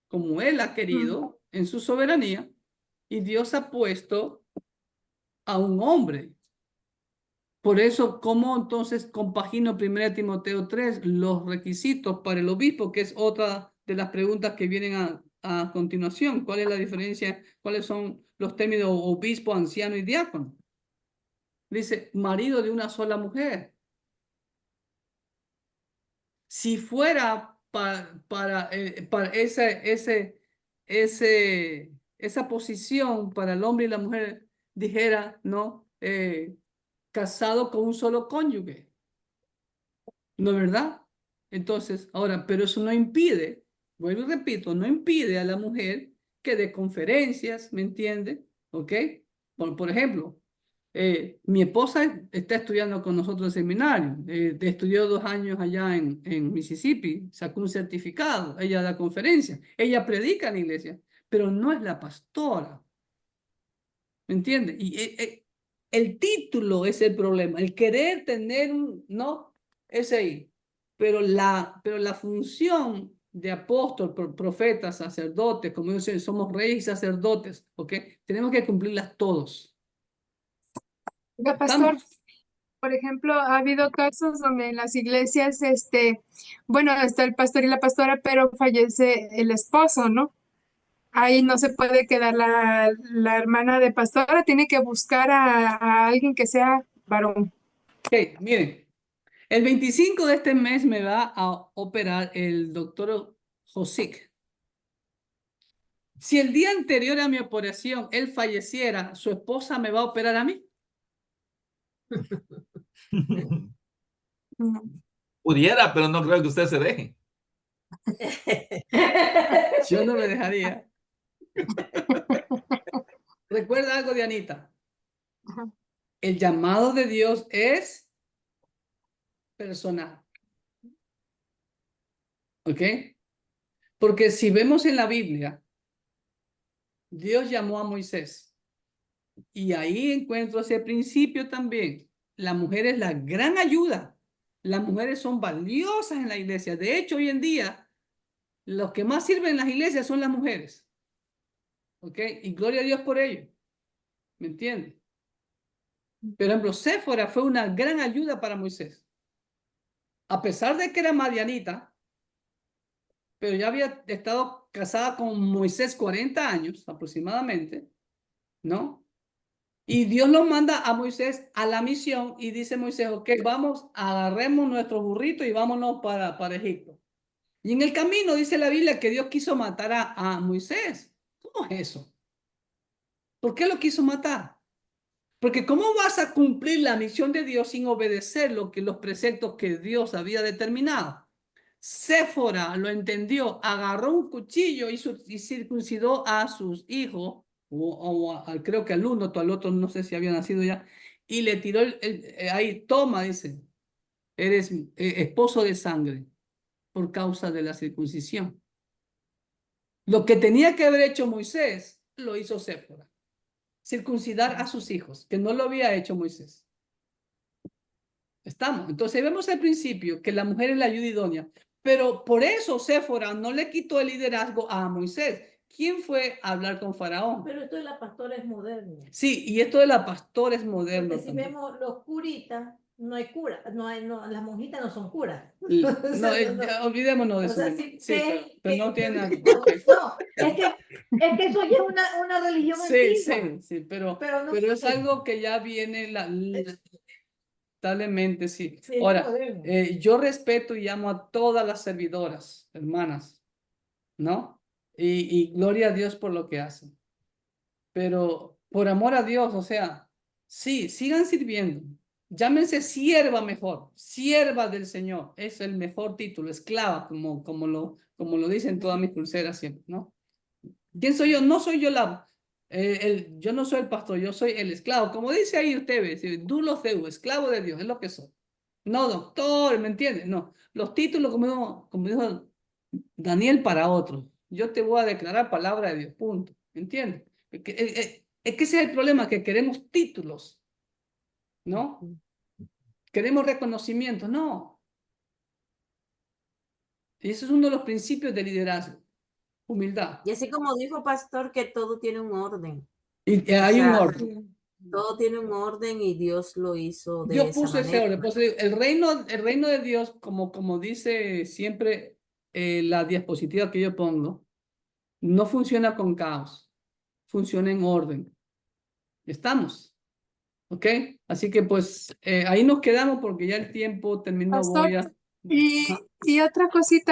S1: como Él ha querido en su soberanía, y Dios ha puesto a un hombre. Por eso, ¿cómo entonces compagino 1 Timoteo 3 los requisitos para el obispo? Que es otra de las preguntas que vienen a continuación. ¿Cuál es la diferencia? ¿Cuáles son los términos obispo, anciano y diácono? Dice, marido de una sola mujer. Si fuera para esa posición para el hombre y la mujer, dijera, ¿no? Casado con un solo cónyuge. ¿No es verdad? Entonces, ahora, pero eso no impide, vuelvo y repito, no impide a la mujer que dé conferencias, ¿me entiende? ¿Ok? Por ejemplo, mi esposa está estudiando con nosotros en seminario, estudió 2 años allá en Mississippi, sacó un certificado, ella da conferencias, ella predica en la iglesia, pero no es la pastora, ¿me entiende? Y el título es el problema, el querer tener no, es ahí, pero la función de apóstol, profeta, sacerdote, como yo sé, somos reyes y sacerdotes, ¿ok? Tenemos que cumplirlas todos.
S4: Oiga, pastor,
S1: ¿Estamos?
S4: por ejemplo, ha habido casos donde en las iglesias, bueno, está el pastor y la pastora, pero fallece el esposo, ¿no? Ahí no se puede quedar la hermana de pastora, tiene que buscar a alguien que sea varón.
S1: Ok, miren, el 25 de este mes me va a operar el doctor Josic. Si el día anterior a mi operación él falleciera, su esposa me va a operar a mí.
S2: Pudiera, pero no creo que usted se deje.
S1: Yo no me dejaría. Recuerda algo, Dianita.
S4: Ajá.
S1: El llamado de Dios es personal. ¿Ok? Porque si vemos en la Biblia, Dios llamó a Moisés. Y ahí encuentro ese principio también. La mujer es la gran ayuda. Las mujeres son valiosas en la iglesia. De hecho, hoy en día, los que más sirven en las iglesias son las mujeres. ¿Ok? Y gloria a Dios por ello. ¿Me entiendes? Por ejemplo, Séfora fue una gran ayuda para Moisés. A pesar de que era madianita, pero ya había estado casada con Moisés 40 años aproximadamente, ¿no? Y Dios lo manda a Moisés a la misión y dice Moisés, ok, vamos, agarremos nuestro burrito y vámonos para Egipto. Y en el camino dice la Biblia que Dios quiso matar a Moisés. ¿Cómo es eso? ¿Por qué lo quiso matar? Porque ¿cómo vas a cumplir la misión de Dios sin obedecer los preceptos que Dios había determinado? Séfora lo entendió, agarró un cuchillo y circuncidó a sus hijos, creo que al uno, al otro no sé si había nacido ya, y le tiró ahí, toma, dice, eres esposo de sangre por causa de la circuncisión. Lo que tenía que haber hecho Moisés, lo hizo Séfora. Circuncidar a sus hijos, que no lo había hecho Moisés. Estamos. Entonces vemos al principio que la mujer es la ayuda idónea, pero por eso Séfora no le quitó el liderazgo a Moisés. ¿Quién fue a hablar con Faraón?
S7: Pero esto de la pastora es moderno.
S1: Sí, y esto de la pastora es moderno.
S7: Porque si vemos los curitas, no hay cura, las monjitas no son curas.
S1: Olvidémonos de
S7: O
S1: eso.
S7: sea, si
S1: Sí,
S7: ves
S1: pero no tiene nada que
S7: No, es que eso ya es una religión
S1: sí,
S7: antigua.
S1: sí, pero
S7: no
S1: es
S7: sé.
S1: algo que ya viene lamentablemente, sí.
S7: Sí, es
S1: Ahora,
S7: moderno.
S1: yo respeto y amo a todas las servidoras, hermanas, ¿no? Y gloria a Dios por lo que hacen. Pero por amor a Dios, o sea, sí, sigan sirviendo. Llámense sierva mejor, sierva del Señor. Es el mejor título, esclava, como lo dicen todas mis pulseras siempre, ¿no? ¿Quién soy yo? No soy yo yo no soy el pastor, yo soy el esclavo. Como dice ahí ustedes, dulo feu, esclavo de Dios, es lo que soy. No, doctor, ¿me entiendes? No, los títulos, como dijo Daniel, para otros. Yo te voy a declarar palabra de Dios, punto. ¿Me entiendes? Es que ese es el problema, que queremos títulos, ¿no? Queremos reconocimiento, no. Y eso es uno de los principios del liderazgo, humildad.
S5: Y así como dijo Pastor, que todo tiene un orden.
S1: Y hay un orden.
S5: Todo tiene un orden y Dios lo hizo de
S1: Dios
S5: esa
S1: puso ese
S5: manera.
S1: orden. Pues, el reino de Dios, como dice siempre la diapositiva que yo pongo, no funciona con caos, funciona en orden. ¿Estamos? ¿Ok? Así que pues ahí nos quedamos porque ya el tiempo terminó.
S4: Pastor,
S1: Voy a...
S4: y otra cosita.